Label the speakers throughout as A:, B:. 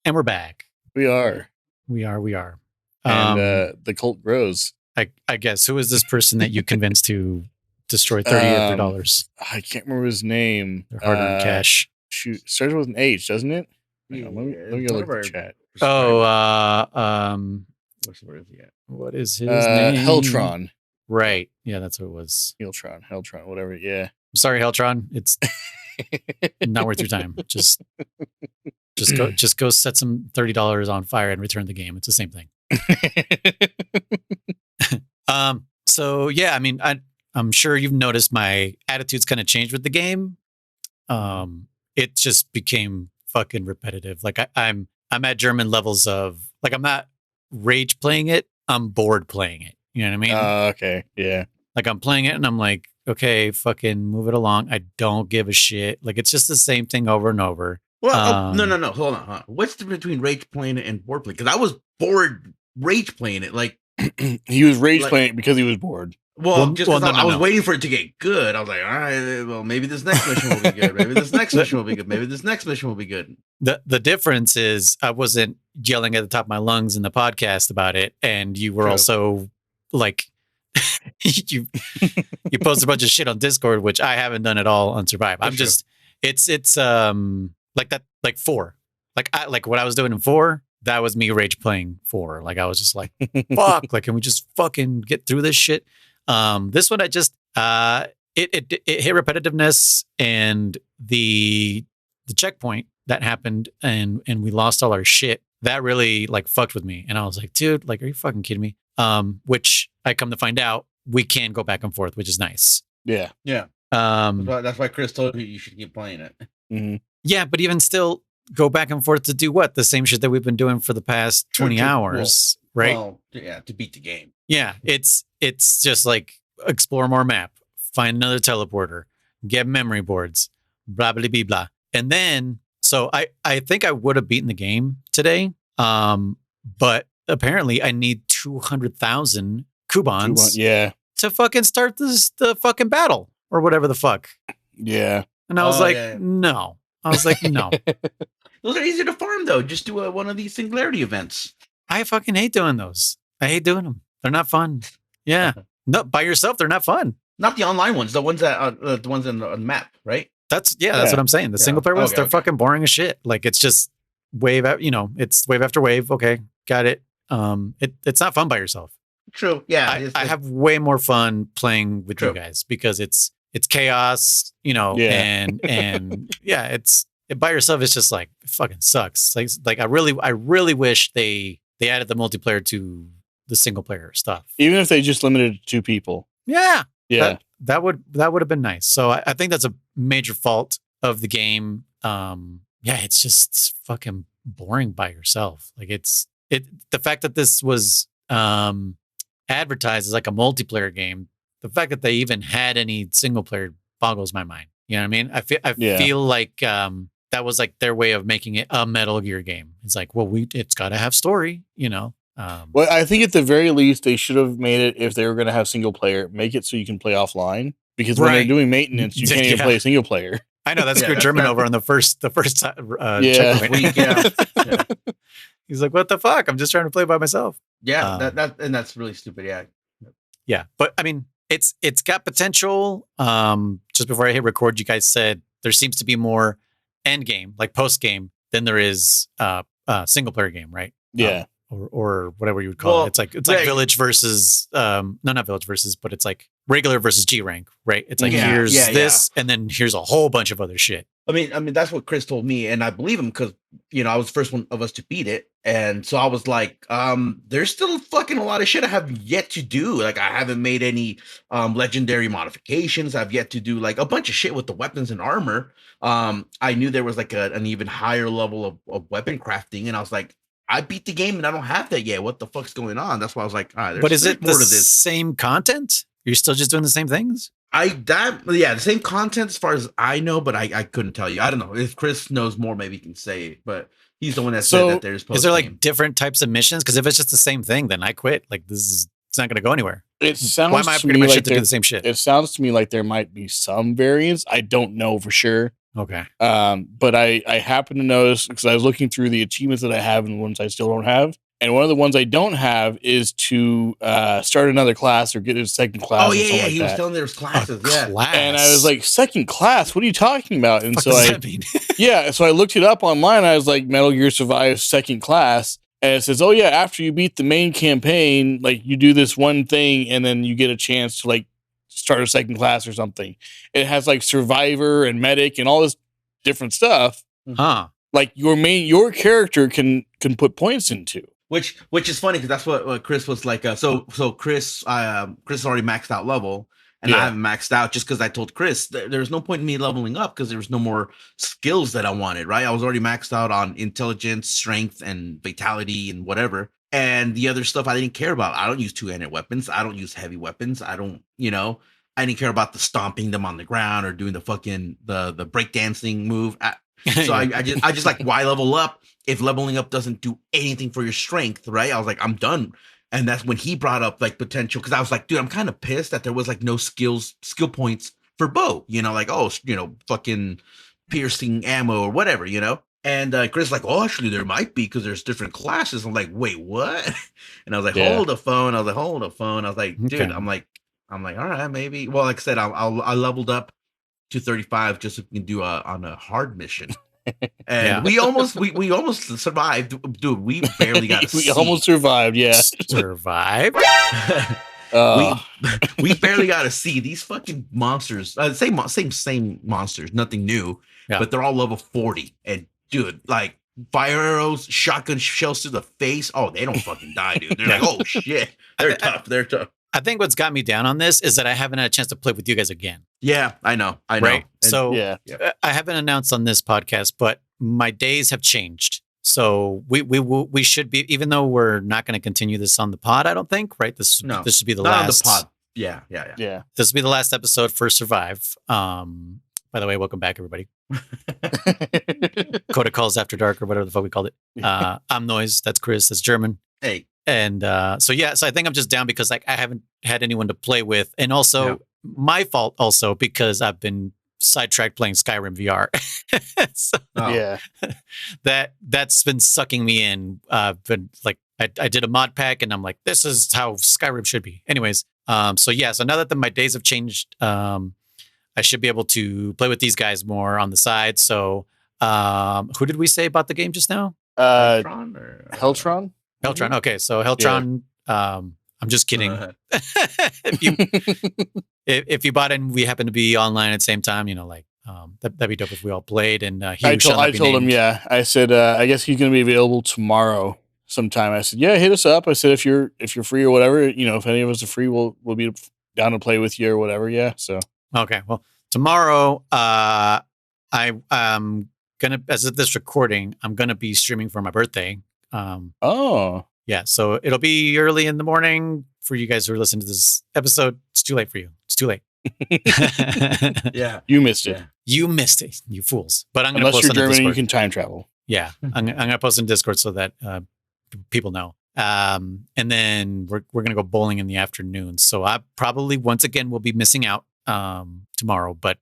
A: And we're back.
B: We are.
A: We are.
B: And the cult grows.
A: I guess. Who is this person that you convinced to destroy 30 of their dollars?
B: I can't remember his name.
A: Their hard-earned cash.
B: Shoot, starts with an H, doesn't it? Let me go look at the chat.
C: Where is he at?
A: What is his name?
B: Heltron.
A: Right. Yeah, that's what it was.
B: Heltron, whatever. Yeah.
A: I'm sorry, Heltron. It's not worth your time. Just go set some $30 on fire and return the game. It's the same thing. So yeah, I mean, I'm sure you've noticed my attitude's kind of changed with the game. It just became fucking repetitive. Like I'm at German levels of like, I'm not rage playing it. I'm bored playing it. You know what I mean?
B: Okay. Yeah.
A: Like I'm playing it and I'm like, okay, fucking move it along. I don't give a shit. Like it's just the same thing over and over.
C: Well, no. Hold on. What's the difference between rage playing it and bored playing? Because I was bored rage playing it. Like
B: he was rage playing it because he was bored.
C: Well, I was waiting for it to get good. I was like, all right, well, maybe this next mission will be good. Maybe this next mission will be good. Maybe this next mission will be good.
A: The difference is I wasn't yelling at the top of my lungs in the podcast about it, and you were also like, you post a bunch of shit on Discord, which I haven't done at all on Survive. I'm just, it's like that, like 4. Like what I was doing in 4, that was me rage playing 4. Like I was just like, fuck, like, can we just fucking get through this shit? This one, I just, it hit repetitiveness and the checkpoint that happened and we lost all our shit. That really like fucked with me. And I was like, dude, like, are you fucking kidding me? Which I come to find out we can go back and forth, which is nice.
B: Yeah.
C: Yeah. That's why Chris told you should keep playing it.
B: Mm-hmm.
A: Yeah. But even still go back and forth to do what? The same shit that we've been doing for the past 20 hours, right? Well,
C: yeah. To beat the game.
A: Yeah. It's just like explore more map, find another teleporter, get memory boards, blah, blah, blah, blah. And then, so I think I would have beaten the game today. But apparently I need 200,000 coupons to fucking start the fucking battle or whatever the fuck.
B: Yeah.
A: And I was no. I was like, no.
C: Those are easy to farm though. Just do one of these singularity events.
A: I fucking hate doing those. I hate doing them. They're not fun. Yeah. No, by yourself, they're not fun.
C: Not the online ones. The ones that the ones on the map, right?
A: That's what I'm saying. The single player ones, they're fucking boring as shit. Like it's just wave out, it's wave after wave. Okay, got it. It's not fun by yourself.
C: True. Yeah.
A: I have way more fun playing with you guys because it's chaos, and yeah, it's by yourself. It's just like, it fucking sucks. Like I really wish they added the multiplayer to the single player stuff. Even
B: if they just limited it to 2 people.
A: Yeah.
B: Yeah.
A: That would have been nice. So I think that's a major fault of the game. It's just fucking boring by yourself. Like the fact that this was advertised as like a multiplayer game, the fact that they even had any single player boggles my mind. You know what I mean? I feel like that was like their way of making it a Metal Gear game. It's like, well, it's got to have story,
B: Well, I think at the very least they should have made it, if they were going to have single player, make it so you can play offline. Because when they're doing maintenance, you can't even play a single player.
A: I know that screwed German over on the first checkpoint. He's like, "What the fuck? I'm just trying to play by myself."
C: Yeah, that's really stupid. Yeah,
A: yeah, but I mean, it's got potential. Just before I hit record, you guys said there seems to be more end game, like post game, than there is single player game, right?
B: Yeah.
A: Or whatever you would call it. It's like village versus not village versus, but it's like regular versus G rank, right? It's like here's this, and then here's a whole bunch of other shit.
C: I mean that's what Chris told me, and I believe him because I was the first one of us to beat it, and so I was like, there's still fucking a lot of shit I have yet to do. Like I haven't made any legendary modifications. I've yet to do like a bunch of shit with the weapons and armor. I knew there was like an even higher level of weapon crafting, and I was like, I beat the game and I don't have that yet. What the fuck's going on? That's why I was like, all right,
A: but is it more to this same content? You're still just doing the same things?
C: The same content as far as I know, but I couldn't tell you. I don't know. If Chris knows more, maybe he can say it, but he's the one that said that there's
A: Is there like different types of missions? Because if it's just the same thing, then I quit. Like it's not going to go anywhere.
B: It sounds
A: Why am I
B: to me
A: my
B: like
A: shit to do the same shit?
B: It sounds to me like there might be some variants. I don't know for sure.
A: Okay.
B: But I happen to notice, because I was looking through the achievements that I have and the ones I still don't have. And one of the ones I don't have is to start another class or get a second class.
C: Oh, yeah,
B: or something like
C: he
B: that.
C: was telling there's classes. Yeah.
A: Class.
B: And I was like, second class? What are you talking about? And
A: What
B: so
A: does that mean?
B: yeah, so I looked it up online. I was like, Metal Gear Survive second class. And it says, oh, yeah, after you beat the main campaign, like you do this one thing and then you get a chance to like start a second class or something. It has like survivor and medic and all this different stuff.
A: Huh.
B: Like your character can put points into.
C: Which is funny because that's what Chris was like. So Chris already maxed out level, and I haven't maxed out just because I told Chris there's no point in me leveling up because there was no more skills that I wanted. Right, I was already maxed out on intelligence, strength, and vitality, and whatever. And the other stuff I didn't care about. I don't use two-handed weapons. I don't use heavy weapons. I don't, I didn't care about the stomping them on the ground or doing the fucking the breakdancing move. So I just like, why level up if leveling up doesn't do anything for your strength, right? I was like, I'm done. And that's when he brought up like potential, because I was like, dude, I'm kind of pissed that there was like no skill points for bow, like, fucking piercing ammo or whatever, And Chris like, oh, actually there might be because there's different classes. I'm like, wait, what? And I was like, hold the phone. I was like, dude, okay. I'm like, all right, maybe. Well, like I said, I leveled up to 35 just so we can do on a hard mission. And we almost survived, dude. We barely got to
B: we almost survived. Yeah,
A: survived.
C: we barely got to see these fucking monsters. Same monsters, nothing new, but they're all level 40. And dude, like fire arrows, shotgun shells to the face. Oh, they don't fucking die, dude. They're like, oh shit, they're tough. They're tough.
A: I think what's got me down on this is that I haven't had a chance to play with you guys again.
C: Yeah, I know.
A: Right. So I haven't announced on this podcast, but my days have changed. So we should be, even though we're not going to continue this on the pod, I don't think, right? This should be the last.
C: On the pod. Yeah.
A: This will be the last episode for Survive. By the way, welcome back, everybody. Codec Calls After Dark or whatever the fuck we called it. I'm Noise. That's Chris. That's German.
C: Hey.
A: And so I think I'm just down because like I haven't had anyone to play with, and also my fault also because I've been sidetracked playing Skyrim VR. That's been sucking me in. But like I did a mod pack and I'm like, this is how Skyrim should be. Anyways, so now that my days have changed, I should be able to play with these guys more on the side. So who did we say about the game just now?
B: Heltron.
A: Heltron. Okay, so Heltron. I'm just kidding. If you bought it and we happen to be online at the same time, that'd be dope if we all played. And I told
B: him, I said, I guess he's going to be available tomorrow sometime. I said, hit us up. I said, if you're free or whatever, if any of us are free, we'll be down to play with you or whatever. Yeah. So
A: okay. Well, tomorrow, I'm gonna, as of this recording, I'm gonna be streaming for my birthday. Yeah, so it'll be early in the morning for you guys who are listening to this episode. It's too late for you. It's too late.
B: Yeah, you missed it.
A: You missed it, you fools. But I'm gonna
B: post
A: on
B: German,
A: Discord.
B: you can time travel.
A: Yeah, I'm gonna post in Discord so that people know. And then we're gonna go bowling in the afternoon. So I probably once again will be missing out tomorrow, but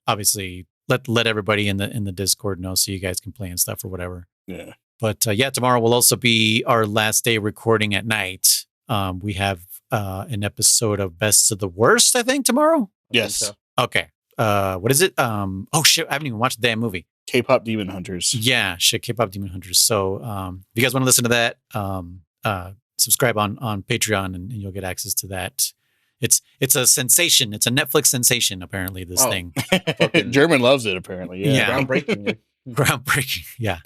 A: obviously let everybody in the Discord know so you guys can play and stuff or whatever.
B: Yeah.
A: But tomorrow will also be our last day recording at night. We have an episode of Best of the Worst, I think, tomorrow.
B: Yes.
C: So.
A: Okay. What is it? Oh shit! I haven't even watched the damn movie.
B: K-pop Demon Hunters.
A: Yeah, shit. K-pop Demon Hunters. So if you guys want to listen to that, subscribe on Patreon, and you'll get access to that. It's a sensation. It's a Netflix sensation. Apparently, this thing.
B: German loves it. Apparently,
A: yeah.
C: Groundbreaking.
A: Groundbreaking, yeah.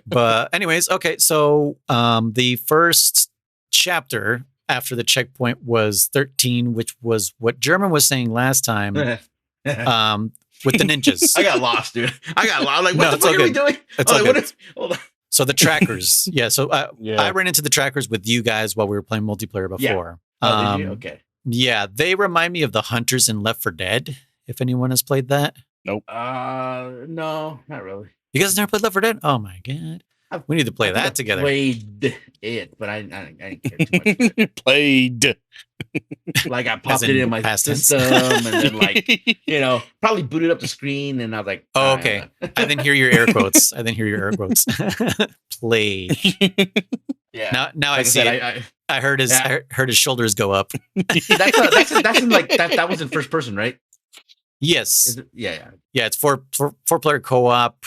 A: But anyways, okay. So the first chapter after the checkpoint was 13, which was what German was saying last time. With the ninjas.
C: I got lost, dude. Like, what the fuck are we doing?
A: It's all good. Hold on. So the trackers. Yeah. So I ran into the trackers with you guys while we were playing multiplayer before.
C: Yeah. Did you? Okay.
A: Yeah. They remind me of the hunters in Left 4 Dead, if anyone has played that.
B: Nope.
C: No, not really.
A: You guys never played Left 4 Dead? Oh my god. We need to play
C: I think
A: that
C: I
A: together.
C: Played it, but I didn't care too much. For it.
B: Played.
C: Like I
A: As
C: popped
A: in
C: it in my
A: past tense?
C: system, and then like probably booted up the screen, and I was like,
A: Oh, okay. I didn't hear your air quotes. Played.
C: Yeah.
A: Now
C: Like
A: I see
C: said,
A: it. I heard his shoulders go up.
C: that's in like that was in first person, right?
A: Yes.
C: Yeah.
A: Yeah, it's four player co-op,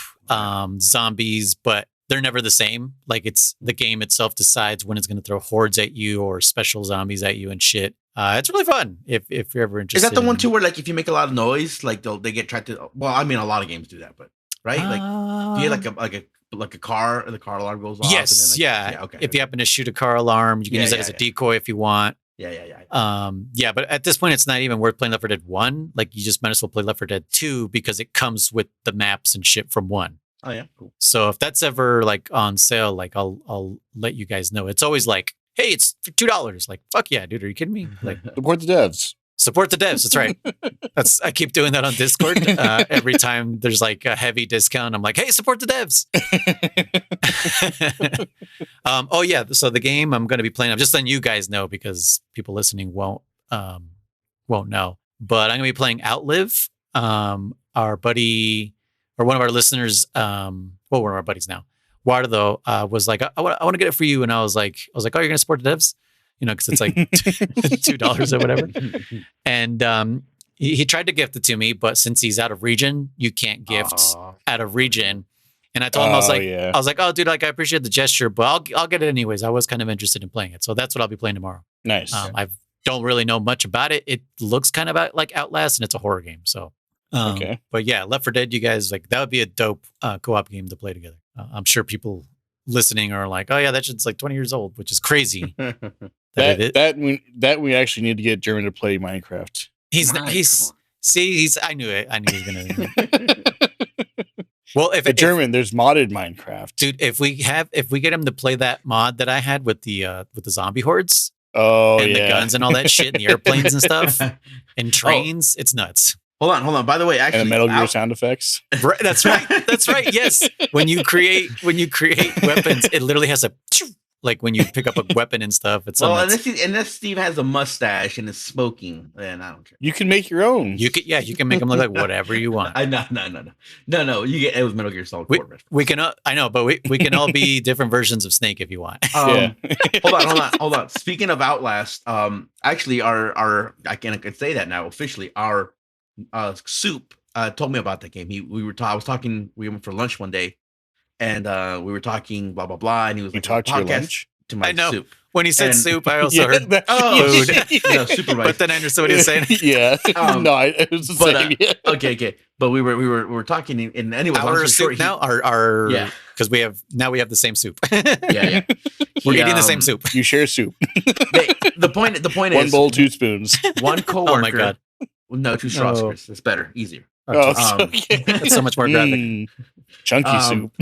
A: zombies, but they're never the same. Like it's the game itself decides when it's going to throw hordes at you or special zombies at you and shit. It's really fun if you're ever interested.
C: Is that the one too where like if you make a lot of noise, like they get tracked to? Well, I mean, a lot of games do that, but right, like do you like a car, the car alarm goes off?
A: Yes,
C: and then
A: yeah.
C: Okay.
A: If you happen to shoot a car alarm, you can use that as a decoy if you want.
C: Yeah.
A: But at this point, it's not even worth playing Left 4 Dead 1. Like you just might as well play Left 4 Dead 2 because it comes with the maps and shit from 1.
C: Oh yeah, cool.
A: So if that's ever like on sale, like I'll let you guys know. It's always like, hey, it's for $2. Like, fuck yeah, dude. Are you kidding me? Like,
B: support the devs.
A: Support the devs. That's right. I keep doing that on Discord. Every time there's like a heavy discount, I'm like, hey, support the devs. Oh yeah. So the game I'm going to be playing, I'm just letting you guys know because people listening won't know. But I'm going to be playing Outlive. Our buddy or one of our listeners, one of our buddies now, Wardo, was like, I want to get it for you, and I was like, oh, you're going to support the devs? Because it's like $2 or whatever. And he tried to gift it to me, but since he's out of region, you can't gift out of region. And I told him, I was like, oh, dude, like I appreciate the gesture, but I'll get it anyways. I was kind of interested in playing it, so that's what I'll be playing tomorrow.
B: Nice.
A: I don't really know much about it. It looks kind of like Outlast, and it's a horror game. So,
B: okay.
A: But yeah, Left 4 Dead, you guys like that would be a dope co-op game to play together. I'm sure people listening are like, oh yeah, that shit's like 20 years old, which is crazy.
B: That we actually need to get German to play Minecraft.
A: I knew it. I knew he was gonna. Well, if
B: there's modded Minecraft,
A: dude. If we get him to play that mod that I had with the zombie hordes,
B: and
A: the guns and all that shit, and the airplanes and stuff, and trains, it's nuts.
C: Hold on. By the way, actually,
B: and Metal Gear sound effects.
A: Right, that's right. Yes, when you create weapons, it literally has a. Like when you pick up a weapon and stuff, it's
C: unless Steve has a mustache and is smoking, then I don't care.
B: You can make your own.
A: You can make them look like whatever you want.
C: No. You get it was Metal Gear Solid 4.
A: We can. I know, but we can all be different versions of Snake if you want.
C: Hold on. Speaking of Outlast, actually, our I can say that now officially. Our Soup told me about that game. We went for lunch one day. And we were talking, blah, blah, blah. And he was like,
B: talked to your lunch?
A: To my Soup. When he said soup, I also heard food.
C: Supervisor.
A: But then I understood what he was saying.
B: Yeah. No, it was the same.
C: Okay. But we were talking, and anyway,
A: our soup now, because we have the same soup.
C: Yeah.
A: We're eating the same soup.
B: You share soup.
C: The point is,
B: one bowl, 2 spoons.
C: One coworker.
A: Oh my god.
C: No, 2 straws, Chris. It's better, easier.
A: Okay. That's so much more graphic.
B: Chunky soup.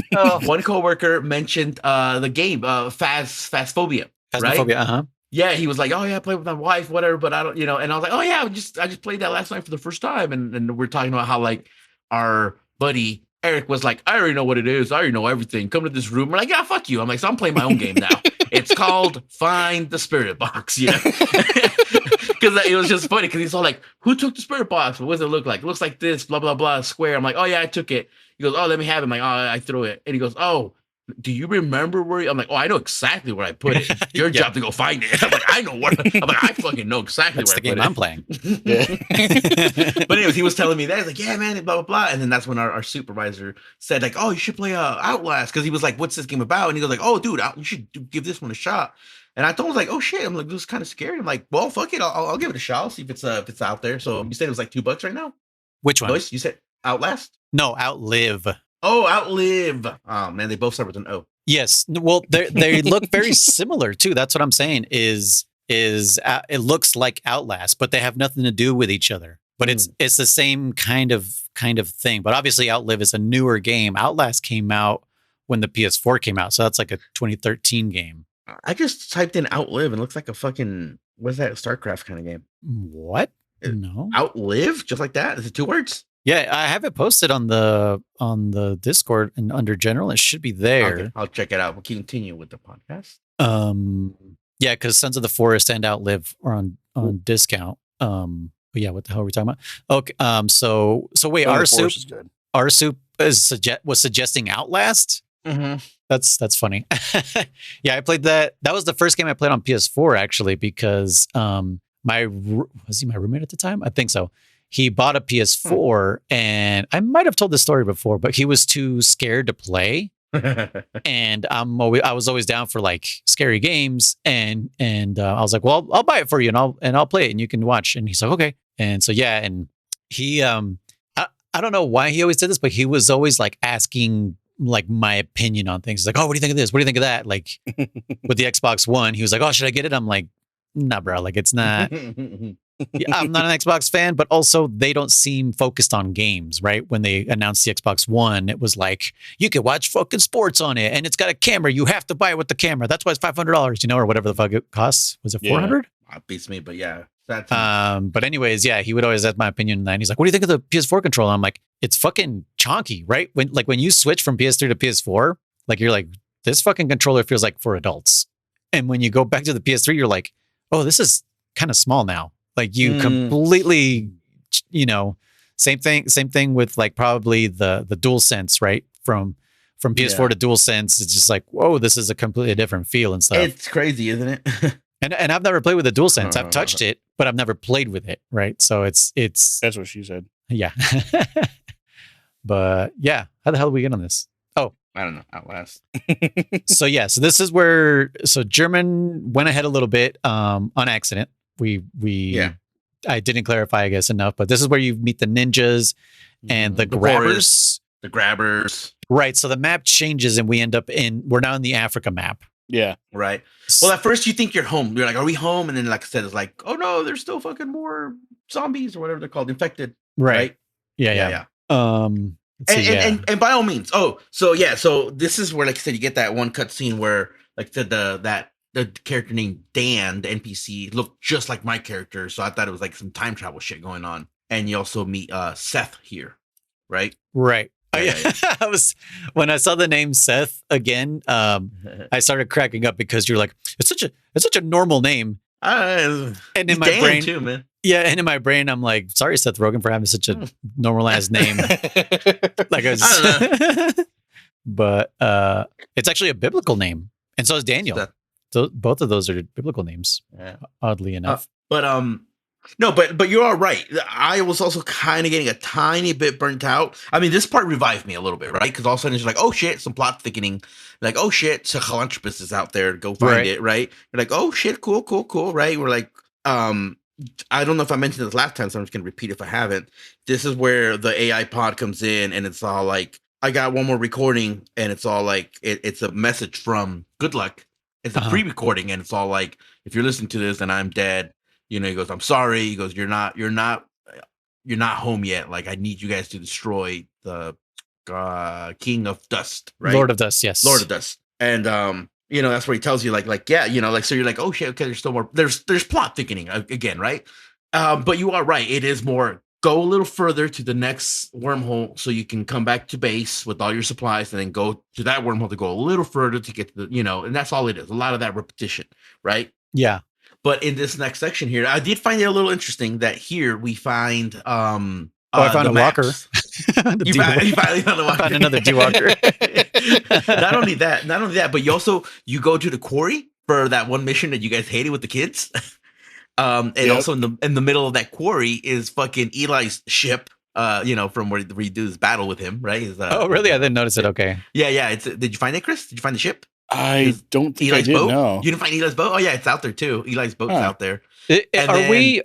C: One coworker mentioned the game Phasmophobia.
A: Phasmophobia,
C: Yeah, he was like, "Oh yeah, I played with my wife, whatever." But I don't, and I was like, "Oh yeah, I just played that last night for the first time." And we're talking about how like our buddy Eric was like, "I already know what it is. I already know everything. Come to this room." We're like, "Yeah, fuck you." I'm like, "So I'm playing my own game now. It's called Find the Spirit Box." Because it was just funny because he's all like, "Who took the spirit box? What does it look like? It looks like this, blah, blah, blah, square." I'm like, "Oh, yeah, I took it." He goes, "Oh, let me have it." I'm like, "Oh, I threw it." And he goes, "Oh, do you remember where?" I'm like, "Oh, I know exactly where I put it. Your job to go find it." I'm like, "I know what." I'm like, "I fucking know exactly
A: where I put it." That's the
C: game I'm
A: playing.
C: But anyways, he was telling me that. He's like, "Yeah, man, blah, blah, blah." And then that's when our supervisor said like, "Oh, you should play Outlast." Because he was like, "What's this game about?" And he goes like, "Oh, dude, you should give this one a shot." And I told him, like, "Oh shit!" I'm like, "This is kind of scary." I'm like, "Well, fuck it, I'll give it a shot. I'll see if it's out there." So you said it was like $2 right now.
A: Which one?
C: Joyce, you said Outlast?
A: No, Outlive.
C: Oh, Outlive. Oh man, they both start with an O.
A: Yes. Well, they look very similar too. That's what I'm saying. Is it looks like Outlast, but they have nothing to do with each other. But it's the same kind of thing. But obviously, Outlive is a newer game. Outlast came out when the PS4 came out, so that's like a 2013 game.
C: I just typed in Outlive and it looks like a fucking, what's that, StarCraft kind of game.
A: What? No.
C: Outlive? Just like that? Is it 2 words?
A: Yeah, I have it posted on the Discord and under general. It should be there.
C: Okay, I'll check it out. We'll continue with the podcast.
A: Yeah, because Sons of the Forest and Outlive are on discount. But yeah, what the hell are we talking about? Okay, so wait, Arsup was suggesting Outlast.
C: Mm-hmm.
A: That's funny. Yeah, I played that. That was the first game I played on PS4 actually, because was he my roommate at the time? I think so. He bought a PS4, and I might have told this story before, but he was too scared to play. And I was always down for like scary games, and I was like, well, I'll buy it for you, and I'll play it, and you can watch. And he's like, okay. And so yeah, and he I don't know why he always did this, but he was always like asking like my opinion on things. He's like, oh, what do you think of this? What do you think of that? Like with the Xbox One, he was like, oh, should I get it? I'm like, nah, bro. Like it's not. I'm not an Xbox fan, but also they don't seem focused on games, right? When they announced the Xbox One, it was like, you can watch fucking sports on it, and it's got a camera. You have to buy it with the camera. That's why it's $500, or whatever the fuck it costs. Was it 400?
C: Yeah, it beats me, but yeah.
A: But anyways, yeah, he would always ask my opinion on that. And he's like, what do you think of the PS4 controller? I'm like, it's fucking chonky, right? When you switch from PS3 to PS4, like you're like, this fucking controller feels like for adults. And when you go back to the PS3, you're like, oh, this is kind of small now. Like you completely, same thing with like probably the DualSense, right? From PS4 to DualSense, it's just like, whoa, this is a completely different feel and stuff.
C: It's crazy, isn't it?
A: and I've never played with the DualSense. I've touched it, but I've never played with it, right? So it's
B: that's what she said.
A: Yeah. But yeah, how the hell did we get on this? Oh,
C: I don't know. Outlast.
A: So this is where German went ahead a little bit on accident. I didn't clarify, I guess, enough, but this is where you meet the ninjas and the grabbers.
C: The grabbers.
A: Right. So the map changes and we're now in the Africa map.
B: Yeah.
C: Right. Well, at first you think you're home. You're like, are we home? And then, like I said, it's like, oh no, there's still fucking more zombies or whatever they're called, infected.
A: Right. Yeah.
C: And by all means. So this is where, like I said, you get that one cutscene where, like I said, the character named Dan, the NPC, looked just like my character. So I thought it was like some time travel shit going on. And you also meet Seth here, right?
A: Right. When I saw the name Seth again, I started cracking up because you're like, it's such a normal name.
C: And in my brain too, man.
A: Yeah, and in my brain, I'm like, sorry, Seth Rogen, for having such a normal ass name. Like I don't know. But it's actually a biblical name, and so is Daniel. So both of those are biblical names, oddly enough.
C: No, but you're all right. I was also kind of getting a tiny bit burnt out. I mean, this part revived me a little bit, right? Because all of a sudden it's like, oh shit, some plot thickening. Like, oh shit, Sahelanthropus is out there. Go find it, right? You're like, oh shit, cool, right? We're like, I don't know if I mentioned this last time, so I'm just gonna repeat if I haven't. This is where the AI pod comes in, and it's all like, I got one more recording, and it's all like, it's a message from Good Luck. It's a pre-recording, and it's all like, if you're listening to this and I'm dead, he goes, I'm sorry. He goes, you're not home yet. Like, I need you guys to destroy the King of Dust, right?
A: Lord of Dust, yes.
C: Lord of Dust. And that's where he tells you, like, yeah, like, so you're like, oh shit, okay, there's still more. There's plot thickening again, right? But you are right. It is more, go a little further to the next wormhole so you can come back to base with all your supplies, and then go to that wormhole to go a little further to get to the, and that's all it is. A lot of that repetition, right?
A: Yeah.
C: But in this next section here, I did find it a little interesting that here we find
A: I found a walker.
C: You finally found a walker.
A: I found another D-walker.
C: Not only that, but you go to the quarry for that one mission that you guys hated with the kids. Also in the middle of that quarry is fucking Eli's ship. From where he do his battle with him, right?
A: Oh, really? I didn't notice it. Okay.
C: Yeah. Did you find it, Chris? Did you find the ship?
B: I don't think
C: Eli's
B: I did.
C: Boat?
B: No,
C: you didn't find Eli's boat. Oh yeah, it's out there too. Eli's boat's out there.
A: Are we?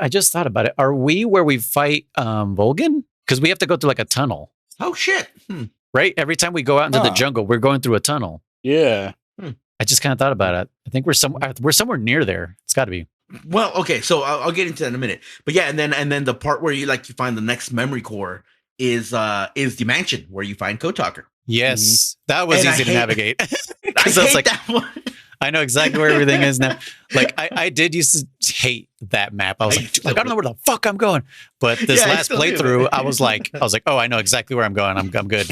A: I just thought about it. Are we where we fight Volgan? Because we have to go through like a tunnel.
C: Oh shit!
A: Right. Every time we go out into the jungle, we're going through a tunnel.
B: Yeah.
A: I just kind of thought about it. I think we're somewhere near there. It's got to be.
C: Well, okay. So I'll get into that in a minute. But yeah, and then the part where you find the next memory core is the mansion where you find Code Talker.
A: Yes, that was
C: And
A: easy to navigate.
C: I
A: 'Cause I was
C: hate
A: like,
C: that one.
A: I know exactly where everything is now. Like I did used to hate that map. I was like, I don't know where the fuck I'm going. But this
C: Yeah, I
A: last
C: still do,
A: playthrough,
C: man.
A: I was like, oh, I know exactly where I'm going. I'm good.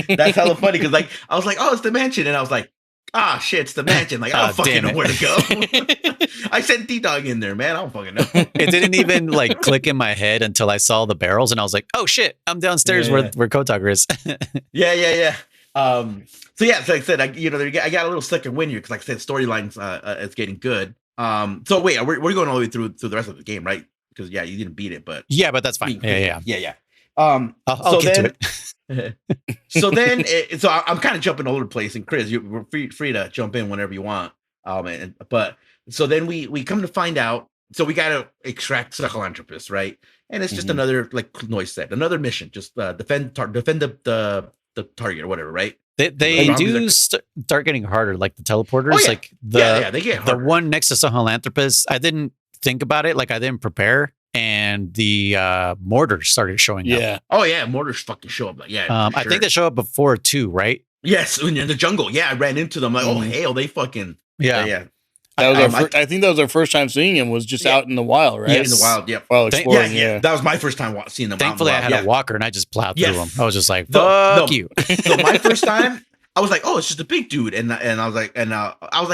C: That's hella funny because like I was like, oh, it's the mansion, and I was like, ah, shit, it's the mansion. Like I don't fucking know where to go. I sent D-Dog in there, man. I don't fucking know.
A: It didn't even like click in my head until I saw the barrels, and I was like, oh shit, I'm downstairs where Kotager is.
C: Yeah. So yeah, so like I said, I got a little stuck in win here because, like I said, storylines it's getting good. So wait, we're going all the way through the rest of the game, right? Because yeah, you didn't beat it, but
A: yeah, but that's fine. Yeah.
C: So
A: I'll get
C: then,
A: to it.
C: so then, so I'm kind of jumping all over the place, and Chris, you're free to jump in whenever you want. But so then we come to find out, so we got to extract Sahelanthropus, right? And it's just another, like Noise said, another mission, just defend the target or whatever, right?
A: They do start getting harder, like the teleporters.
C: Oh, yeah.
A: Like
C: they get harder.
A: The one next to Sahelanthropus, I didn't think about it. Like I didn't prepare, and the mortars started showing up.
C: Oh yeah, mortars fucking show up. Yeah,
A: I think they show up before too, right?
C: Yes, when you're in the jungle. Yeah, I ran into them. Like, oh hell, they fucking yeah.
B: That was I think that was our first time seeing him. Was just out in the wild, right?
C: Yeah, in the wild. Yeah,
B: while exploring. Yeah,
C: that was my first time seeing them.
A: Thankfully, I had a walker and I just plowed through them. I was just like, "Fuck you!"
C: So my first time, I was like, "Oh, it's just a big dude," and I was like,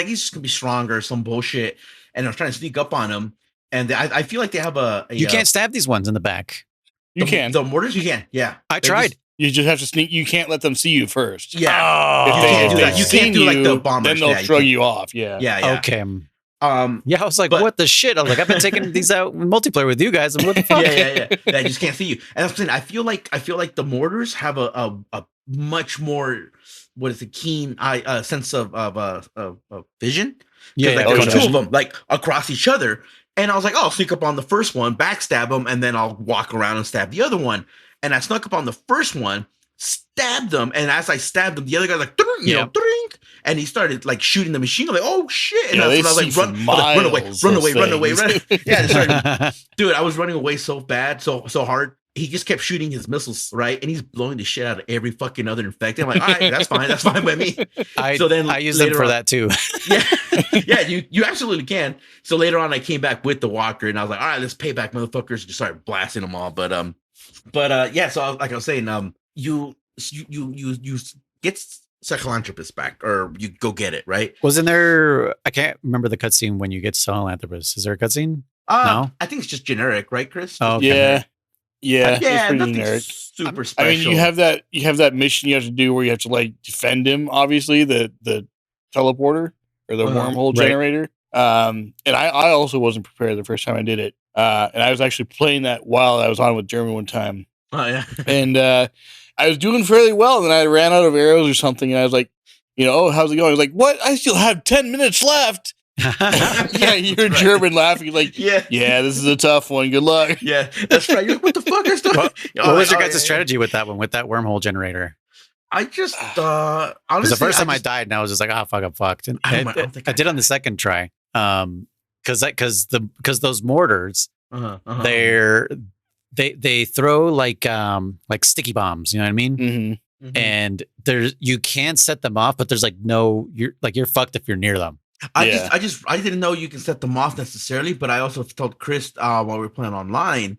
C: he's just gonna be stronger, some bullshit. And I was trying to sneak up on him, and I feel like they have a
A: you can't stab these ones in the back.
B: You can.
C: The mortars, you can. Yeah,
A: I tried.
B: You just have to sneak. You can't let them see you first.
C: Yeah,
B: if they
C: can't do like the bombers.
B: Then they'll shrug you off. Yeah.
A: Okay.
C: I
A: was like, what the shit? I was like, I've been taking these out in multiplayer with you guys. And what the fuck?
C: Yeah. They just can't see you. And I'm saying, I feel like the mortars have a much more keen sense of vision.
A: Yeah,
C: like, there's two of them like across each other. And I was like, oh, I'll sneak up on the first one, backstab him, and then I'll walk around and stab the other one. And I snuck up on the first one, stabbed them, and as I stabbed him, the other guy's like, drink, and he started like shooting the machine gun, like, oh shit! And I was like, run away. Yeah, dude, I was running away so bad, so hard. He just kept shooting his missiles, right? And he's blowing the shit out of every fucking other infected. I'm like, all right, that's fine by me.
A: So then I use them for that too.
C: yeah, you absolutely can. So later on, I came back with the walker, and I was like, all right, let's pay back, motherfuckers. Just started blasting them all, but yeah. So like I was saying, you get Sahelanthropus back, or you go get it, right?
A: Wasn't there? I can't remember the cutscene when you get Sahelanthropus. Is there a cutscene? No,
C: I think it's just generic, right, Chris?
B: Oh, okay. Yeah,
C: yeah,
B: nothing generic.
C: Super special.
B: I mean, you have that mission you have to do where you have to like defend him. Obviously, the teleporter or the wormhole generator. And I also wasn't prepared the first time I did it. And I was actually playing that while I was on with Jeremy one time.
C: Oh yeah,
B: and I was doing fairly well. And then I ran out of arrows or something, and I was like, oh, how's it going? I was like, what? I still have 10 minutes left. Yeah, you're German laughing like, yeah, this is a tough one. Good luck.
C: Yeah, that's right. You're like, what the fuck is that?
A: What was your guys' strategy with that one, with that wormhole generator?
C: I just
A: honestly, the first time I died, and I was just like, oh fuck, I'm fucked. And I did on the second try, because those mortars, they throw like sticky bombs. You know what I mean?
B: Mm-hmm.
A: And you can set them off, but there's like you're fucked if you're near them.
C: I didn't know you can set them off necessarily, but I also told Chris while we were playing online,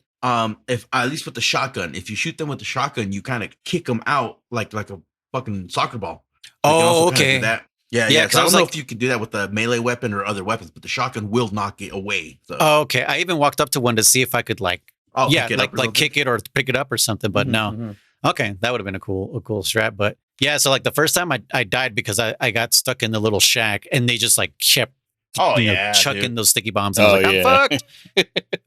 C: if at least with the shotgun, if you shoot them with the shotgun, you kind of kick them out like a fucking soccer ball.
A: Oh, okay.
C: Yeah. So I don't know if you can do that with the melee weapon or other weapons, but the shotgun will knock it away. So.
A: Oh, okay. I even walked up to one to see if I could kick it or pick it up or something, but no. Mm-hmm. Okay, that would have been a cool strat, but. Yeah, so like the first time I died because I got stuck in the little shack and they just like kept chucking those sticky bombs. And I was like, I'm fucked.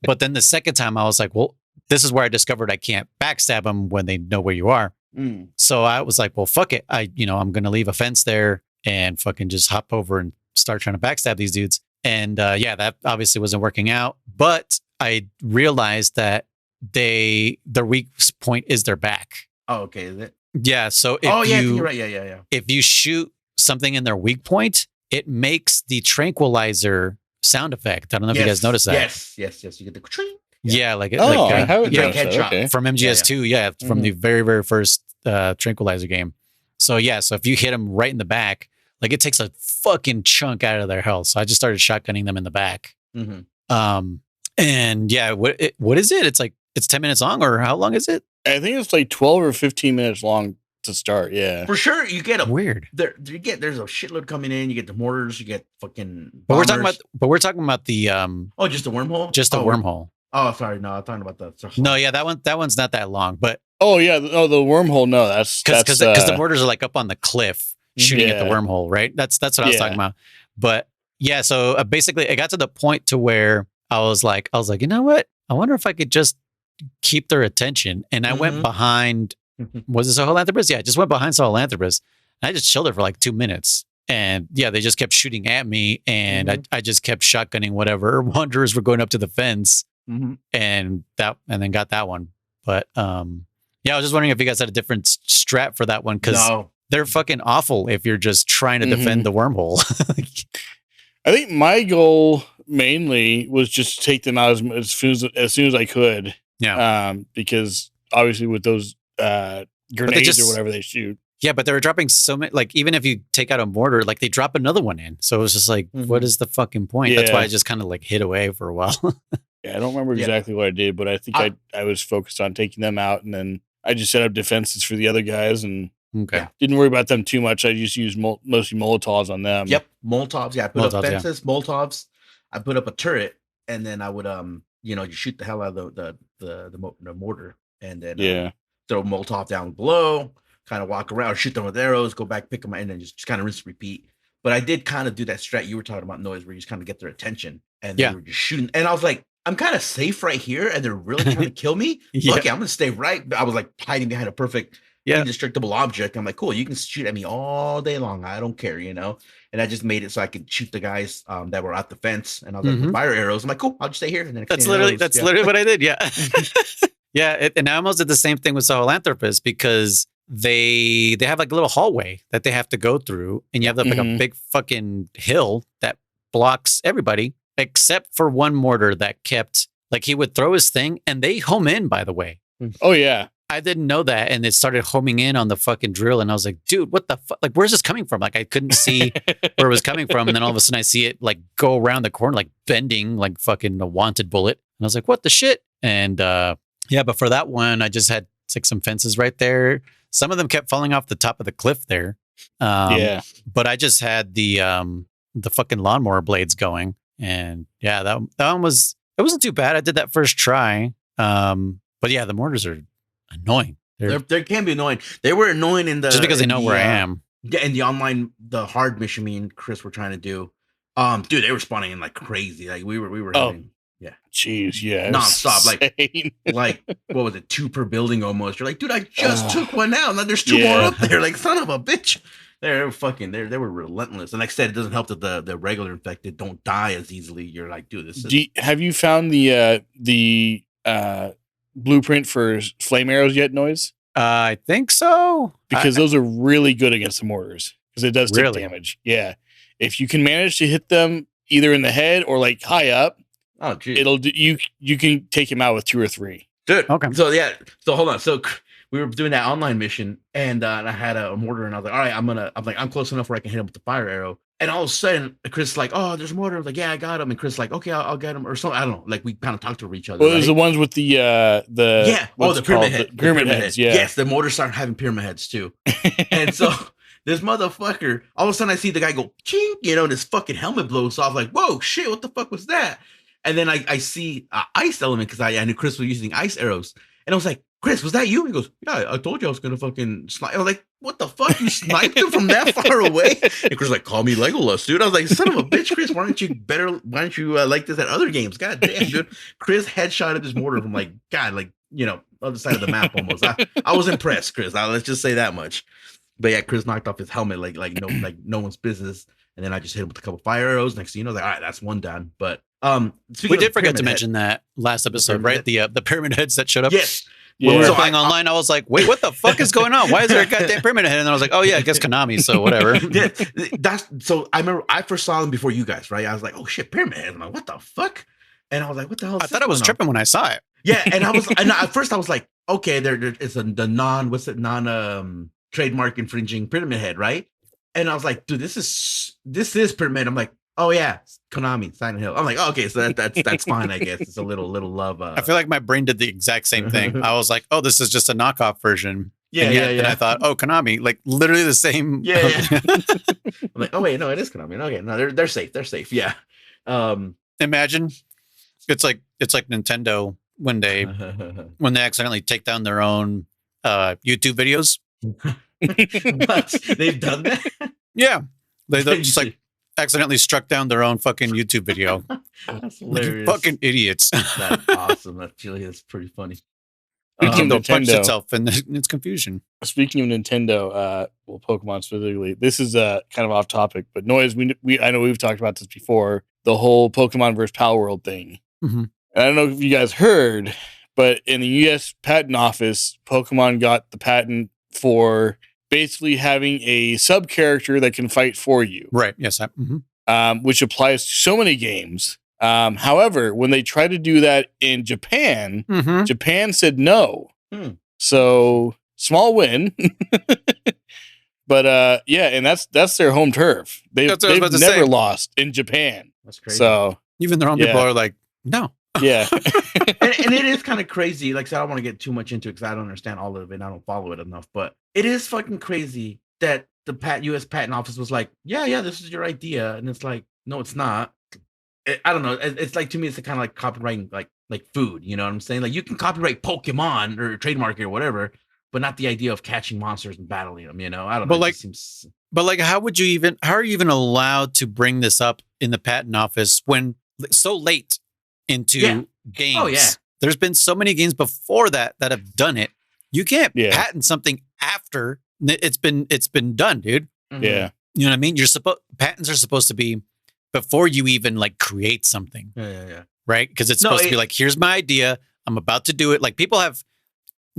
A: But then the second time I was like, well, this is where I discovered I can't backstab them when they know where you are.
C: Mm.
A: So I was like, well, fuck it. I'm going to leave a fence there and fucking just hop over and start trying to backstab these dudes. And that obviously wasn't working out. But I realized that their weak point is their back.
C: Oh, okay. Is it?
A: Yeah, so
C: you're right. Yeah.
A: If you shoot something in their weak point, it makes the tranquilizer sound effect. I don't know if you guys noticed that.
C: Yes. You get the
A: headshot from MGS2. From the very, very first tranquilizer game. So if you hit them right in the back, like it takes a fucking chunk out of their health. So I just started shotgunning them in the back. And yeah, what is it? It's like it's 10 minutes long, or how long is it?
B: I think it's like 12 or 15 minutes long to start. Yeah,
C: for sure. You get a
A: weird.
C: There's a shitload coming in. You get the mortars. You get fucking.
A: But
C: bombers.
A: we're talking about the
C: Oh, just the wormhole.
A: Just the wormhole.
C: Oh, sorry. No, I'm talking about the.
A: No, yeah, that one's not that long, but.
B: Oh yeah, the wormhole. No, that's
A: because the mortars are like up on the cliff shooting at the wormhole, right? That's what I was talking about. But yeah, so basically, it got to the point to where I was like, you know what? I wonder if I could just keep their attention. And I went behind. Was it Sahelanthropus? Yeah, I just went behind Sahelanthropus. And I just chilled there for like 2 minutes. And yeah, they just kept shooting at me, and I just kept shotgunning whatever wanderers were going up to the fence, and then got that one. But yeah, I was just wondering if you guys had a different strat for that one, because they're fucking awful if you're just trying to defend the wormhole.
B: I think my goal mainly was just to take them out as soon as I could. Yeah. Because obviously with those grenades or whatever they shoot. Yeah,
A: but they were dropping so many. Like even if you take out a mortar, like they drop another one in. So it was just like, what is the fucking point? Yeah. That's why I just kind of like hid away for a while.
B: Yeah, I don't remember exactly what I did, but I think I was focused on taking them out, and then I just set up defenses for the other guys, and didn't worry about them too much. I just used mostly Molotovs on them.
C: Yep, Molotovs. Yeah, I put up fences, Molotovs. I put up a turret, and then I would you shoot the hell out of the mortar, and then throw Molotov down below, kind of walk around, shoot them with arrows, go back, pick them, and then just kind of rinse, repeat. But I did kind of do that strat you were talking about, Noise, where you just kind of get their attention, and they were just shooting, and I was like, I'm kind of safe right here, and they're really trying to kill me. Okay, I'm gonna stay right. I was like hiding behind a perfect indestructible object. I'm like, cool, you can shoot at me all day long. I don't care, And I just made it so I could shoot the guys that were at the fence, and I was like, fire arrows. I'm like, cool, I'll just stay here. And then
A: that's literally what I did. Yeah, yeah. And I almost did the same thing with Sahelanthropus, because they have like a little hallway that they have to go through, and you have like a big fucking hill that blocks everybody. Except for one mortar that kept, like, he would throw his thing and they home in, by the way.
B: Oh, yeah.
A: I didn't know that. And it started homing in on the fucking drill. And I was like, dude, what the fuck? Like, where's this coming from? Like, I couldn't see where it was coming from. And then all of a sudden I see it like go around the corner, like bending, like fucking a wanted bullet. And I was like, what the shit? And yeah, but for that one, I just had like some fences right there. Some of them kept falling off the top of the cliff there. But I just had the fucking lawnmower blades going. And yeah, that one it wasn't too bad. I did that first try. But yeah, the mortars are annoying.
C: They can be annoying. They were annoying
A: just because they know where I am.
C: Yeah, in the online, the hard mission me and Chris were trying to do. Dude, they were spawning in like crazy. Like we were having
B: jeez, yeah.
C: Nonstop. Like what was it, 2 per building almost. You're like, dude, I just took one out. Now there's 2 more up there. Like, son of a bitch. They were relentless. And like I said, it doesn't help that the regular infected don't die as easily. You're like, dude,
B: have you found the blueprint for flame arrows yet, Noise?
A: I think so.
B: Because those are really good against the mortars. Because it does take damage. Yeah. If you can manage to hit them either in the head or like high up,
C: geez.
B: It'll do, you can take him out with 2 or 3.
C: Dude. Okay. So hold on. So we were doing that online mission, and I had a mortar, and I was like, all right, I'm close enough where I can hit him with the fire arrow. And all of a sudden, Chris is like, oh, there's a mortar. I was like, yeah, I got him. And Chris is like, okay, I'll get him, or something. I don't know. Like, we kind of talked over each other.
B: Well, it was the ones with the
C: pyramid heads.
B: Pyramid heads, yeah.
C: Yes, the mortars started having pyramid heads too. And so this motherfucker, all of a sudden I see the guy go, ching, and his fucking helmet blows off. Like, whoa, shit, what the fuck was that? And then I see ice element, because I knew Chris was using ice arrows. And I was like, Chris, was that you? He goes, yeah, I told you I was going to fucking snipe. I was like, what the fuck? You sniped him from that far away? And Chris was like, call me Legolas, dude. I was like, son of a bitch, Chris, why don't you like this at other games? God damn, dude. Chris headshotted this mortar from other side of the map almost. I was impressed, Chris. Let's just say that much. But yeah, Chris knocked off his helmet like no one's business. And then I just hit him with a couple fire arrows. Next thing you know, I was like, all right, that's one done. But
A: we did forget to mention that last episode, right? The pyramid heads that showed up.
C: Yes.
A: When we were playing online, I was like, wait, what the fuck is going on? Why is there a goddamn pyramid head? And then I was like, oh yeah, I guess Konami, so whatever.
C: Yeah, so I remember I first saw them before you guys, right? I was like, oh shit, pyramid head. I'm like, what the fuck? And I was like, what the hell?
A: I thought I was tripping when I saw it.
C: Yeah, and at first I was like, okay, it's the non trademark infringing Pyramid Head, right? And I was like, dude, this is Pyramid. I'm like, oh yeah, Konami, Silent Hill. I'm like, oh, okay, so that's fine, I guess. It's a little love.
A: I feel like my brain did the exact same thing. I was like, oh, this is just a knockoff version.
C: Yeah,
A: Then I thought, oh, Konami, like literally the same.
C: Yeah. I'm like, oh wait, no, it is Konami. Okay, no, they're safe. They're safe. Yeah.
A: Imagine it's like Nintendo when they accidentally take down their own YouTube videos.
C: What? They've done that?
A: Yeah, they just like accidentally struck down their own fucking YouTube video.
C: That's hilarious.
A: Fucking idiots.
C: That's awesome. That's pretty funny.
A: Nintendo punched itself in its confusion.
B: Speaking of Nintendo, well, Pokemon specifically, this is kind of off topic, but Noise, I know we've talked about this before, the whole Pokemon versus Pal World thing.
A: Mm-hmm.
B: And I don't know if you guys heard, but in the U.S. Patent Office, Pokemon got the patent for basically having a sub character that can fight for you.
A: Right. Yes.
B: Which applies to so many games. However, when they tried to do that in Japan, Japan said no. So small win. But yeah, and that's their home turf. They've never lost in Japan.
C: That's crazy.
B: So
A: even their own people are like, no.
B: Yeah.
C: and it is kind of crazy. Like I said, I don't want to get too much into it because I don't understand all of it and I don't follow it enough. But it is fucking crazy that the U.S. Patent Office was like, yeah, this is your idea. And it's like, no, it's not. I don't know. It's like, to me, it's kind of like copywriting like food. You know what I'm saying? Like you can copyright Pokemon or trademark it or whatever, but not the idea of catching monsters and battling them. You know, I don't know.
A: But like, how are you even allowed to bring this up in the patent office when so late into games?
C: Oh yeah.
A: There's been so many games before that have done it. You can't patent something after it's been done, dude.
C: Mm-hmm.
B: Yeah.
A: You know what I mean? Patents are supposed to be before you even like create something.
C: Yeah.
A: Right? Because it's supposed to be like, here's my idea. I'm about to do it. Like people have,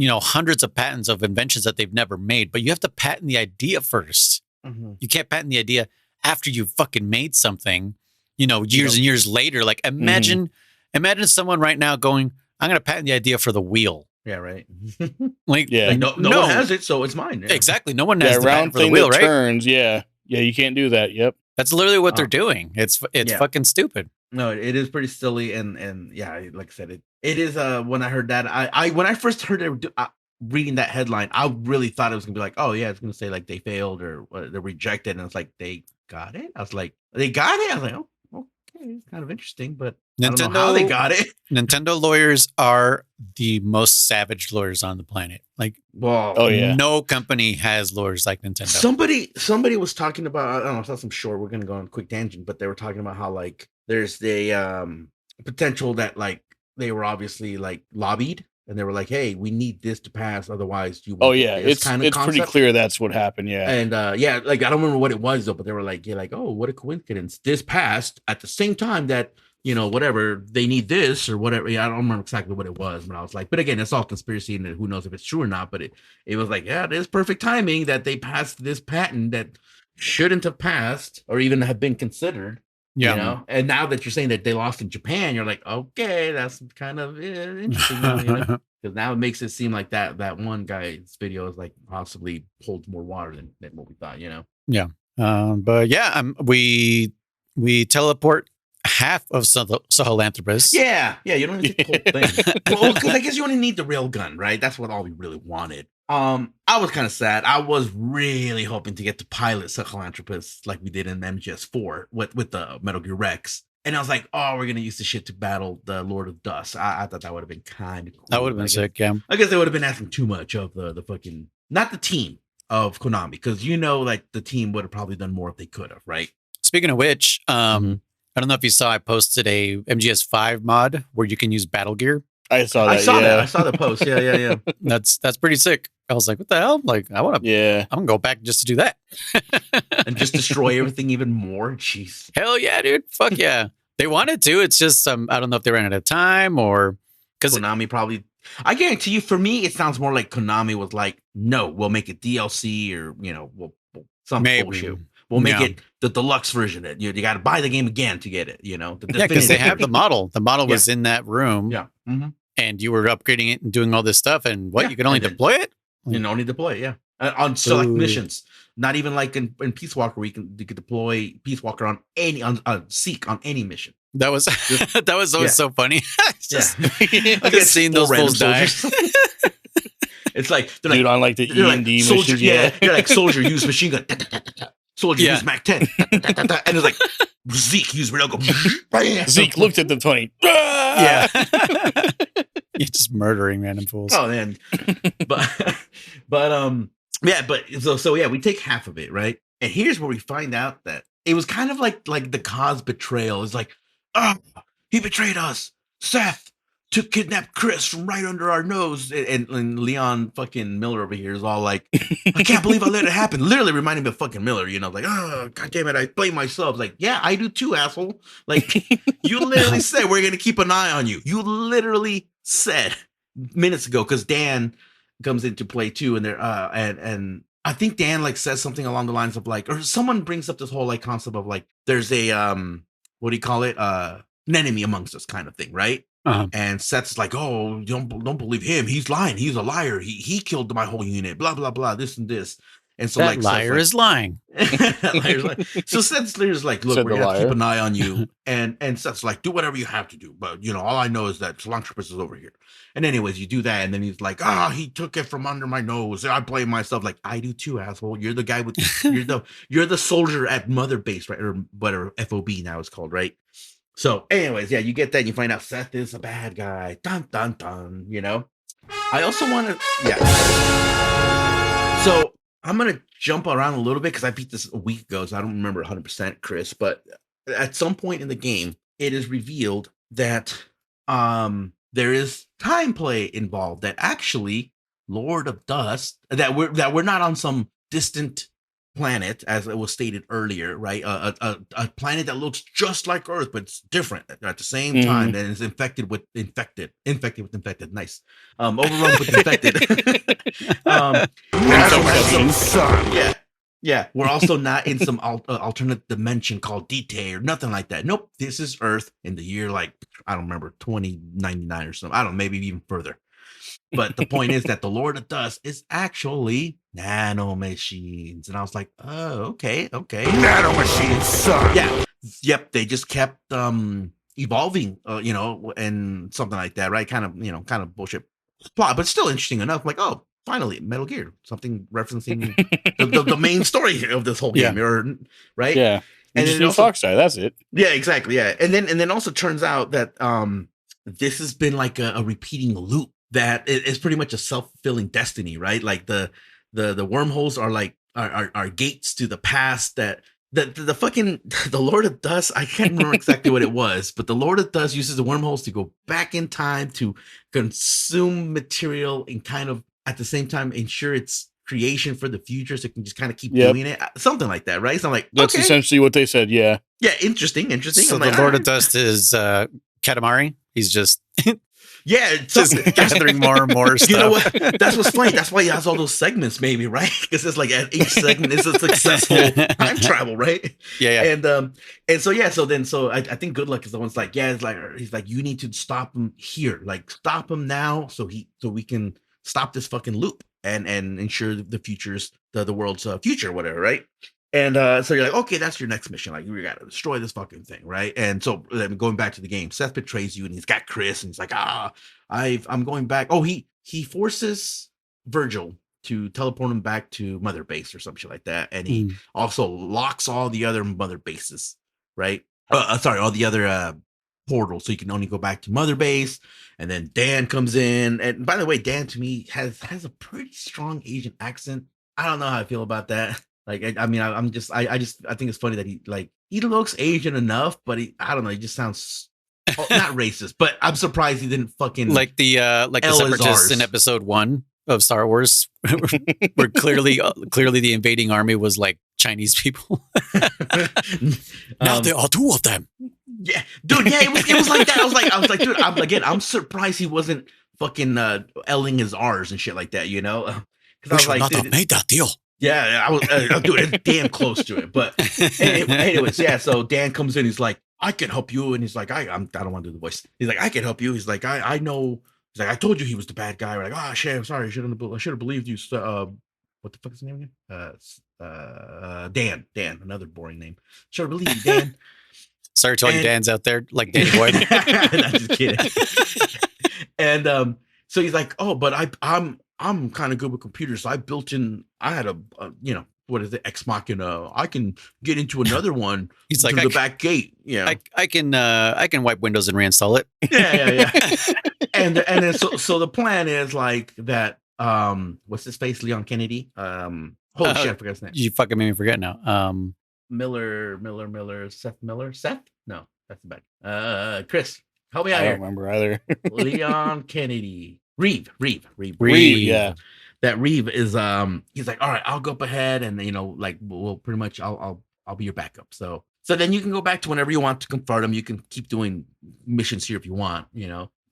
A: hundreds of patents of inventions that they've never made, but you have to patent the idea first.
C: Mm-hmm.
A: You can't patent the idea after you've fucking made something, years and years later. Like imagine someone right now going, I'm going to patent the idea for the wheel.
C: Yeah, right.
A: Like
C: no one has it, so it's mine. Yeah.
A: Exactly. No one has the
B: round
A: patent for the wheel, right?
B: Turns, yeah, you can't do that. Yep.
A: That's literally what they're doing. It's fucking stupid.
C: No, it is pretty silly, and yeah, like I said, it is. When I heard that, when I first heard it, reading that headline, I really thought it was gonna be like, oh yeah, it's gonna say like they failed or they're rejected, and it's like they got it. I was like, they got it. I was like, oh, okay, it's kind of interesting, but I don't know how they got it.
A: Nintendo lawyers are the most savage lawyers on the planet. Like, no company has lawyers like Nintendo.
C: Somebody was talking about, I don't know, I'm sure we're gonna go on a quick tangent, but they were talking about how like there's the potential that like they were obviously like lobbied and they were like, hey, we need this to pass, otherwise you won't get this kind of
B: it's pretty clear that's what happened. Yeah.
C: And like I don't remember what it was though, but they were like, oh, what a coincidence, this passed at the same time that whatever they need this or whatever. Yeah, I don't remember exactly what it was, but I was like, but again, it's all conspiracy and who knows if it's true or not. But it was like, yeah, it is perfect timing that they passed this patent that shouldn't have passed or even have been considered.
A: Yeah.
C: And now that you're saying that they lost in Japan, you're like, okay, that's kind of interesting. Because now it makes it seem like that one guy's video is like possibly holds more water than what we thought.
A: Yeah. But yeah, we teleport half of Sahelanthropus.
C: Yeah, you don't need the whole thing. Well, because I guess you only need the rail gun, right? That's what all we really wanted. I was kind of sad. I was really hoping to get to pilot Sahelanthropus like we did in MGS4 with the Metal Gear Rex. And I was like, oh, we're gonna use the shit to battle the Lord of Dust. I thought that would have been kind of cool.
A: That would have been sick, yeah.
C: I guess they would have been asking too much of the fucking, not the team of Konami, because like the team would have probably done more if they could have, right?
A: Speaking of which, I don't know if you saw, I posted a MGS5 mod where you can use battle gear.
B: I saw that.
C: I saw the post. Yeah.
A: That's pretty sick. I was like, what the hell? Like, I'm gonna go back just to do that.
C: And just destroy everything even more. Jeez.
A: Hell yeah, dude. Fuck yeah. They wanted to. It's just I don't know if they ran out of time or because
C: Konami probably. I guarantee you, for me, it sounds more like Konami was like, no, we'll make it DLC or we'll some bullshit. We'll make it the deluxe version. That you got to buy the game again to get it.
A: Because they have the model. The model was in that room.
C: Yeah.
A: And you were upgrading it and doing all this stuff. And you can only deploy it.
C: You can only deploy it. Yeah. on select
A: Ooh.
C: missions. Not even like in Peace Walker, you could deploy Peace Walker on any Seek on any mission.
A: That was that was always so funny. Just seeing those fools die.
C: It's like they're
B: dude
C: like,
B: on like the E&D
C: soldier,
B: missions. Yeah,
C: you're like soldier use machine gun, soldier use Mac 10, and it's like Zeke use railgun.
B: Zeke looked at the 20.
A: Yeah, you're just murdering random fools.
C: Oh man, but yeah, but so yeah, we take half of it, right? And here's where we find out that it was kind of like the cause betrayal. It's like, oh, he betrayed us. Seth kidnapped Chris from right under our nose. And Leon fucking Miller over here is all like, I can't believe I let it happen. Literally reminding me of fucking Miller, you know, like, oh, God damn it, I blame myself. Like, yeah, I do too, asshole. Like, you literally said we're going to keep an eye on you. You literally said minutes ago, because Dan comes into play too. And they're, and I think Dan like says something along the lines of like, or someone brings up this whole like concept of like, there's a, what do you call it? An enemy amongst us kind of thing, right? And Seth's like, oh, don't believe him. He's lying. He's a liar. He killed my whole unit. Blah blah blah. This and this. And so
A: that
C: like
A: liar is lying.
C: Liar's lying. So Seth's like, look, we're gonna keep an eye on you. And Seth's like, do whatever you have to do. But you know, all I know is that Philanthropist is over here. And anyways, you do that, and then he's like, he took it from under my nose. I blame myself. Like, I do too, asshole. You're the guy with you're the soldier at Mother Base, right? Or whatever FOB now is called, right? So, anyways, yeah, you get that. And you find out Seth is a bad guy. Dun dun dun. You know. I also want to, So I'm gonna jump around a little bit because I beat this a week ago, so I don't remember 100%, Chris. But at some point in the game, it is revealed that there is time play involved. That actually, Lord of Dust, that we're not on some distant planet, as it was stated earlier, right? A planet that looks just like Earth, but it's different at the same time, and is infected with infected. Nice, overrun with infected. Yeah. We're also not in some alternate dimension called Detail or nothing like that. Nope, this is Earth in the year like I don't remember 2099 or something. I don't know, maybe even further. But the point is that the Lord of Dust is actually nano machines. And I was like, oh, okay.
D: Nano machines suck.
C: Yeah. Yep. They just kept evolving, and something like that, right? Kind of bullshit plot, but still interesting enough. Like, oh, finally, Metal Gear, something referencing the main story of this whole game, right?
B: Yeah. And then also Foxeye, that's it.
C: Yeah, exactly. Yeah. And then also turns out that this has been like a repeating loop. That is pretty much a self-fulfilling destiny, right? Like the wormholes are like are gates to the past. That the fucking the Lord of Dust, I can't remember exactly what it was, but the Lord of Dust uses the wormholes to go back in time to consume material and kind of at the same time ensure its creation for the future, so it can just kind of keep doing it, something like that, right? So I'm like,
B: that's essentially what they said. Yeah,
C: interesting.
A: So
C: I'm
A: the
C: like,
A: Lord of Dust is Katamari. He's just
C: just
A: gathering more and more stuff.
C: You know what? That's what's funny. That's why he has all those segments, maybe, right? Because it's like at each segment is a successful time travel, right?
A: Yeah.
C: And so I think Good Luck is the one's like, he's like, you need to stop him here, like stop him now, so we can stop this fucking loop and ensure the future's the world's future, whatever, right? And so you're like, okay, that's your next mission. Like, you got to destroy this fucking thing, right? And so going back to the game, Seth betrays you, and he's got Chris, and he's like, I'm going back. Oh, he forces Virgil to teleport him back to Mother Base or some shit like that, and he also locks all the other Mother Bases, right? All the other portals, so you can only go back to Mother Base. And then Dan comes in, and by the way, Dan to me has a pretty strong Asian accent. I don't know how I feel about that. Like, I mean, I think it's funny that he looks Asian enough, but I don't know, he just sounds not racist, but I'm surprised he didn't fucking
A: like the separatists in episode 1 of Star Wars, where clearly the invading army was like Chinese people. Now there are 2 of them.
C: Yeah, dude. Yeah, it was like that. I was like, dude. I'm surprised he wasn't fucking L'ing his R's and shit like that. You know,
A: because I was like, not have made that deal.
C: Yeah, I was dude, it's damn close to it. But anyways, yeah. So Dan comes in. He's like, I can help you, and he's like, I don't want to do the voice. He's like, I can help you. He's like, I know. He's like, I told you he was the bad guy. We're like, oh shit, I'm sorry. I should have believed you. what the fuck is his name again? Dan, another boring name. Sure, believe you, Dan.
A: Sorry to all you Dans out there, like Danny Boyd.
C: Not just kidding. And so he's like, oh, but I'm kind of good with computers. So I had a what is it, Ex Machina? I can get into another one.
A: He's
C: through
A: like,
C: the back gate. Yeah,
A: I can wipe Windows and reinstall it.
C: Yeah. and then so the plan is like that. What's his face? Leon Kennedy. Holy shit, I forgot his name.
A: You fucking made me forget now.
C: Miller, Seth Miller. Seth? No, that's the bad. Chris, help me out here.
B: I don't remember either.
C: Leon Kennedy. Reeve.
B: Yeah.
C: That Reeve is he's like, all right, I'll go up ahead, and like we'll pretty much I'll be your backup. So then you can go back to whenever you want to confront him. You can keep doing missions here if you want,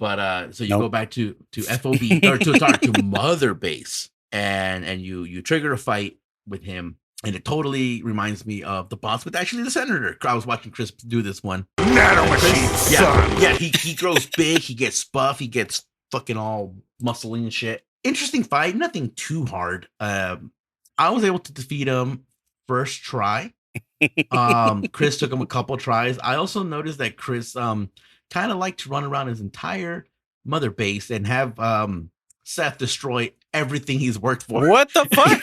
C: But so you go back to FOB or to Mother Base, and you trigger a fight with him. And it totally reminds me of the boss with actually the senator. I was watching Chris do this one.
D: Nanomachine,
C: yeah. He grows big. He gets buff. He gets fucking all muscly and shit. Interesting fight. Nothing too hard. I was able to defeat him first try. Chris took him a couple tries. I also noticed that Chris kind of liked to run around his entire Mother Base and have Seth destroy everything he's worked for.
A: What the fuck?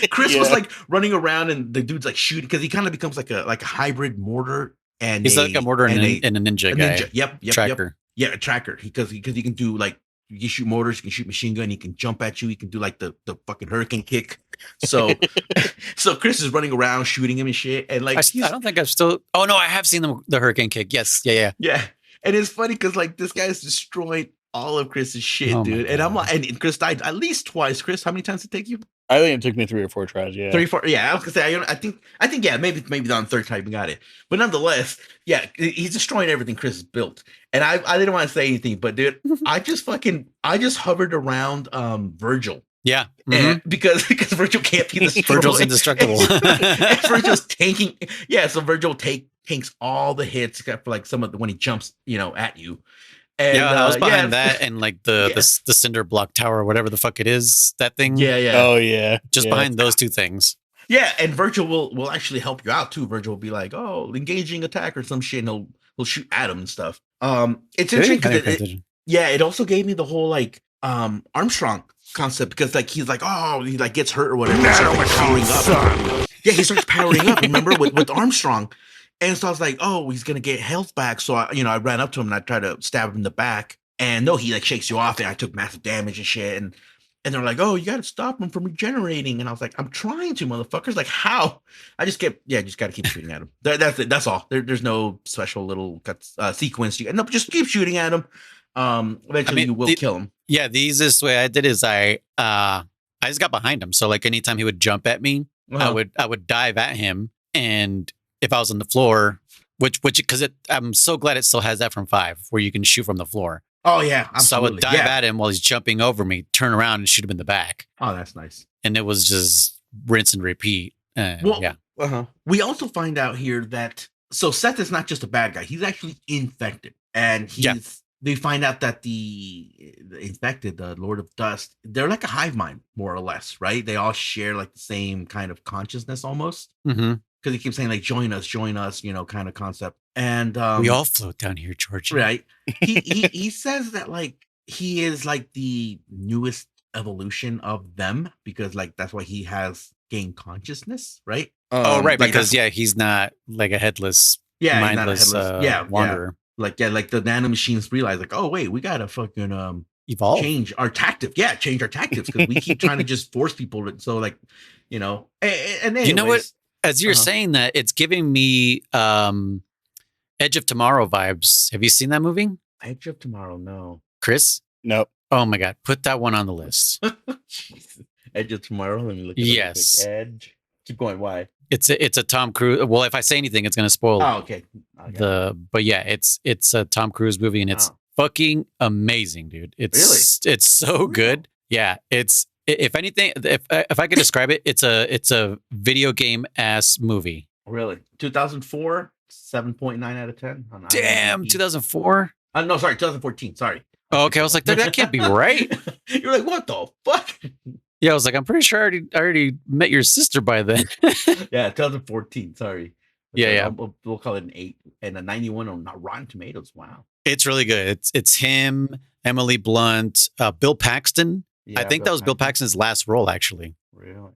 C: Chris was like running around, and the dude's like shooting because he kind of becomes like a hybrid mortar, and
A: he's like a mortar and a ninja guy.
C: Ninja. Yep.
A: Tracker.
C: Yeah, a tracker. Because he can do like, you can shoot mortars, you can shoot machine gun, he can jump at you, he can do like the fucking hurricane kick. So Chris is running around shooting him and shit, and like
A: I don't think I've still. Oh no, I have seen the hurricane kick. Yes, yeah.
C: And it's funny because like this guy's destroyed all of Chris's shit, dude. And I'm like, and Chris died at least twice. Chris, how many times did it take you?
B: I think it took me 3 or 4 tries. Yeah,
C: 3 or 4. Yeah, I was gonna say. I think. Yeah, maybe on the third time you got it. But nonetheless, yeah, he's destroying everything Chris has built. And I didn't want to say anything, but dude, I just hovered around Virgil.
A: Yeah,
C: and because Virgil can't be destroyed.
A: Virgil's indestructible.
C: Virgil's tanking. Yeah, so Virgil tanks all the hits except for like some of the when he jumps, at you. And,
A: I was behind that and like the cinder block tower or whatever the fuck it is, that thing.
C: Yeah.
B: Oh yeah.
A: Just behind those two things.
C: Yeah, and Virgil will actually help you out too. Virgil will be like, "Oh, engaging attack" or some shit, and he'll shoot at him and stuff. It's interesting because it also gave me the whole like Armstrong concept because like he's like, oh, he like gets hurt or whatever. He starts like, powering up. Yeah, he starts powering up. Remember with Armstrong. And so I was like, oh, he's going to get health back. So, I ran up to him and I tried to stab him in the back. And no, he like shakes you off and I took massive damage and shit. And they're like, oh, you got to stop him from regenerating. And I was like, I'm trying to, motherfuckers. Like, how? I just got to keep shooting at him. That's it. That's all. There's no special little sequence. No, just keep shooting at him. Eventually you will kill him.
A: Yeah, the easiest way I did is I just got behind him. So like anytime he would jump at me, I would dive at him. And if I was on the floor, which because I'm so glad it still has that from 5, where you can shoot from the floor.
C: Oh yeah, absolutely.
A: So I would dive at him while he's jumping over me, turn around and shoot him in the back.
C: Oh, that's nice.
A: And it was just rinse and repeat.
C: We also find out here that Seth is not just a bad guy; he's actually infected, and they find out that the infected, the Lord of Dust, they're like a hive mind, more or less, right? They all share like the same kind of consciousness, almost.
A: Mm-hmm.
C: Because he keeps saying like join us, kind of concept. And
A: we all float down here, George.
C: Right. He says that like he is like the newest evolution of them because like that's why he has gained consciousness, right?
A: Right, like because he's not like a headless, mindless wanderer.
C: Like the nanomachines realize like, oh wait, we gotta fucking
A: evolve,
C: change our tactics because we keep trying to just force people to, so like and anyways,
A: you know what? As you're saying that, it's giving me Edge of Tomorrow vibes. Have you seen that movie?
C: Edge of Tomorrow, no.
A: Chris?
B: Nope.
A: Oh my God. Put that one on the list.
C: Edge of Tomorrow? Let me look at it.
A: Yes.
C: Edge. Keep going. Why?
A: It's a Tom Cruise. Well, if I say anything, it's going to spoil
C: okay.
A: But yeah, it's a Tom Cruise movie and it's fucking amazing, dude. It's so good. Yeah. If anything, if I could describe it, it's a video game ass movie.
C: Really? 2004, 7.9 out of 10.
A: Damn, 2004?
C: No, sorry, 2014. Sorry.
A: Oh, okay, I was like, that can't be right.
C: You're like, what the fuck?
A: Yeah, I was like, I'm pretty sure I already met your sister by then.
C: Yeah, 2014. Sorry.
A: Yeah.
C: We'll call it an 8 and a 91 on Rotten Tomatoes. Wow.
A: It's really good. It's him, Emily Blunt, Bill Paxton.
C: Yeah,
A: I think that was Bill Paxton's last role, actually.
C: Really?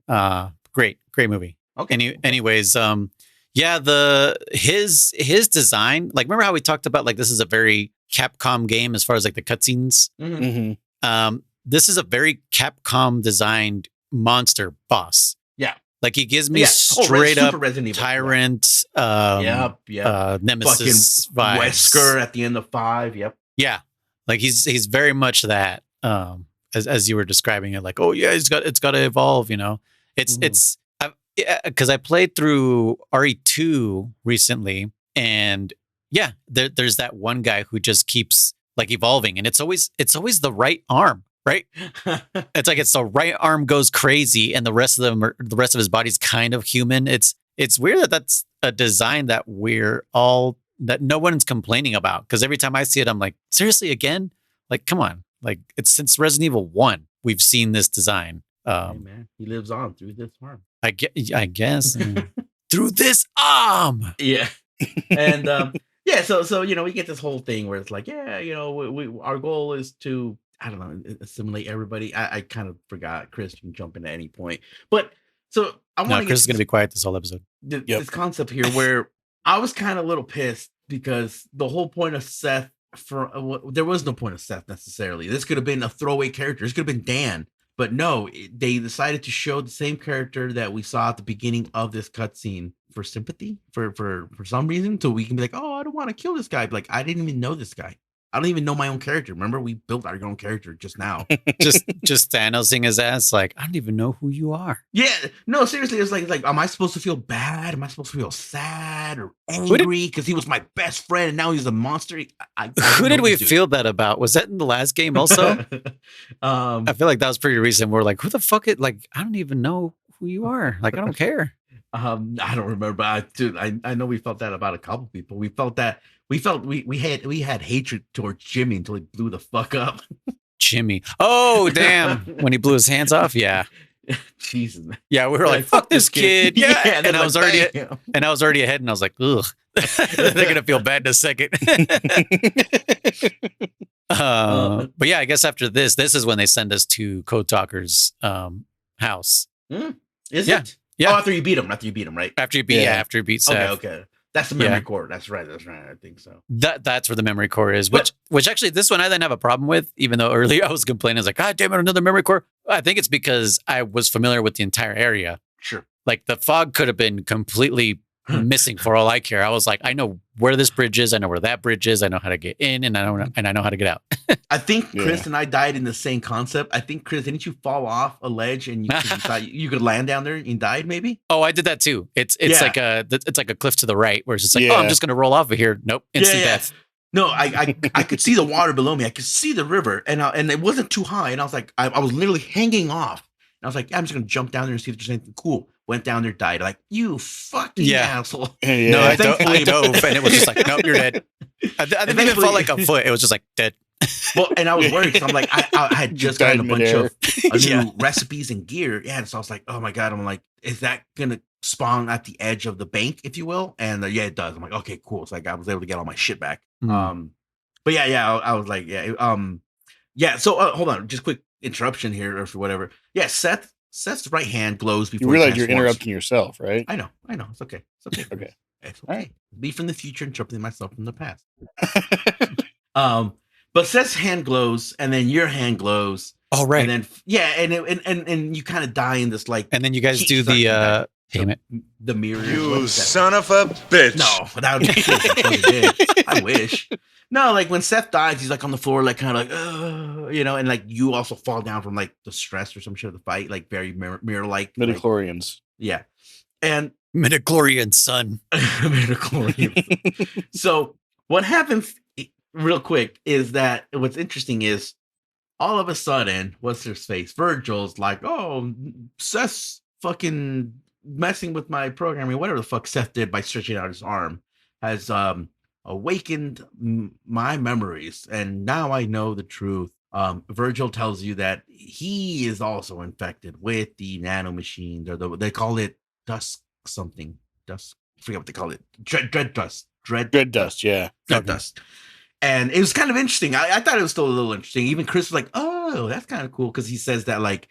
A: Great movie.
C: Okay.
A: Anyways, yeah, his design, like, remember how we talked about, like, this is a very Capcom game as far as like the cutscenes. This is a very Capcom designed monster boss.
C: Yeah.
A: Like, he gives me straight up
C: Resident Evil.
A: Tyrant, Nemesis
C: fucking
A: vibes.
C: Wesker at the end of 5. Yep.
A: Yeah. Like, he's very much that, as you were describing it, like, oh yeah, it's got to evolve, you know. It's because I played through RE2 recently, and yeah, there's that one guy who just keeps like evolving, and it's always the right arm, right? It's like it's the right arm goes crazy, and the rest of his body's kind of human. It's weird that's a design that that no one's complaining about, because every time I see it, I'm like, seriously, again? Like, come on. Like, it's since Resident Evil 1 we've seen this design.
C: Hey man, he lives on through this arm.
A: I guess through this arm.
C: Yeah. And yeah, so you know, we get this whole thing where it's like, yeah, you know, we our goal is to, I don't know, assimilate everybody. I kind of forgot. Chris, you can jump in at any point. But so I want to
A: Chris is going to be quiet this whole episode.
C: This concept here where I was kind of a little pissed because the whole point of Seth, there was no point of Seth necessarily. This could have been a throwaway character. This could have been Dan. But no, they decided to show the same character that we saw at the beginning of this cutscene for sympathy, for some reason, so we can be like, oh, I don't want to kill this guy. But, like, I didn't even know this guy. I don't even know my own character. Remember, we built our own character just now.
A: just Thanosing his ass, like, I don't even know who you are.
C: Yeah, no, seriously, it's like, am I supposed to feel bad? Am I supposed to feel sad or angry because he was my best friend and now he's a monster?
A: Who did we feel that about? Was that in the last game also? I feel like that was pretty recent. We're like, who the fuck it? Like, I don't even know who you are. Like, I don't care.
C: I don't remember. I know we felt that about a couple people. We felt that. We had hatred towards Jimmy until he blew the fuck up.
A: Jimmy. Oh, damn. When he blew his hands off. Yeah.
C: Jesus, man.
A: Yeah. We were like, fuck this kid. Yeah. And I was already ahead, and I was like, ugh, they're going to feel bad in a second. But yeah, I guess after this is when they send us to Code Talker's house.
C: Is it?
A: Yeah.
C: Oh, after you beat him, right?
A: After you beat Seth.
C: Okay. That's the memory core. That's right. I think so.
A: That's where the memory core is, which actually this one I didn't have a problem with, even though earlier I was complaining. I was like, God damn it, another memory core. I think it's because I was familiar with the entire area.
C: Sure.
A: Like, the fog could have been completely missing for all I care. I was like, I know where this bridge is. I know where that bridge is. I know how to get in, and I know how to get out.
C: I think Chris and I died in the same concept. I think, Chris, didn't you fall off a ledge and you thought you could land down there and died maybe?
A: Oh, I did that too. It's like a cliff to the right where it's just like, oh, I'm just going to roll off of here. Nope. Instant death.
C: No, I could see the water below me. I could see the river, and it wasn't too high. And I was like, I was literally hanging off. And I was like, I'm just going to jump down there and see if there's anything cool. Went down there, died. Like, you fucking asshole.
A: Yeah. No, I dove, and it was just like, nope, you're dead. I didn't even fall like a foot. It was just like dead.
C: Well, and I was worried because I'm like, I had just gotten a bunch of new recipes and gear. Yeah, so I was like, oh my God. I'm like, is that going to spawn at the edge of the bank, if you will? And yeah, it does. I'm like, okay, cool. It's like I was able to get all my shit back. But yeah, I was like, yeah. So hold on, just quick interruption here or for whatever. Yeah, Seth's right hand glows before.
B: You realize you're interrupting yourself, right?
C: I know. It's okay. Okay. It's okay. Right. Me from the future interrupting myself from the past. But Seth's hand glows, and then your hand glows.
A: Oh, right.
C: And then and you kind of die in this, like,
A: and then you guys do the
C: the mirror.
D: You son of a bitch.
C: No, that would be I wish. No, like when Seth dies, he's like on the floor, like kind of like, you know, and like you also fall down from like the stress or some shit of the fight, like very mirror-like.
B: Midichlorians.
C: Like, yeah. And
A: midichlorian, son.
C: Midichlorian. So what happens real quick is that what's interesting is all of a sudden, what's his face? Virgil's like, oh, Seth's fucking messing with my programming, whatever the fuck Seth did by stretching out his arm, has awakened my memories, and now I know the truth. Virgil tells you that he is also infected with the nanomachine. They call it dusk something. Dusk. I forget what they call it. Dread dust. Dread
B: dust. Yeah.
C: Dread dust. And it was kind of interesting. I thought it was still a little interesting. Even Chris was like, "Oh, that's kind of cool," because he says that like,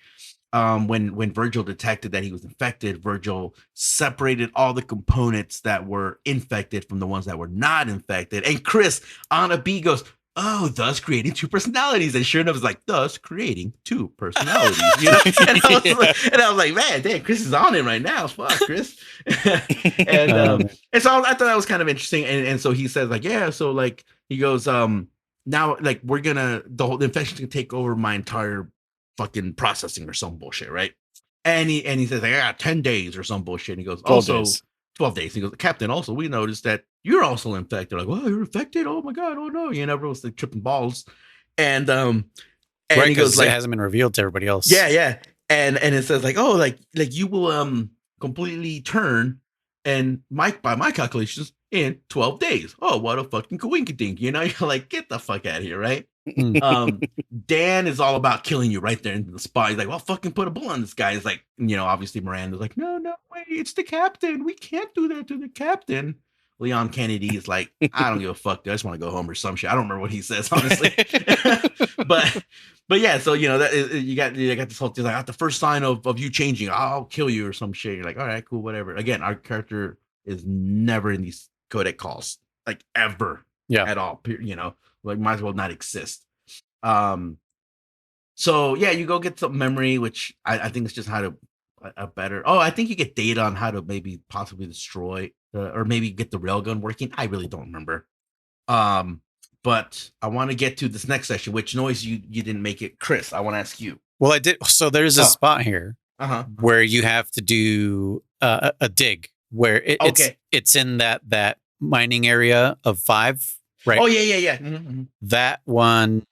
C: when Virgil detected that he was infected, Virgil separated all the components that were infected from the ones that were not infected. And Chris on a beat goes, "Oh, thus creating two personalities." And sure enough, it's like, "Thus creating two personalities." You know? And I was like, man, damn, Chris is on it right now. Fuck, Chris. and so I thought that was kind of interesting. And so he says, like, yeah, so like he goes, now like the whole infection's gonna take over my entire fucking processing or some bullshit, right? And he says, like, I got 10 days or some bullshit. And he goes, 12 days. He goes, "Captain, also, we noticed that you're also infected." Like, "Well, you're infected? Oh my God, oh no." You know, everyone's like tripping balls. And
A: right,
C: he goes, like,
A: it hasn't been revealed to everybody else.
C: Yeah. And it says, like, "Oh, like you will completely turn, and by my calculations, in 12 days. Oh, what a fucking coinkydink." You know, you're like, get the fuck out of here, right? Dan is all about killing you right there in the spot. He's like, "Well, fucking put a bullet on this guy." He's like, you know, obviously Miranda's like, no way, it's the captain. We can't do that to the captain. Leon Kennedy is like, "I don't give a fuck, dude. I just want to go home," or some shit. I don't remember what he says, honestly. but yeah, so you know that you got this whole thing like, "At the first sign of you changing, I'll kill you," or some shit. You're like, "All right, cool, whatever." Again, our character is never in these codec calls, like ever, at all. You know, like might as well not exist. So yeah, you go get some memory, which I think it's just how to a better. Oh, I think you get data on how to maybe possibly destroy or maybe get the railgun working. I really don't remember. But I want to get to this next session, which noise you didn't make it, Chris. I want to ask you.
A: Well, I did. So there's a spot here where you have to do a dig where it's in that mining area of 5, right?
C: Oh yeah. Mm-hmm.
A: That one,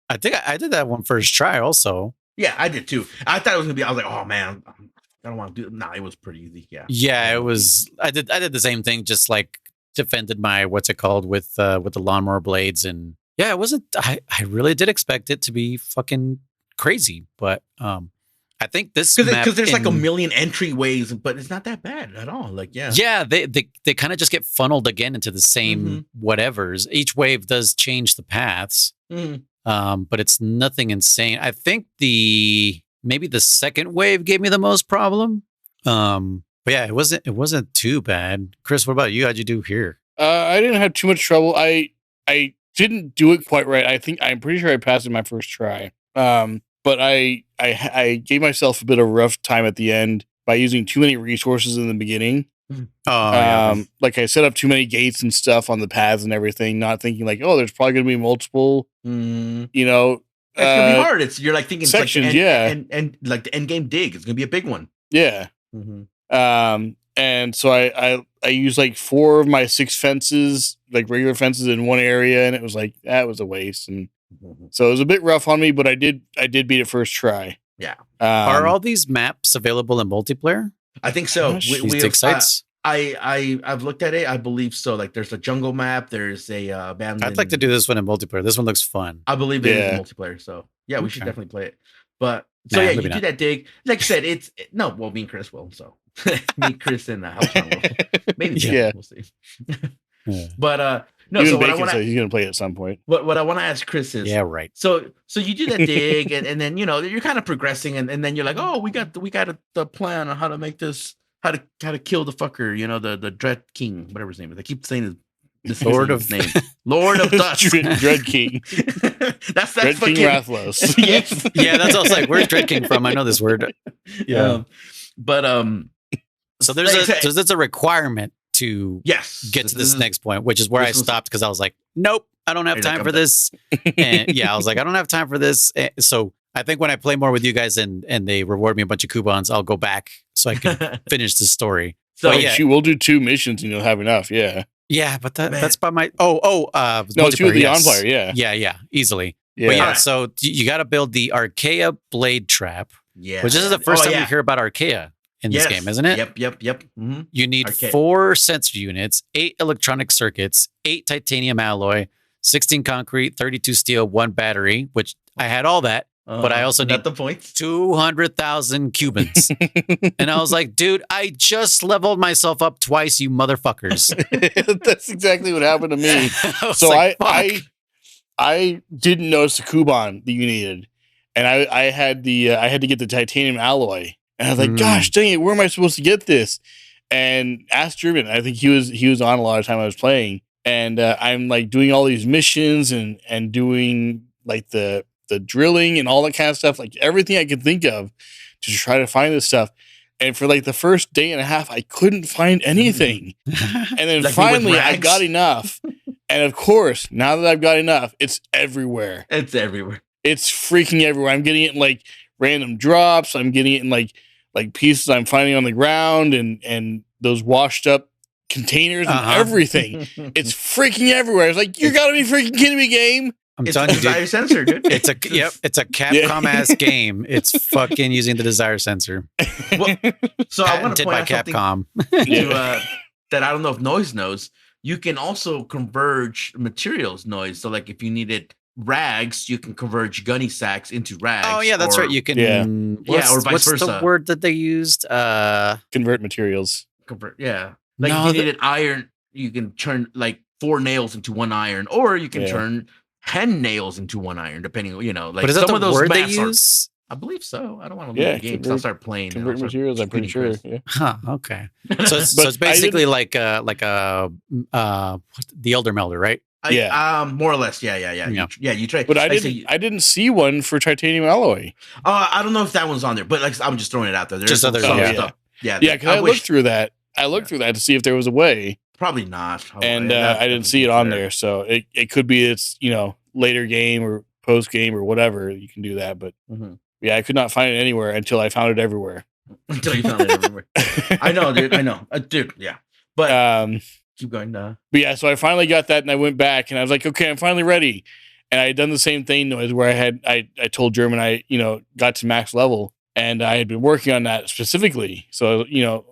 A: I think I did that one first try also.
C: Yeah, I did too. I thought it was gonna be. I was like, "Oh man, I don't want to do it." Nah, it was pretty easy. Yeah,
A: it was. I did the same thing, just like defended my with the lawnmower blades, and yeah, it wasn't. I really did expect it to be fucking crazy, but I think this
C: because there's like a million entryways, but it's not that bad at all. Like
A: they kind of just get funneled again into the same whatevers. Each wave does change the paths. But it's nothing insane. I think maybe the second wave gave me the most problem. But yeah, it wasn't too bad. Chris, what about you? How'd you do here?
B: I didn't have too much trouble. I didn't do it quite right. I'm pretty sure I passed it my first try. But I gave myself a bit of a rough time at the end by using too many resources in the beginning. Like I set up too many gates and stuff on the paths and everything, not thinking like, oh, there's probably going to be multiple, you know,
C: it's going to be hard. You're like thinking
B: sections,
C: like and like the end game dig is going to be a big one.
B: Yeah. And so I used like 4 of my 6 fences, like regular fences in one area. And it was like, that was a waste. And so it was a bit rough on me, but I did beat it first try.
C: Yeah.
A: Are all these maps available in multiplayer?
C: I think so.
A: We dig sites.
C: I've looked at it. I believe so. Like there's a jungle map. There's a abandoned.
A: I'd like to do this one in multiplayer. This one looks fun.
C: I believe it is in multiplayer. So yeah, we should definitely play it. But so you do that dig. Like I said, me and Chris will. So me, Chris, and Helpman will. Maybe we'll see. But no. So what I want to
B: he's gonna play it at some point.
C: What I want to ask Chris is
A: right.
C: So you do that dig and then you're kind of progressing and then you're like, oh, we got the plan on how to make this. How to kill the fucker, the Dread King, whatever his name is. I keep saying this Lord of name, Lord of Dust,
B: Dread King.
C: that's
B: Dread
C: fucking
B: King Rathlos.
C: Yes,
A: yeah, that's also like, where's Dread King from? I know this word. Yeah,
C: but
A: so there's a requirement to get to this next point, which is where I stopped because I was like, nope, I don't have time for this. And I was like, I don't have time for this. So I think when I play more with you guys and they reward me a bunch of coupons, I'll go back so I can finish the story.
B: So we'll do 2 missions and you'll have enough. Yeah.
A: Yeah, but that's by my 2
B: with the on-player.
A: Yeah, easily.
B: Yeah.
A: But so you got to build the Archaea blade trap. Yeah, which is the first time we hear about Archaea in this game, isn't it?
C: Yep. Mm-hmm.
A: You need Archaea. 4 sensor units, 8 electronic circuits, 8 titanium alloy, 16 concrete, 32 steel, 1 battery, which I had all that. But I also need
C: the points.
A: 200,000 cubans. And I was like, dude, I just leveled myself up twice, you motherfuckers.
B: That's exactly what happened to me. So
A: like,
B: I didn't notice the Kuban that you needed. And I had to get the titanium alloy. And I was like, gosh dang it, where am I supposed to get this? And asked German. I think he was on a lot of time I was playing. And I'm like doing all these missions and doing like the drilling and all that kind of stuff, like everything I could think of to try to find this stuff. And for like the first day and a half, I couldn't find anything. And then
C: Like
B: finally I got enough. And of course, now that I've got enough, it's everywhere.
C: It's everywhere.
B: It's freaking everywhere. I'm getting it in like random drops. I'm getting it in like pieces I'm finding on the ground and those washed up containers and everything. It's freaking everywhere. It's like, you gotta be freaking kidding me, game.
A: I'm
C: It's
A: telling
C: a
A: you, dude.
C: desire sensor, dude.
A: It's a Capcom ass game. It's fucking using the desire sensor.
C: Well, so I want to
A: Patented
C: point
A: by
C: out something
A: Capcom.
C: that I don't know if Noise knows. You can also converge materials, Noise. So like if you needed rags, you can converge gunny sacks into rags.
A: Oh yeah, that's right. You can
C: or vice
A: what's
C: versa.
A: the word that they used?
B: Convert materials.
C: Like if you needed iron, you can turn like 4 nails into 1 iron, or you can turn 10 nails into 1 iron, depending, like
A: but is that
C: some of
A: the
C: those
A: word they
C: maps
A: use?
C: I believe so. I don't want to leave the game because I'll start playing.
B: Convert materials, I'm pretty sure. Yeah.
A: Huh, okay. So it's basically like the Elder Melder, right?
C: More or less. Yeah. You try,
B: but I didn't see one for titanium alloy.
C: I don't know if that one's on there, but like I'm just throwing it out there. There's
A: just other
C: stuff.
B: Yeah. Because I looked through that. I looked through that to see if there was a way.
C: Probably not.
B: And I didn't see it on there, so it could be it's later game or post game or whatever. You can do that, but I could not find it anywhere until I found it everywhere.
C: Until you found it everywhere. I know, dude. Dude. Yeah, but keep going. But
B: yeah, so I finally got that, and I went back, and I was like, okay, I'm finally ready. And I had done the same thing, Noise, where I told German I got to max level, and I had been working on that specifically. So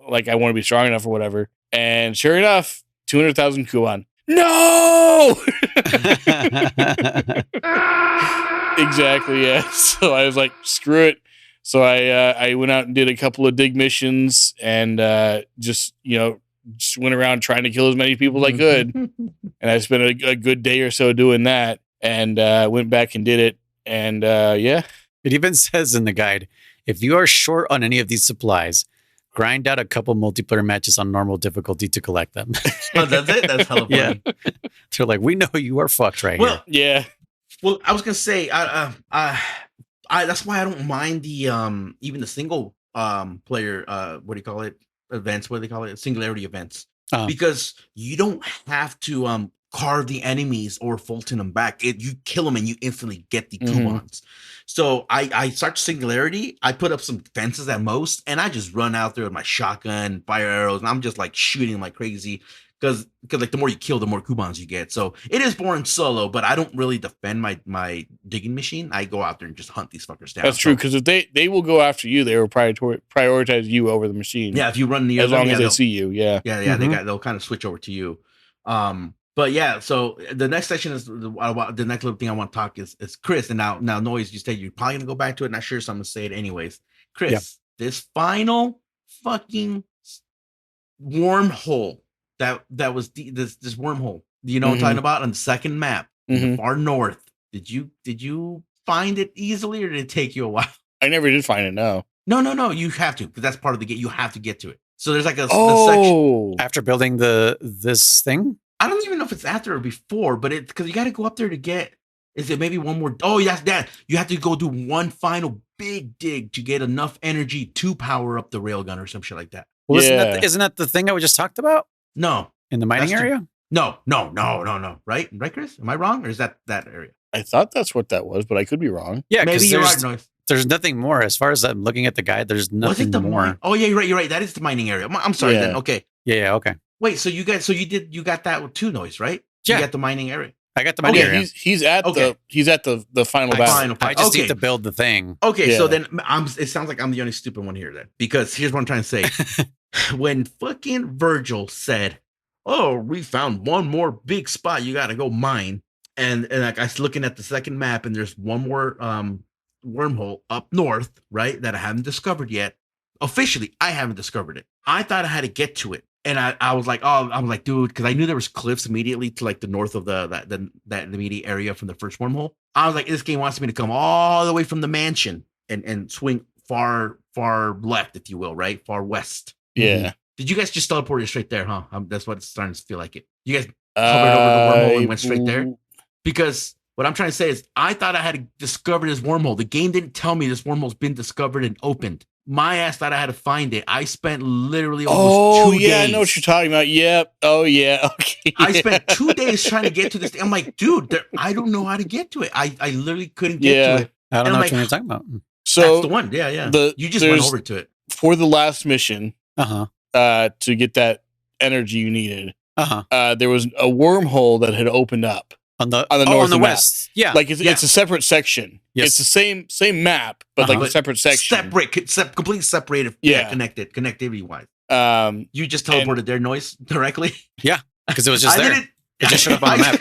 B: like I want to be strong enough or whatever. And sure enough, 200,000 Kuban. No! Exactly, yeah. So I was like, screw it. So I went out and did a couple of dig missions and just went around trying to kill as many people as I could. And I spent a good day or so doing that and went back and did it. And yeah.
A: It even says in the guide, if you are short on any of these supplies, grind out a couple multiplayer matches on normal difficulty to collect them.
C: Oh, that's it? That's hella funny.
A: Yeah. They're like, we know you are fucked right here.
B: Yeah.
C: Well, I was gonna say, that's why I don't mind the even the single player what do you call it, events? What do they call it? Singularity events, because you don't have to carve the enemies or Fulton them back. You kill them and you instantly get the coupons. So I start Singularity. I put up some fences at most, and I just run out there with my shotgun, fire arrows, and I'm just like shooting like crazy. Because like the more you kill, the more coupons you get. So it is boring solo, but I don't really defend my digging machine. I go out there and just hunt these fuckers down.
B: That's true, because if they will go after you, they will prioritize you over the machine.
C: Yeah, if you run the
B: as long as they see you,
C: they'll kind of switch over to you. But yeah, so the next section is the next little thing I want to talk is Chris. And now Noise, you said you're probably gonna go back to it. Not sure, so I'm gonna say it anyways. Chris, this final fucking wormhole. That was this wormhole. You know what I'm talking about on the second map, in the far north. Did you find it easily, or did it take you a while?
B: I never did find it. No.
C: You have to, because that's part of the game. You have to get to it. So there's like a
B: section
A: after building this thing.
C: I don't even know if it's after or before, but because you got to go up there to get. Is it maybe one more? Oh, yes, that you have to go do one final big dig to get enough energy to power up the railgun or some shit like that.
A: Well, isn't that the thing that we just talked about?
C: No.
A: In the mining area?
C: No. Right, Chris? Am I wrong, or is that area?
B: I thought that's what that was, but I could be wrong.
A: Yeah,
C: maybe you're right. Noise.
A: There's nothing more as far as I'm looking at the guide. There's nothing more.
C: Oh yeah, you're right. That is the mining area. I'm sorry. Then okay.
A: Yeah. Okay.
C: Wait. So you got that with 2 Noise, right?
A: Yeah.
C: You got the mining area.
A: I got the mining area.
B: He's at the final battle.
A: I just need to build the thing.
C: Okay. So then it sounds like I'm the only stupid one here then, because here's what I'm trying to say. When fucking Virgil said, "Oh, we found one more big spot you got to go mine," and like I was looking at the second map, and there's one more wormhole up north, right, that I haven't discovered yet. Officially, I haven't discovered it. I thought I had to get to it, and I was like, oh, I'm like, dude, because I knew there was cliffs immediately to like the north of that immediate area from the first wormhole. I was like, this game wants me to come all the way from the mansion and swing far left, if you will, right, far west.
B: Yeah.
C: Did you guys just teleport straight there, huh? That's what it's starting to feel like it. You guys hovered over the wormhole and went straight there? Because what I'm trying to say is I thought I had to discover this wormhole. The game didn't tell me this wormhole's been discovered and opened. My ass thought I had to find it. I spent literally almost 2 days.
B: I know what you're talking about. Yep. Oh, yeah. Okay.
C: I spent 2 days trying to get to this thing. I'm like, dude, I don't know how to get to it. I literally couldn't get to it.
A: I don't know what you're talking about.
B: So
C: that's the one. Yeah. You just went over to it.
B: For the last mission,
A: Uh-huh.
B: to get that energy you needed,
A: Uh-huh.
B: there was a wormhole that had opened up
A: On the
B: north
A: on the
B: map.
A: west. Yeah.
B: Like it's a separate section.
A: Yes.
B: It's the same map, but like a separate section.
C: Completely separated.
B: Yeah.
C: Connectivity wise. You just teleported their noise directly.
A: Yeah, because it was just there. It just showed up on the map.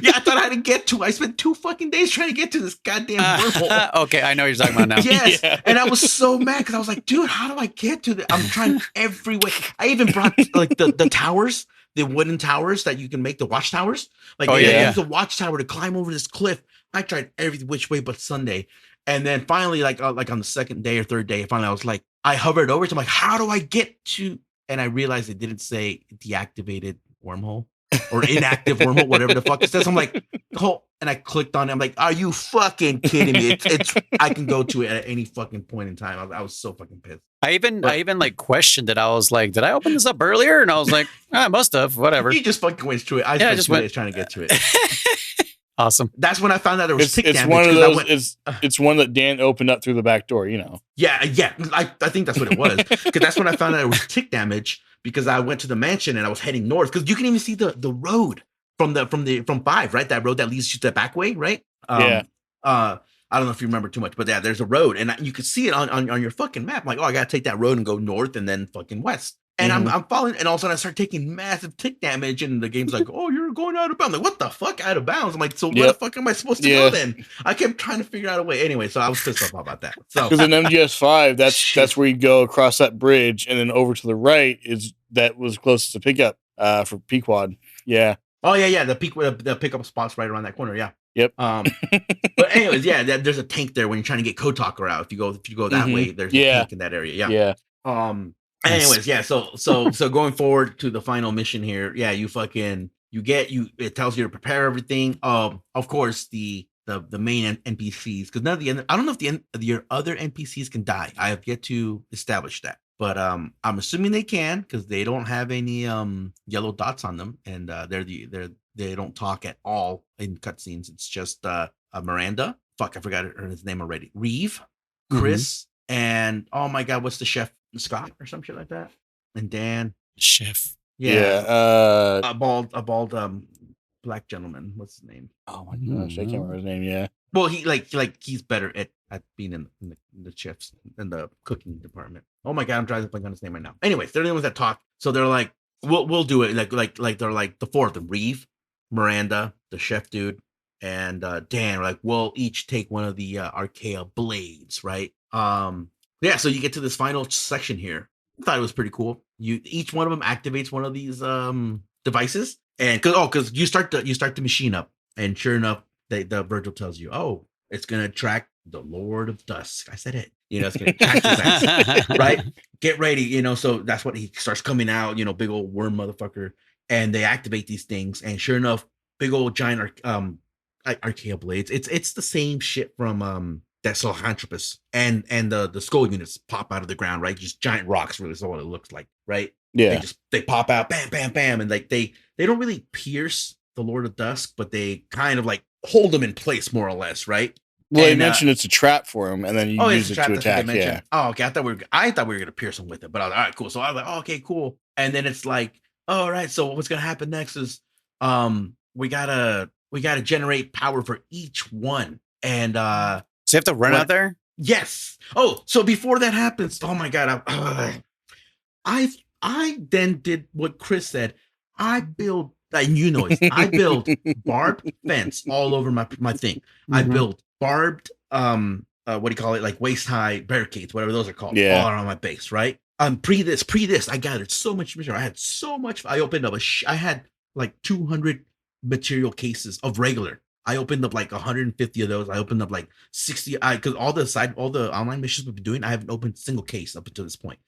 C: Yeah, I thought I had to get to. I spent 2 fucking days trying to get to this goddamn wormhole.
A: Okay, I know what you're talking about now.
C: Yes,
B: Yeah.
C: and I was so mad because I was like, dude, how do I get to this? I'm trying every way. I even brought like the towers, the wooden towers that you can make, the watchtowers. Like, I used a watchtower to climb over this cliff. I tried every which way but Sunday. And then finally, like on the second day or third day, finally I was like, I hovered over it. I'm like, how do I get to? And I realized it didn't say deactivated wormhole or inactive wormhole, whatever the fuck it says. I'm like, oh, and I clicked on it. I'm like, are you fucking kidding me? It's I can go to it at any fucking point in time. I was so fucking pissed.
A: I even like questioned it. I was like, did I open this up earlier? And I was like, I must have. Whatever.
C: He just fucking went through it. I just went trying to get to it.
A: Awesome.
C: That's when I found out there was tick damage.
B: It's one of those. It's one that Dan opened up through the back door. You know.
C: Yeah. I think that's what it was, because that's when I found out it was tick damage, because I went to the mansion and I was heading north, because you can even see the road from 5, right? That road that leads you to the back way, right?
B: Yeah.
C: I don't know if you remember too much, but yeah, there's a road, and you could see it on your fucking map. I'm like, oh, I gotta take that road and go north and then fucking west. And I'm following, and all of a sudden I start taking massive tick damage, and the game's like, oh, you're going out of bounds. I'm like, what the fuck, out of bounds? I'm like, so where the fuck am I supposed to go then? I kept trying to figure out a way. Anyway, so I was pissed off about that. So
B: because in MGS5, that's where you go across that bridge, and then over to the right that was closest to pickup for Pequod. Yeah.
C: Oh yeah. The pickup spot's right around that corner. Yeah.
B: Yep.
C: But anyways, yeah, there's a tank there when you're trying to get Code Talker out. If you go that way, there's a tank in that area. Yeah.
B: Yeah.
C: Anyways, yeah. So going forward to the final mission here, yeah, it tells you to prepare everything. Of course, the main NPCs, because I don't know if your other NPCs can die. I have yet to establish that, but I'm assuming they can, because they don't have any yellow dots on them, and they don't talk at all in cutscenes. It's just Miranda. Fuck, I forgot his name already. Reeve, Chris, and oh my god, what's the chef? Scott or some shit like that, and Dan.
A: Chef.
C: Yeah. A bald black gentleman. What's his name?
B: Oh my gosh, I can't remember his name. Yeah.
C: Well, he's better at being in the chefs in the cooking department. Oh my god, I'm trying to think on his name right now. Anyways, they're the ones that talk. So they're like, we'll do it. Like they're like the 4 of them: Reeve, Miranda, the chef dude, and Dan. Like, we'll each take one of the Archaea blades, right? Yeah, so you get to this final section here. I thought it was pretty cool. Each one of them activates one of these devices, and because you start the machine up, and sure enough, the Virgil tells you, oh, it's gonna attract the Lord of Dusk. I said it. It's gonna attract his ass, right? Get ready, So that's what he starts coming out. Big old worm motherfucker, and they activate these things, and sure enough, big old giant Archaea blades. It's the same shit from that Sahelanthropus, and the skull units pop out of the ground, right? Just giant rocks, really is what it looks like, right?
B: Yeah.
C: They pop out, bam, bam, bam, and like they don't really pierce the Lord of Dusk, but they kind of like hold him in place, more or less, right?
B: Well, you mentioned it's a trap for him, and then you use it to attack. Yeah.
C: Oh, okay. I thought we were gonna pierce him with it, but I was like, all right, cool. So I was like, oh, okay, cool. And then it's like, all right, so what's gonna happen next is we gotta generate power for each one, and
A: so you have to run out there?
C: Yes. Oh, so before that happens, oh my god, I then did what Chris said. I build You know it. I build barbed fence all over my thing. I build barbed what do you call it, like waist high barricades, whatever those are called, all around my base, right? Pre this, I gathered so much material. I had so much. I opened up I had like 200 material cases of regular. I opened up like 150 of those. I opened up like 60. Because all the online missions we've been doing, I haven't opened a single case up until this point.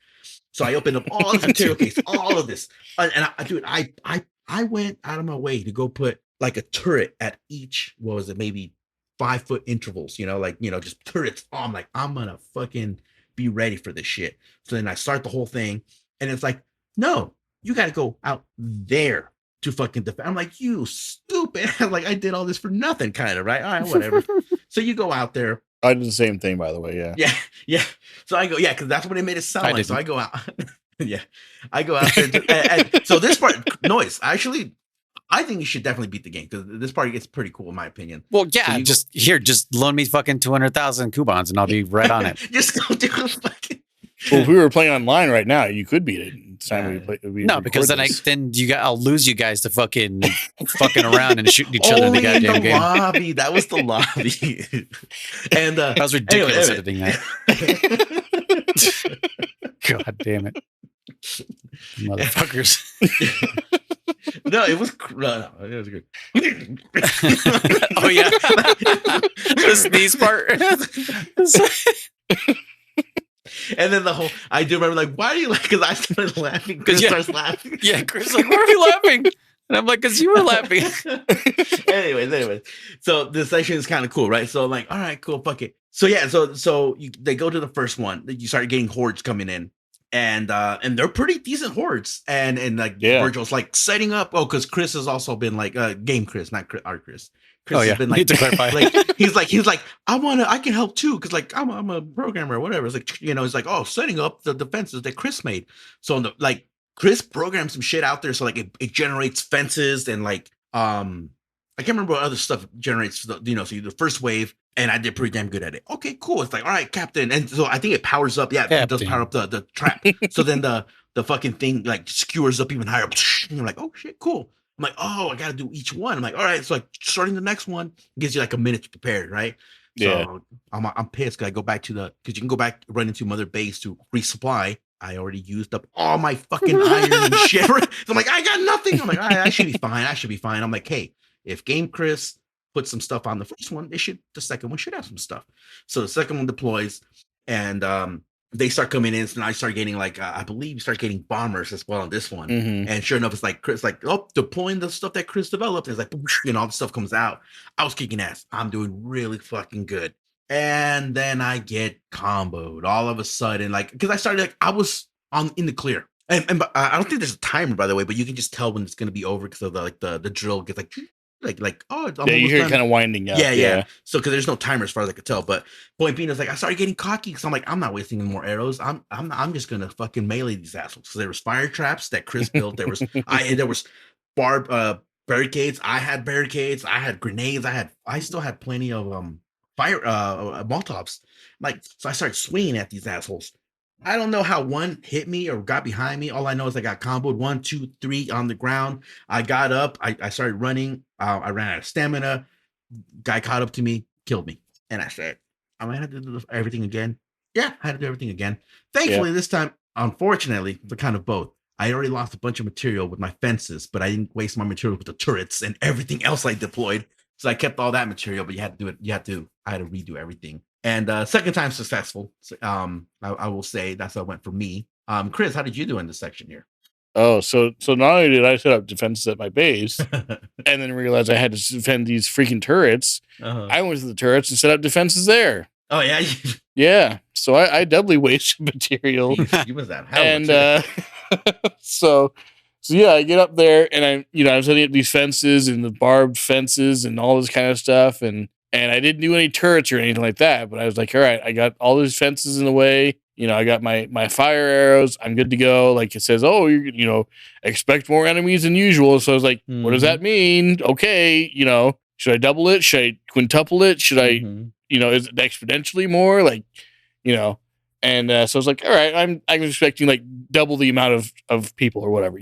C: So I opened up all this material case, all of this, and I went out of my way to go put like a turret at each. What was it? Maybe 5-foot intervals. Just turrets. Oh, I'm like, I'm gonna fucking be ready for this shit. So then I start the whole thing, and it's like, no, you got to go out there to fucking defend. I'm like, you stupid. I'm like, I did all this for nothing, kind of, right? All right, whatever. So you go out there.
B: I did the same thing, by the way.
C: Yeah. So I go, because that's what it made it sound like. So I go out. I go out there. And so this part, Noise, actually, I think you should definitely beat the game because this part gets pretty cool in my opinion.
A: Well, yeah, so just loan me fucking 200,000 coupons and I'll be right on it.
C: Just go do a fucking.
B: Well, if we were playing online right now, you could beat it.
A: No, because then I'll lose you guys to fucking around and shooting each other in the goddamn game.
C: Lobby. That was the lobby. And
A: that was ridiculous editing that. God damn it. Motherfuckers.
C: No, it was good.
A: Oh yeah. The sneeze part.
C: And then I do remember, like, why are you laughing? Because I started laughing. Chris starts laughing.
A: Yeah, Chris like, why are you laughing? And I'm like, because you were laughing.
C: Anyways. So this section is kind of cool, right? So I'm like, all right, cool, fuck it. So yeah, they go to the first one. You start getting hordes coming in. And they're pretty decent hordes. And like Virgil's like setting up. Oh, because Chris has also been like game Chris, not our Chris. Chris has been like,
A: need to clarify.
C: Like he's like I can help too because like I'm a programmer or whatever. It's like it's like, oh, setting up the defenses that Chris made. So Chris programmed some shit out there so like it generates fences and like I can't remember what other stuff generates. So the first wave, and I did pretty damn good at it. Okay, cool. It's like, all right, Captain, and so I think it powers up. Yeah, Captain. It does power up the trap. So then the fucking thing like skewers up even higher. And you're like, oh shit, cool. I'm like, oh, I got to do each one. I'm like, all right. So like starting the next one gives you like a minute to prepare, right?
B: Yeah.
C: So I'm pissed because I go back because you can go back, run into Mother Base to resupply. I already used up all my fucking iron and shit. So I'm like, I got nothing. I'm like, all right, I should be fine. I'm like, hey, if Game Chris put some stuff on the first one, the second one should have some stuff. So the second one deploys, and they start coming in, and I start getting like I believe you start getting bombers as well on this one.
B: Mm-hmm.
C: And sure enough, it's like Chris, like, oh, deploying the stuff that Chris developed. And it's like, all the stuff comes out. I was kicking ass. I'm doing really fucking good. And then I get comboed all of a sudden, like, because I started like I was in the clear. And I don't think there's a timer, by the way, but you can just tell when it's going to be over because of the drill gets like oh, it's almost
B: you hear
C: done.
B: It kind of winding up.
C: Yeah. So because there's no timer as far as I could tell, but point being is like I started getting cocky because I'm like, I'm not wasting any more arrows. I'm just gonna fucking melee these assholes. So there was fire traps that Chris built. There was barricades. I had barricades. I had grenades. I still had plenty of fire Molotovs. Like, so I started swinging at these assholes. I don't know how one hit me or got behind me. All I know is I got comboed 1, 2, 3 on the ground. I got up. I started running. I ran out of stamina. Guy caught up to me, killed me. And I said, I might have to do everything again. Yeah, I had to do everything again. Thankfully, this time, unfortunately, the kind of both. I already lost a bunch of material with my fences, but I didn't waste my material with the turrets and everything else I deployed. So I kept all that material, but you had to do it. I had to redo everything. And second time successful. I will say that's how it went for me. Chris, how did you do in this section here?
B: Oh, so not only did I set up defenses at my base and then realized I had to defend these freaking turrets, I went to the turrets and set up defenses there.
C: Oh, yeah?
B: Yeah. So I doubly wasted material.
C: You was that hell.
B: And so yeah, I get up there and I'm setting up these fences and the barbed fences and all this kind of stuff. And I didn't do any turrets or anything like that, but I was like, all right, I got all these fences in the way. I got my fire arrows. I'm good to go. Like it says, oh, you expect more enemies than usual. So I was like, what does that mean? Okay. Should I double it? Should I quintuple it? Should I, is it exponentially more? Like, and so I was like, all right, I'm expecting like double the amount of people or whatever,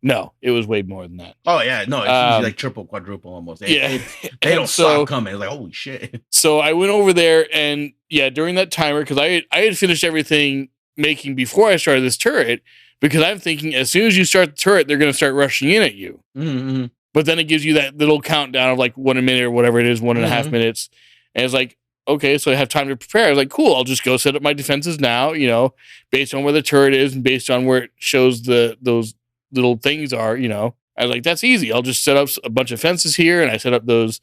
B: No, it was way more than that.
C: Oh yeah, no, it's usually like triple, quadruple almost. They don't stop coming. It's like, holy shit.
B: So I went over there, and during that timer, because I had finished everything making before I started this turret, because I'm thinking as soon as you start the turret, they're going to start rushing in at you.
C: Mm-hmm.
B: But then it gives you that little countdown of like 1 minute or whatever it is, 1.5 minutes, and it's like, okay, so I have time to prepare. I was like, cool, I'll just go set up my defenses now, based on where the turret is and based on where it shows those little things are, I was like, that's easy. I'll just set up a bunch of fences here, and I set up the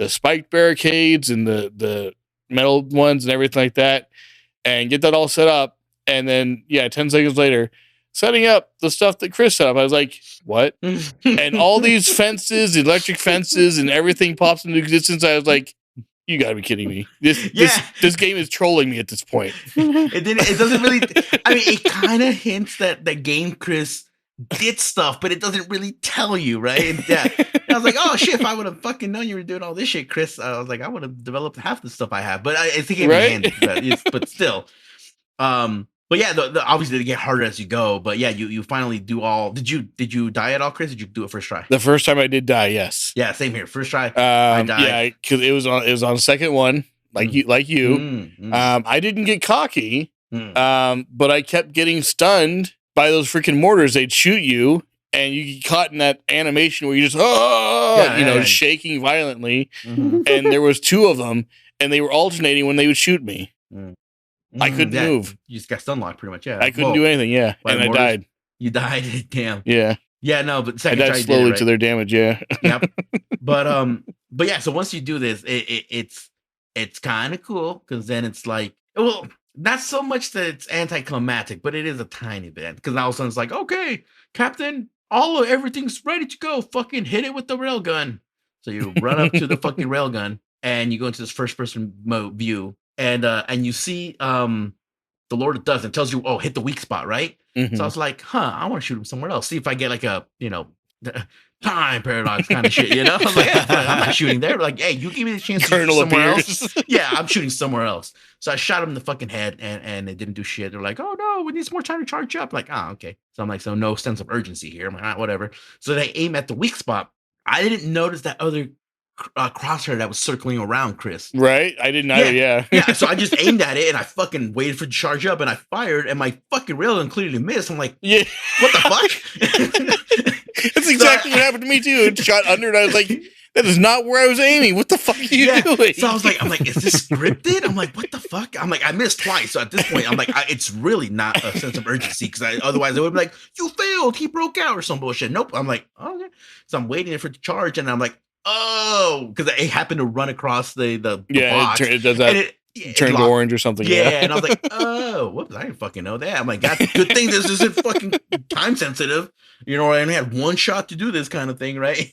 B: spiked barricades and the metal ones and everything like that, and get that all set up. And then 10 seconds later, setting up the stuff that Chris set up. I was like, what? And all these fences, electric fences, and everything pops into existence. I was like, you gotta be kidding me. This game is trolling me at this point.
C: It doesn't really, I mean, it kind of hints that the game Chris did stuff, but it doesn't really tell you, right? And I was like, oh shit, if I would have fucking known you were doing all this shit, Chris, I was like, I would have developed half the stuff I have. But I think it handy, but still. But yeah, obviously they get harder as you go. But yeah, you finally do all. Did you die at all, Chris? Did you do it first try?
B: The first time I did die, yes.
C: Yeah, same here. First try, I died.
B: Yeah, because it was on second one, like you. I didn't get cocky, but I kept getting stunned by those freaking mortars. They'd shoot you, and you get caught in that animation where you just shaking violently. And there was 2 of them, and they were alternating when they would shoot me. I couldn't move.
C: You just got stunlocked pretty much. Yeah,
B: I couldn't do anything. Yeah, and I died.
C: You died. Damn.
B: Yeah.
C: Yeah. No, but
B: second I died slowly to their damage. Yeah.
C: Yep. But yeah. So once you do this, it's kind of cool because then it's like, well, not so much that it's anticlimactic, but it is a tiny bit because all of a sudden it's like, okay, Captain, everything's ready to go. Fucking hit it with the railgun. So you run up to the fucking railgun and you go into this first person mode view. And you see the Lord of Dust, and tells you, oh, hit the weak spot, right? So I was like, I want to shoot him somewhere else. See if I get like a, time paradox kind of shit, I'm like, I'm not shooting there. Like, hey, you give me the chance to shoot somewhere else. Yeah, I'm shooting somewhere else. So I shot him in the fucking head, and it didn't do shit. They're like, oh no, we need some more time to charge up. Like, okay. So I'm like, so no sense of urgency here. I'm like, whatever. So they aim at the weak spot. I didn't notice that other crosshair that was circling around Chris.
B: Right? I didn't either,
C: yeah. So I just aimed at it and I fucking waited for it to charge up and I fired and my fucking railgun clearly missed. I'm like, what the
B: fuck? That's exactly what happened to me too. It shot under and I was like, that is not where I was aiming. What the fuck are you doing?
C: So I'm like, is this scripted? I'm like, what the fuck? I'm like, I missed twice. So at this point, I'm like, it's really not a sense of urgency because otherwise I would be like, you failed. He broke out or some bullshit. Nope. I'm like, okay. So I'm waiting for it to charge and I'm like, oh, because it happened to run across the box.
B: It does that. It turned orange or something.
C: Yeah, and I was like, oh, whoops, I didn't fucking know that. I'm like, that's a good thing this isn't fucking time sensitive. I only had one shot to do this kind of thing, right?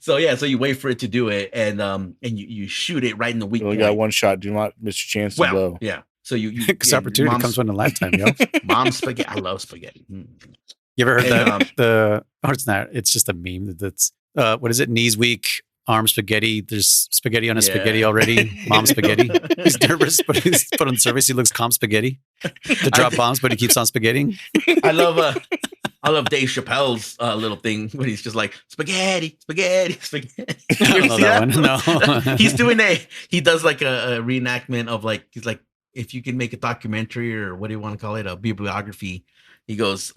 C: So yeah, so you wait for it to do it, and you shoot it right in the weak point.
B: You got one shot. Do not miss your chance to blow.
C: Yeah. So you
A: because opportunity comes one in a lifetime, yo.
C: Mom's spaghetti. I love spaghetti.
A: You ever heard that? It's not. It's just a meme. That's what is it? Knees weak. Arm spaghetti. There's spaghetti on his spaghetti already. Mom spaghetti. He's nervous, but he's put on service. He looks calm spaghetti to drop bombs, but he keeps on spaghetting.
C: I love Dave Chappelle's little thing when he's just like spaghetti.
A: I don't know that one. No,
C: he's doing he does like a reenactment of like he's like if you can make a documentary or what do you want to call it, a bibliography. He goes,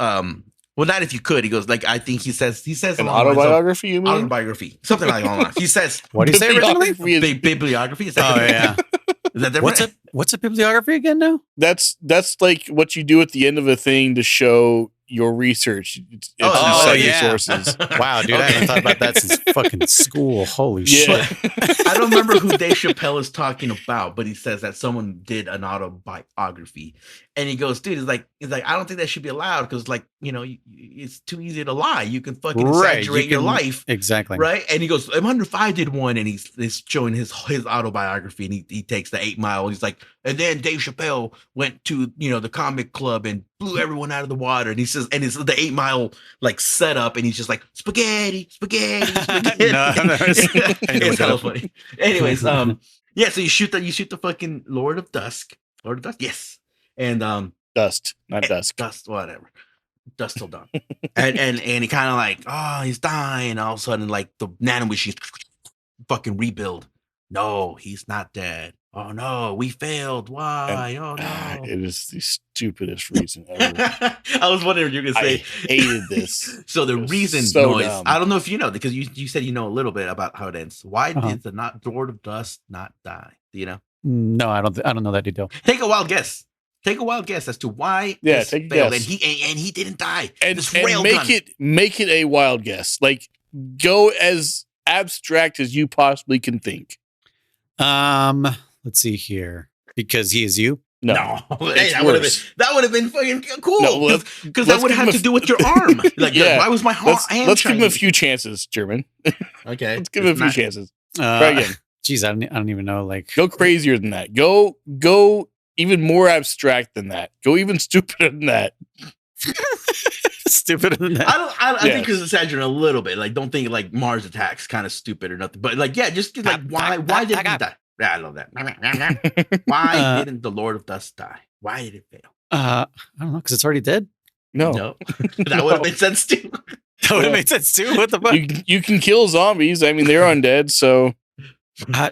C: well, not if you could. He goes like I think he says
B: an autobiography. You mean
C: autobiography? Something like that. He says
A: what do you say originally?
C: Bibliography. Is
A: that
C: yeah. Is that different?
A: What's a bibliography again? Now
B: that's like what you do at the end of a thing to show your research. It's sources.
A: Wow, dude, I haven't thought about that since fucking school. Holy shit!
C: I don't remember who Dave Chappelle is talking about, but he says that someone did an autobiography, and he goes, "Dude, he's like, I don't think that should be allowed because, like, it's too easy to lie. You can fucking exaggerate your life,
A: exactly,
C: right?" And he goes, "I wonder if I did one," and he's showing his autobiography, and he takes the 8 Mile. He's like, and then Dave Chappelle went to the comic club and blew everyone out of the water, and he says, and it's the 8 Mile like setup, and he's just like spaghetti. It's kind of funny. Anyways, so you shoot the fucking Lord of Dusk, yes, and
B: Dust, not Dusk,
C: whatever. Dusk Till Dawn. and he kind of like, oh, he's dying. And all of a sudden, like the nanomachines fucking rebuild. No, he's not dead. Oh no, we failed. Why? Oh no.
B: It is the stupidest reason ever.
C: I was wondering if you were gonna say
B: I hated this.
C: So the reason
B: so
C: Noise,
B: dumb.
C: I don't know if you know, because you said you know a little bit about how it ends. Why
A: Uh-huh.
C: did the Lord of Dust not die? Do you know?
A: No, I don't know that detail.
C: Take a wild guess. Take a wild guess as to why this
B: take a
C: failed.
B: guess.
C: And he didn't die.
B: And
C: This
B: make
C: railgun.
B: make it a wild guess. Like, go as abstract as you possibly can think.
A: Let's see here. Because he is you.
C: No, hey,
B: It's
C: that would have been
B: worse.
C: fucking cool.
B: No,
C: Because that would have to do with your arm. Like,
B: Yeah.
C: why was my hand?
B: Let's give him a few chances, German.
C: Okay,
B: Let's give him a few chances. Try again.
A: Geez, I don't even know. Like,
B: Go crazier than that. Go even more abstract than that. Go even stupider than that.
A: stupider than that.
C: I think it's exaggerating a little bit. Like, don't think like Mars Attacks kind of stupid or nothing. But like, yeah, just like why didn't he die? Yeah, I love that. Why didn't the Lord of Dust die? Why did it fail?
A: I don't know, because it's already dead.
B: No.
C: That would have made sense too.
A: That would have made sense too. What the fuck?
B: You can kill zombies. I mean, they're undead, so
A: I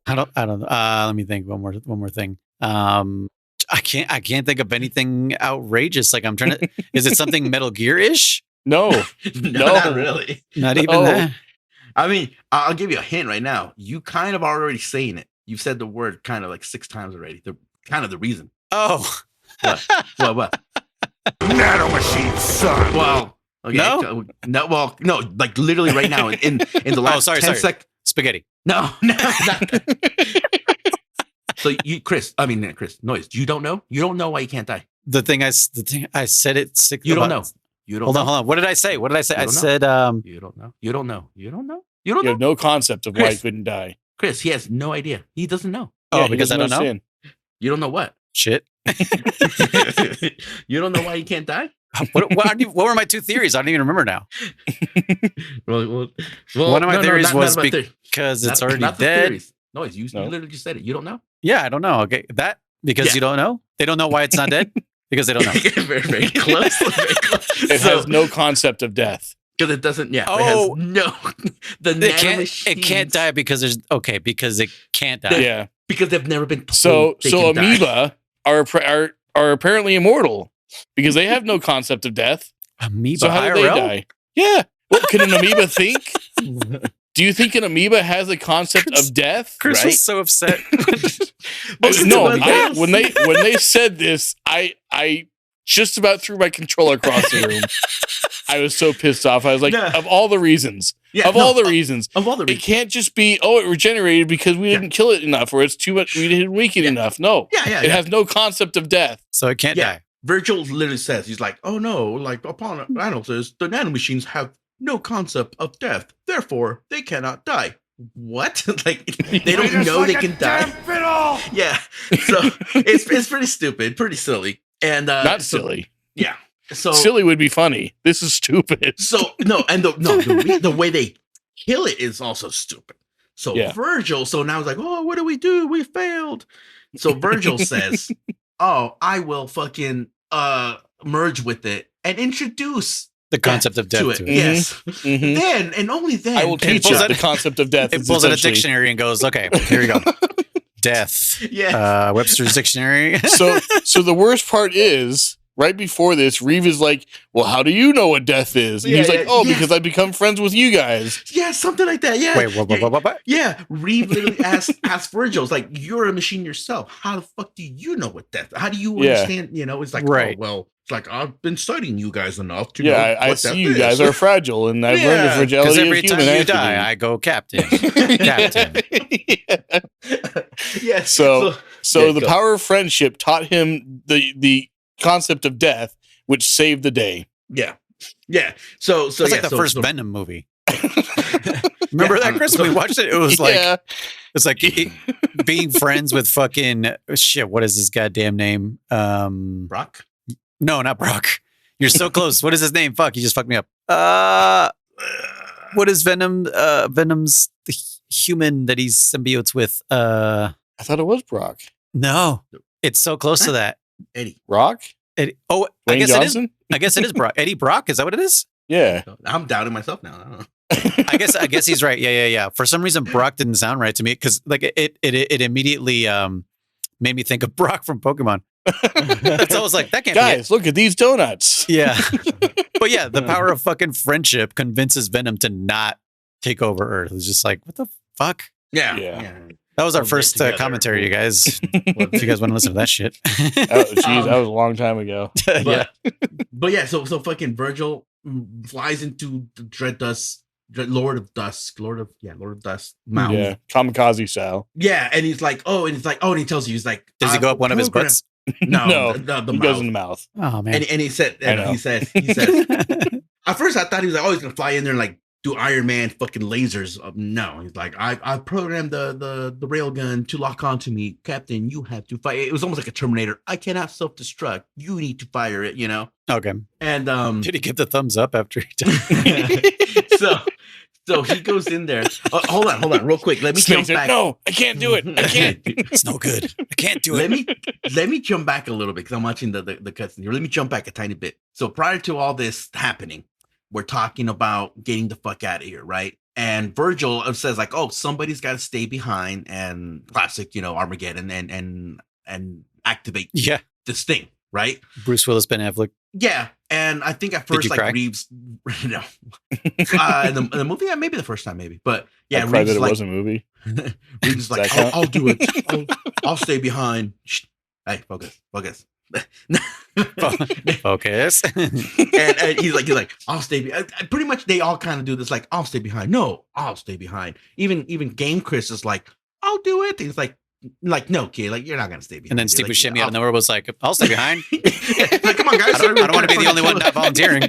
A: don't know. Let me think. One more thing. I can't think of anything outrageous. Like, I'm trying to. Is it something Metal Gear-ish?
B: no.
C: No, not really.
A: Not even
B: No.
A: that.
C: I mean, I'll give you a hint right now. You kind of are already saying it. You've said the word kind of like 6 times already. The kind of the reason.
A: Oh.
C: What?
D: Nanomachine, son.
C: Well, okay. No. Well, no. Like literally right now in the last 10 seconds.
A: Spaghetti.
C: No. So Chris, Noise. You don't know. You don't know why you can't die.
A: The thing I said it 6.
C: You don't know. You don't.
A: Hold
C: know.
A: on. What did I say? I said
C: You don't know. You don't know. You don't know.
B: You have no concept of why he
C: Chris.
B: couldn't die.
C: Chris, he has no idea. He doesn't know.
A: Oh,
B: He
A: because I
B: doesn't
A: don't know.
B: understand.
C: You don't know what?
A: Shit.
C: You don't know why you can't die?
A: What were my 2 theories? I don't even remember now.
C: Well,
A: One of my theories
C: not
A: was
C: about theory.
A: because it's already
C: not the
A: dead.
C: theories. No, you literally just said it. You don't know?
A: Yeah, I don't know. Okay, that because
C: Yeah.
A: you don't know. They don't know why it's not dead because they don't know.
C: very, very close. Very close.
B: It has no concept of death.
C: Because it doesn't. Yeah.
A: Oh.
C: It has no. The
A: It can't die because because it can't die.
B: Yeah.
C: because they've never been told
B: So
C: they can die.
B: amoeba are apparently immortal because they have no concept of death.
A: Amoeba
B: So how do they
A: IRL?
B: die? Yeah. Well, can an amoeba think? Do you think an amoeba has a concept of death?
A: Chris
B: right?
A: was so upset.
C: Yes.
B: When they said this, I just about threw my controller across the room. I was so pissed off. I was like,
C: No.
B: of all the reasons,
C: Yeah,
B: all the reasons,
C: of all the
B: it
C: reasons.
B: can't just be, it regenerated because we didn't kill it enough, or it's too much, we didn't weaken enough. No,
C: Yeah.
B: it has no concept of death.
A: So it can't
C: Yeah.
A: die.
C: Virgil literally says, he's like, oh no, like upon analysis, the nanomachines have no concept of death. Therefore, they cannot die. What? Like, they don't know they can die. Yeah. So it's pretty stupid, pretty silly. And
B: Not silly.
C: Yeah. So
B: Silly would be funny. This is stupid.
C: So no, and the way they kill it is also stupid. So
B: Yeah.
C: Virgil, so now it's like, oh, what do? We failed. So Virgil says, oh, I will fucking merge with it and introduce
A: The concept of death
C: to
A: to
C: it.
A: it.
C: Yes.
B: Mhm.
C: Then and only then
B: I will teach
A: pulls
B: you
A: out-
B: the concept of death.
A: It
B: is
A: pulls out a
B: essentially-
A: dictionary and goes, okay, here you go. Death.
C: Yeah.
A: Webster's dictionary.
B: So the worst part is, right before this, Reeve is like, well, how do you know what death is? And
C: Yeah,
B: he's like,
C: yeah,
B: oh,
C: yeah.
B: because I become friends with you guys.
C: Yeah, something like that. Yeah.
A: Wait, what?
C: Yeah, Reeve literally asked Virgil, it's like, you're a machine yourself. How the fuck do you know what death? How do you
B: Yeah.
C: understand? You know, it's like,
A: Right.
C: oh, well, it's like, I've been studying you guys enough to know
B: Yeah, I
C: what
B: see
C: death
B: you
C: is.
B: guys are fragile, and I've learned the
C: Yeah,
A: Because
B: fragility
A: every
B: of
A: time
B: human
A: you die,
B: anatomy.
A: I go captain. Captain.
C: Yeah.
B: So
C: Yeah,
B: the
C: go.
B: power of friendship taught him the concept of death, which saved the day.
C: Yeah. Yeah. So
A: It's like the first
C: Ben.
A: Venom movie. Remember that, Chris? When we watched it, it was like
B: yeah,
A: it's like being friends with fucking shit. What is his goddamn name?
C: Brock.
A: No, not Brock. You're so close. What is his name? Fuck, you just fucked me up. What is Venom? Venom's the human that he's symbiotes with.
B: I thought it was Brock.
A: No, it's so close to that.
C: Eddie.
B: Rock?
A: I
B: Wayne
A: guess
B: Johnson?
A: I guess it is Brock. Eddie Brock, is that what it is?
B: Yeah.
C: I'm doubting myself now. I don't know.
A: I guess he's right. Yeah. For some reason, Brock didn't sound right to me because like it immediately made me think of Brock from Pokemon. It's always like that can't
B: Guys, look at these donuts.
A: be it. Yeah. But yeah, the power of fucking friendship convinces Venom to not take over Earth. It's just like, what the fuck?
C: Yeah.
A: That was our
C: We'll get
A: first
C: together.
A: commentary, you guys. If you guys want to listen to that shit.
B: Jeez, that was a long time ago.
A: Yeah.
C: But yeah, so fucking Virgil flies into the Lord of Dusk mountain.
B: Yeah, kamikaze style.
C: Yeah, and he's like, and he tells you, he's like,
A: Does he go up one of his butts?
C: No,
B: No,
C: the
B: he
C: mouth.
B: goes in the mouth.
A: Oh man.
C: And he said,
B: I know.
C: he says, at first I thought he was like, he's gonna fly in there and like do Iron Man fucking lasers. No, he's like, I programmed the railgun to lock onto me, Captain. You have to fire. It was almost like a Terminator. I cannot self-destruct. You need to fire it. You know.
A: Okay.
C: And
A: Did he give the thumbs up after he did?
C: so he goes in there. Hold on, real quick. Let me jump back.
B: No, I can't do it. I can't.
A: It's no good. I can't do it.
C: Let me jump back a little bit because I'm watching the cutscene here. Let me jump back a tiny bit. So prior to all this happening, we're talking about getting the fuck out of here, right? And Virgil says like, "Oh, somebody's got to stay behind," and classic, Armageddon and activate this thing, right?
A: Bruce Willis, Ben Affleck.
C: Yeah, and I think at first like
A: cry?
C: Reeves, no, in the movie, yeah, maybe the first time, maybe, but yeah,
B: I cried
C: Reeves
B: that it
C: like,
B: was a movie.
C: Reeves is like,
B: Does that
C: I'll do it. I'll stay behind. Shh. Hey, focus.
A: Focus.
C: and he's like, I'll stay. Pretty much, they all kind of do this. Like, I'll stay behind. No, I'll stay behind. Even Game Chris is like, I'll do it. He's like, no, kid, like you're not gonna stay behind.
A: And then Steve Buscemi out of nowhere was like, I'll stay behind.
C: Like, come on, guys.
A: I don't want to be the only one not volunteering.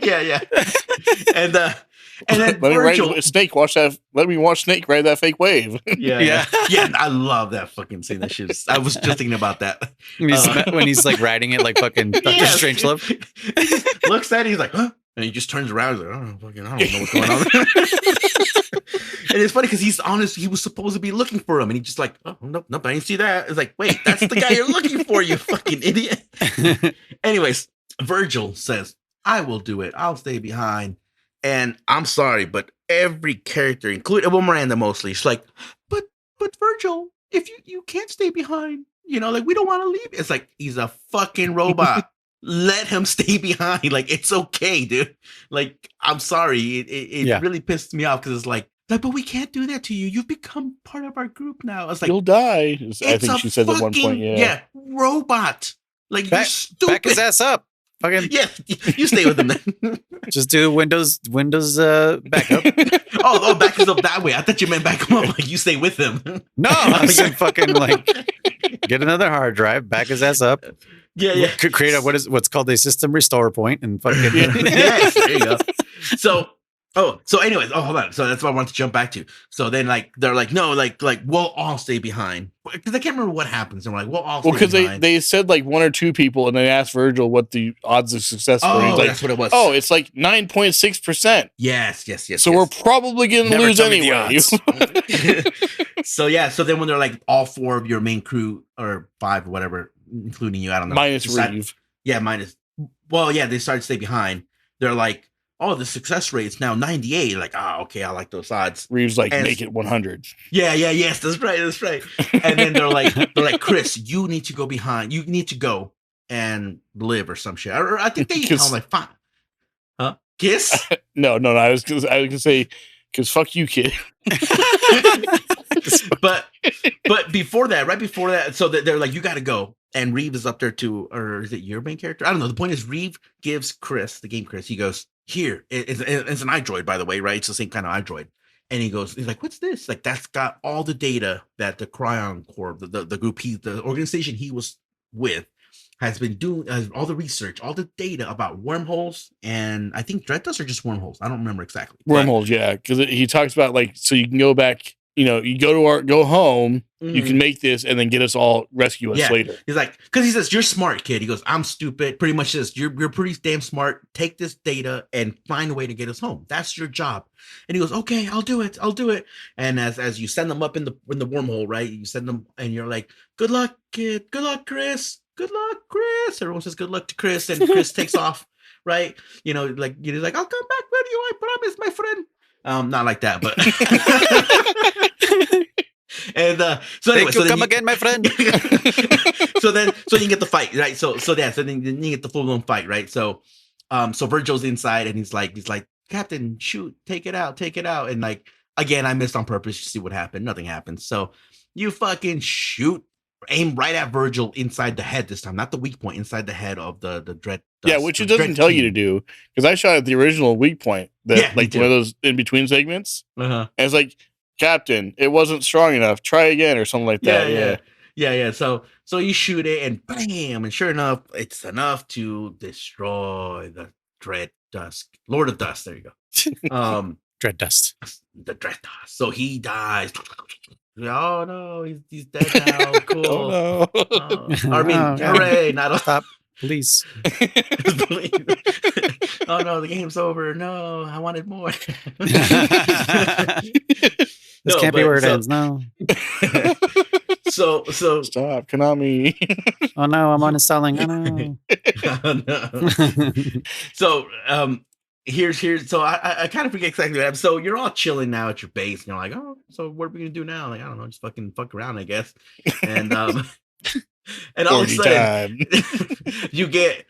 C: yeah. And then
B: Let me
C: Virgil,
B: ride Snake. Let me watch Snake ride that fake wave.
C: yeah. I love that fucking scene. That shit. I was just thinking about that
A: When he's like riding it like fucking Dr. Strangelove.
C: He just looks at it, he's like, huh? And he just turns around. He's like, I don't know what's going on. And it's funny because he's honest. He was supposed to be looking for him, and he just like, oh nope, I didn't see that. It's like, wait, that's the guy you're looking for, you fucking idiot. Anyways, Virgil says, I will do it. I'll stay behind. And I'm sorry, but every character, including Miranda mostly, she's like, but Virgil, if you can't stay behind, like we don't want to leave. It's like, he's a fucking robot. Let him stay behind. Like, it's okay, dude. Like, I'm sorry. It really pissed me off because it's like, but we can't do that to you. You've become part of our group now. It's like,
B: You'll die. I think she said at one point,
C: yeah, robot. Like, you're stupid.
A: Back his ass up. Fucking
C: yeah, you stay with him then.
A: Just do Windows backup.
C: Back us up that way. I thought you meant back him up. Like, you stay with him.
A: No, I'm saying fucking like get another hard drive, back his ass up.
C: Yeah.
A: Could create what's called a system restore point and fucking
C: Yes, there you go. So anyways, hold on. So that's what I wanted to jump back to. So then they're like, no, like we'll all stay behind. Because I can't remember what happens. And we're like, we'll all stay behind.
B: Well, because they said like one or two people, and they asked Virgil what the odds of success were.
C: Oh,
B: He's like,
C: that's what it was.
B: Oh, it's like 9.6%.
C: Yes.
B: So we're probably going to lose anyway.
C: So then when they're like all four of your main crew, or five or whatever, including you, I don't know.
B: Minus Reeve.
C: Yeah, minus. Well, yeah, they started to stay behind. They're like, oh, the success rate is now 98. Like, okay, I like those odds.
B: Reeves like, make it 100.
C: Yes, that's right. And then they're like, Chris, you need to go behind. You need to go and live or some shit. Or I think they tell him like, fine. Huh? Kiss?
B: No. I was gonna say, because fuck you, kid.
C: but before that, right before that, so they're like, you got to go. And Reeve is up there too, or is it your main character? I don't know. The point is, Reeve gives Chris, the game Chris, he goes, here, it's an iDroid, by the way, right? It's the same kind of iDroid. And he's like, what's this? Like, that's got all the data that the Cryon Corps, the group the organization he was with, has been doing, all the research, all the data about wormholes, and I think Dread Dust are just wormholes. I don't remember exactly.
B: Wormholes, yeah, because he talks about like, so you can go back, you go home, you can make this, and then get us all, rescue us later.
C: He's like, because he says, you're smart, kid. He goes, I'm stupid. Pretty much this. You're pretty damn smart. Take this data and find a way to get us home. That's your job. And he goes, okay, I'll do it. And as you send them up in the wormhole, right? You send them, and you're like, good luck, kid. Good luck, Chris. Good luck, Chris. Everyone says good luck to Chris, and Chris takes off. right? Like he's like, I'll come back with you, I promise, my friend. Not like that, but and so anyway,
A: Thank you, come again, my friend.
C: so you can get the fight, right? So then you get the full blown fight, right? So Virgil's inside and he's like, Captain, shoot, take it out, and like again, I missed on purpose to see what happened. Nothing happens. So you fucking shoot, aim right at Virgil inside the head this time, not the weak point, inside the head of the dread.
B: Yeah, which it doesn't tell you to do, because I shot at the original weak point, that like one of those in between segments, and it's like, Captain, it wasn't strong enough. Try again or something like that.
C: Yeah. So you shoot it and bam, and sure enough, it's enough to destroy the Dread Dusk, Lord of Dust. There you go.
A: Dread Dust.
C: The Dread Dust. So he dies. Oh no, he's dead now. Cool.
B: Oh, no.
C: I mean, hooray! Not
A: Stop, please.
C: Oh no, the game's over. No, I wanted more.
A: This can't be where it ends. No.
C: So
B: stop, Konami.
A: Oh no, I'm uninstalling. Oh no.
C: So here's so I kind of forget exactly what happened. So you're all chilling now at your base, and you're like, oh, so what are we gonna do now? Like, I don't know, just fucking fuck around, I guess. And and all of a sudden you get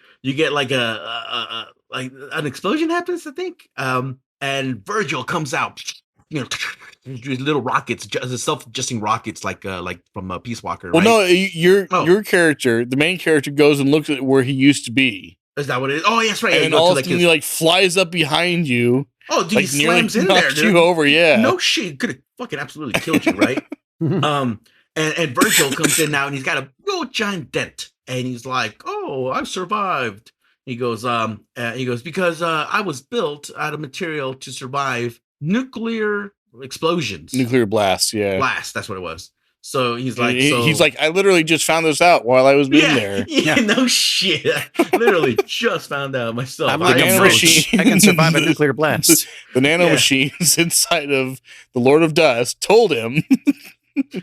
C: like a like an explosion happens, I think. And Virgil comes out, little rockets, self-adjusting rockets, like from Peace Walker.
B: Well,
C: right?
B: No, your character, the main character, goes and looks at where he used to be.
C: Is that what it is? Oh, yes, right.
B: And all of a sudden, he like flies up behind you.
C: Oh, dude,
B: like,
C: he slams in there, dude.
B: You over, yeah.
C: No shit, could have fucking absolutely killed you, right? And Virgil comes in now, and he's got a real giant dent, and he's like, "Oh, I've survived." He goes, because I was built out of material to survive nuclear explosions,
B: nuclear blasts. Yeah,
C: blast. That's what it was. So he's like,
B: he's like, I literally just found this out while I was being there.
C: Yeah, no shit. Literally just found out myself.
A: I'm like a machine. I can survive a nuclear blast.
B: The nano machines inside of the Lord of Dust told him.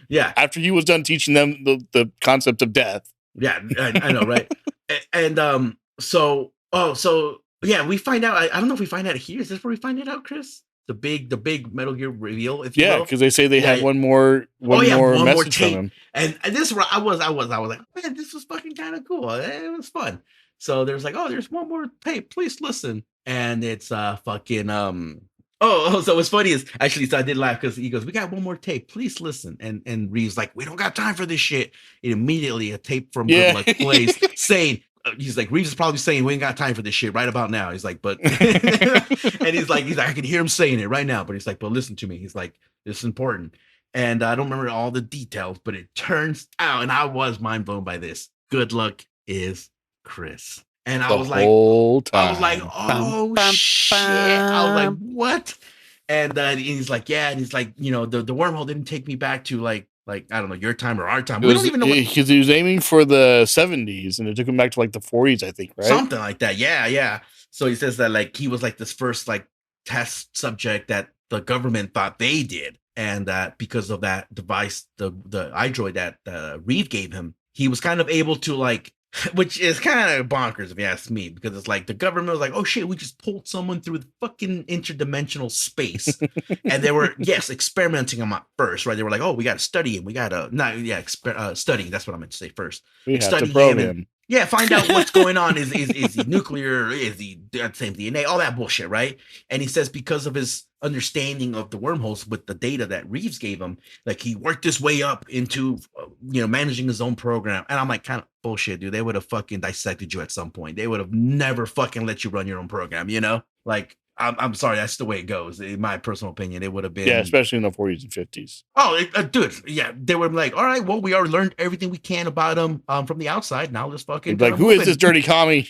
C: Yeah.
B: After he was done teaching them the concept of death.
C: Yeah, I know, right? And so yeah, we find out. I don't know if we find out here. Is this where we find it out, Chris? The big Metal Gear reveal, if you will.
B: Because they say they had one more message from him.
C: And this is where I was like, man, this was fucking kind of cool. It was fun. So there's like, oh, there's one more tape. Please listen. And it's fucking so what's funny is actually, so I did laugh because he goes, we got one more tape. Please listen. And Reeves like, we don't got time for this shit. And immediately a tape from Good Luck plays saying. He's like, Reeves is probably saying we ain't got time for this shit right about now. He's like, but and he's like, I can hear him saying it right now, but he's like, but listen to me. He's like, this is important. And I don't remember all the details, but it turns out, and I was mind blown by this. Good Luck is Chris. And I was like, oh shit. I was like, what? And he's like, yeah, and he's like, the wormhole didn't take me back to like I don't know, your time or our time. We don't even know,
B: because he was aiming for the 70s and it took him back to like the 40s, I think, right?
C: Something like that. Yeah. So he says that like he was like this first like test subject that the government thought they did, and that because of that device, the iDroid that Reeve gave him, he was kind of able to like, which is kind of bonkers if you ask me, because it's like the government was like, oh shit, we just pulled someone through the fucking interdimensional space. And they were, experimenting him at first, right? They were like, oh, we got to study him. We got to, studying. That's what I meant to say first.
B: We have to probe him.
C: Yeah, find out what's going on. Is he nuclear? Is he the same DNA? All that bullshit, right? And he says because of his understanding of the wormholes with the data that Reeves gave him, like he worked his way up into, managing his own program. And I'm like, kind of bullshit, dude. They would have fucking dissected you at some point. They would have never fucking let you run your own program, Like, I'm sorry, that's the way it goes. In my personal opinion, it would have been.
B: Yeah, especially in the 40s and 50s.
C: Oh, dude, yeah, they were like, all right, well, we already learned everything we can about him from the outside. Now let's fucking
B: like, who is this dirty commie?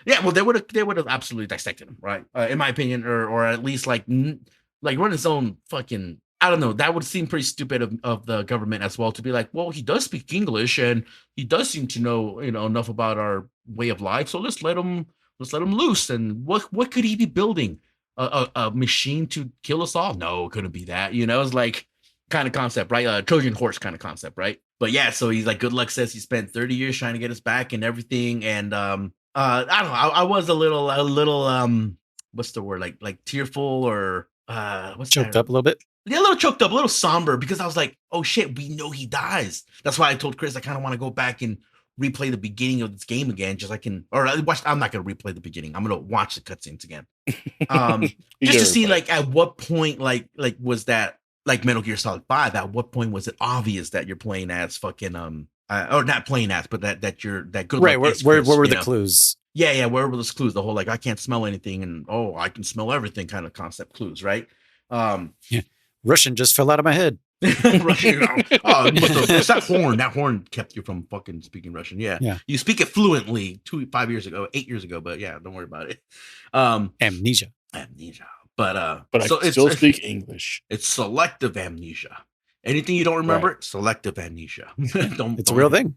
C: Yeah, well, they would have absolutely dissected him, right? In my opinion, or at least like run his own fucking. I don't know. That would seem pretty stupid of the government as well to be like, well, he does speak English and he does seem to know enough about our way of life, so let's let him loose. And what could he be building? A machine to kill us all? No, it couldn't be that. It's like kind of concept, right? Trojan horse kind of concept, right? But yeah, so he's like, Good Luck says he spent 30 years trying to get us back and everything. And I don't know. I was a little what's the word, like tearful or what's
A: Choked
C: that?
A: up a little bit.
C: Yeah, a little choked up, a little somber, because I was like, oh shit, we know he dies. That's why I told Chris I kind of want to go back and replay the beginning of this game again, just I can, or watch. I'm not gonna replay the beginning. I'm gonna watch the cutscenes again, just to see like at what point, like was that like Metal Gear Solid 5? At what point was it obvious that you're playing as fucking or not playing as, but that you're that good
A: Right.
C: luck
A: Where
C: Chris,
A: were
C: you
A: the
C: know?
A: clues?
C: Yeah, where were those clues? The whole like I can't smell anything and oh I can smell everything kind of concept clues, right?
A: Yeah. Russian just fell out of my head.
C: Russian. Oh, it's that horn. That horn kept you from fucking speaking Russian. Yeah.
A: Yeah.
C: You speak it fluently 8 years ago, but yeah, don't worry about it.
A: Amnesia.
C: But
B: I
C: so
B: can still speak English.
C: It's selective amnesia. Anything you don't remember, selective amnesia.
A: It's a real thing.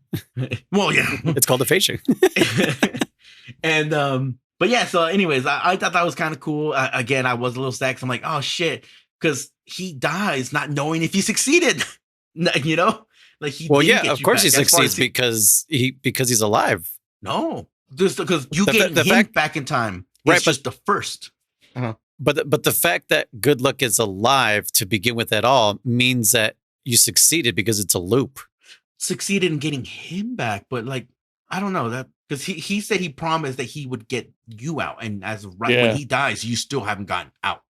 C: Well, yeah.
A: It's called aphasia.
C: And but yeah, so anyways, I thought that was kind of cool. Again, I was a little sad 'cause I'm like, oh shit, because he dies not knowing if he succeeded. You know, like he.
A: Well, yeah, of course he succeeds because he's alive.
C: No, just because you get him
A: fact,
C: back in time.
A: Right,
C: It's just the first.
A: But the fact that Good Luck is alive to begin with at all means that you succeeded because it's a loop.
C: Succeeded in getting him back, but like I don't know that because he said he promised that he would get you out, and as when he dies, you still haven't gotten out.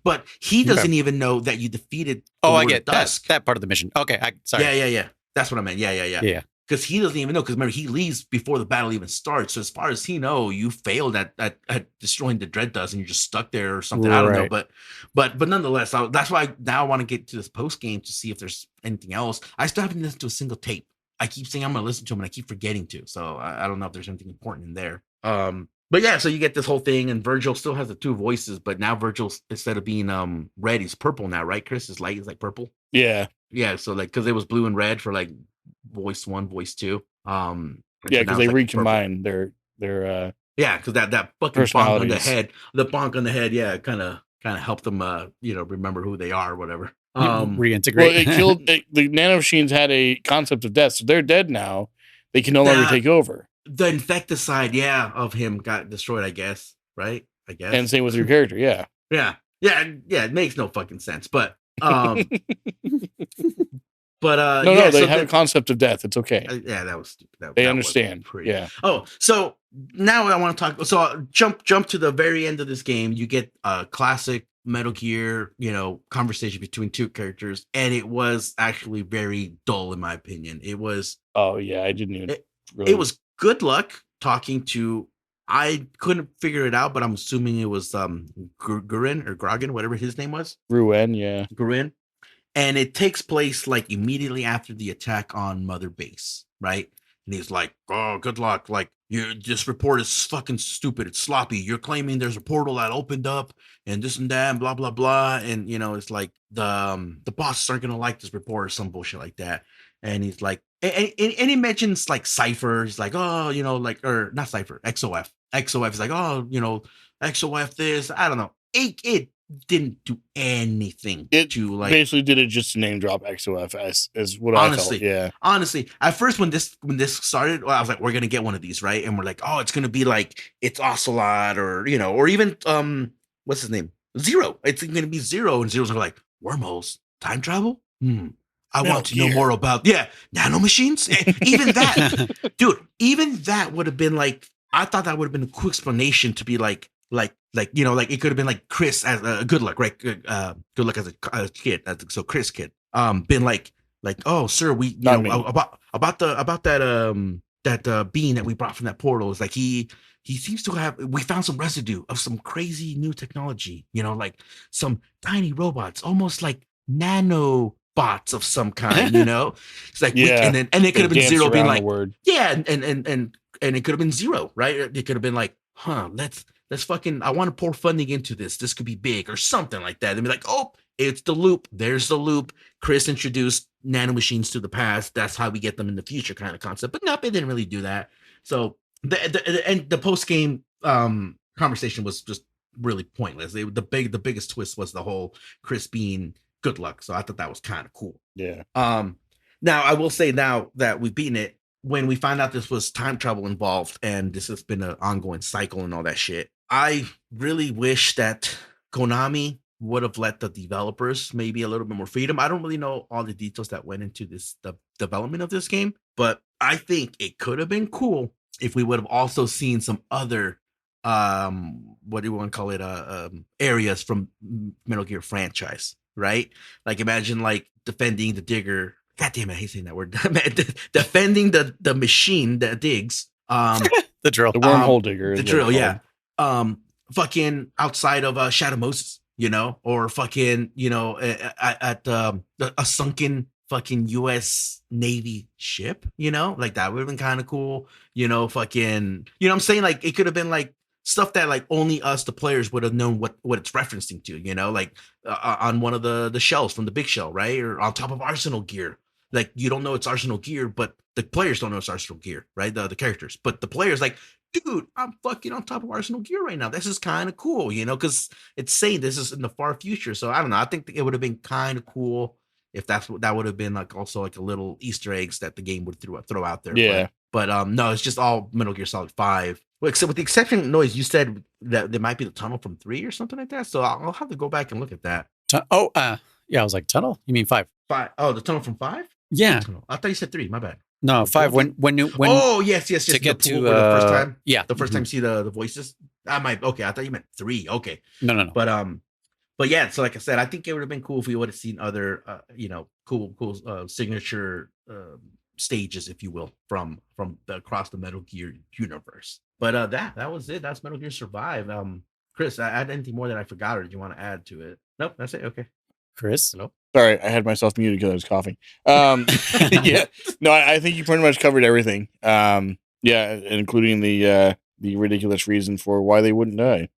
C: But he doesn't even know that you defeated.
A: I get that part of the mission. Okay, sorry.
C: Yeah. That's what I meant. Yeah. Because he doesn't even know. Because remember, he leaves before the battle even starts. So as far as he knows, you failed at destroying the dread dust, and you're just stuck there or something. I don't know. But nonetheless, that's why now I want to get to this post game to see if there's anything else. I still haven't listened to a single tape. I keep saying I'm going to listen to them, and I keep forgetting to. So I don't know if there's anything important in there. But yeah, so you get this whole thing, and Virgil still has the two voices, but now Virgil, instead of being red, he's purple now, right? Chris, his light is like purple.
B: Yeah.
C: So like because it was blue and red for like voice 1, voice 2.
B: Yeah, because they recombine their
C: because that fucking bonk on the head, yeah, kind of helped them remember who they are or whatever.
A: Reintegrate.
B: Well, it killed the nanomachines had a concept of death, so they're dead now. They can no longer take over.
C: The infecticide, of him got destroyed, I guess, right? I guess.
B: And same with your character, yeah.
C: Yeah. It makes no fucking sense, but no,
B: they have a concept of death. It's okay.
C: That was stupid.
B: They understand. Yeah.
C: Oh, so now I want to talk. So jump to the very end of this game. You get a classic Metal Gear, conversation between two characters, and it was actually very dull in my opinion. It was.
B: Oh yeah, I didn't even.
C: It was Good Luck talking to. I couldn't figure it out, but I'm assuming it was Gurin or Grogan, whatever his name was.
B: Ruin, yeah.
C: Gurin. And it takes place like immediately after the attack on Mother Base, right? And he's like, "Oh, Good Luck! Like, this report is fucking stupid. It's sloppy. You're claiming there's a portal that opened up, and this and that, and blah blah blah." And it's like the bosses aren't gonna like this report or some bullshit like that. And he's like, and he mentions like Cypher. He's like, "Oh, or not Cypher, XOF. XOF is like, oh, XOF this. I don't know. It didn't do anything to like
B: basically did it just to name drop XOF as what
C: honestly,
B: I felt. Yeah.
C: Honestly, at first when this started, I was like, we're gonna get one of these, right? And we're like, oh, it's gonna be like it's Ocelot or or even what's his name? Zero. It's gonna be Zero, and Zero's like wormholes, time travel? I want to know more about nanomachines. Even that, dude, even that would have been like, I thought that would have been a cool explanation to be like it could have been like Chris as Good Luck, right? Good Luck as a kid, so Chris kid, been like, oh sir, we about that being that we brought from that portal is like he seems to have, we found some residue of some crazy new technology, like some tiny robots, almost like nano bots of some kind, it's like and it could have been Zero being like and it could have been Zero, right? It could have been like, let's fucking, I want to pour funding into this could be big or something like that, and be like, oh, it's the loop, there's the loop, Chris introduced nanomachines to the past, that's how we get them in the future kind of concept. But nope, it didn't really do that. So the post game conversation was just really pointless. The biggest twist was the whole Chris being Good Luck. So I thought that was kind of cool.
B: Yeah.
C: Now I will say, now that we've beaten it, when we found out this was time travel involved and this has been an ongoing cycle and all that shit, I really wish that Konami would have let the developers maybe a little bit more freedom. I don't really know all the details that went into the development of this game, but I think it could have been cool if we would have also seen some other what do you want to call it, areas from Metal Gear franchise, right? Like imagine like defending the digger. God damn it, I hate saying that word. Defending the machine that digs.
A: The drill.
B: The wormhole digger.
C: The drill, yeah. Fucking outside of Shadow Moses, or fucking, at a sunken fucking U.S. Navy ship, like that would have been kind of cool, fucking, I'm saying, like it could have been like stuff that like only us, the players, would have known what it's referencing to, like on one of the shells from the big shell, right, or on top of Arsenal gear. Like you don't know it's Arsenal gear, but the players don't know it's Arsenal gear, right? The characters, but the players like, dude, I'm fucking on top of Arsenal gear right now. This is kind of cool, because it's saying this is in the far future. So I don't know. I think it would have been kind of cool if that would have been like also like a little Easter eggs that the game would throw out there.
B: Yeah.
C: But no, it's just all Metal Gear Solid 5. Well, except with the exception of Noise, you said that there might be the tunnel from 3 or something like that. So I'll have to go back and look at that.
A: Yeah, I was like, tunnel? You mean 5?
C: 5. Oh, the tunnel from 5?
A: Yeah.
C: I thought you said 3. My bad.
A: No, 5. When
C: oh, yes.
A: To get to
C: the first time.
A: Yeah.
C: The first time you see the voices. I thought you meant 3. Okay.
A: No.
C: But yeah, so like I said, I think it would have been cool if we would have seen other cool signature stages, if you will, from across the Metal Gear universe. But that was it. That's Metal Gear Survive. Chris, I had anything more that I forgot, or do you want to add to it? Nope, that's it. Okay.
A: Chris?
C: Hello?
B: Sorry, I had myself muted because I was coughing. Yeah. No, I think you pretty much covered everything. Yeah, including the ridiculous reason for why they wouldn't die.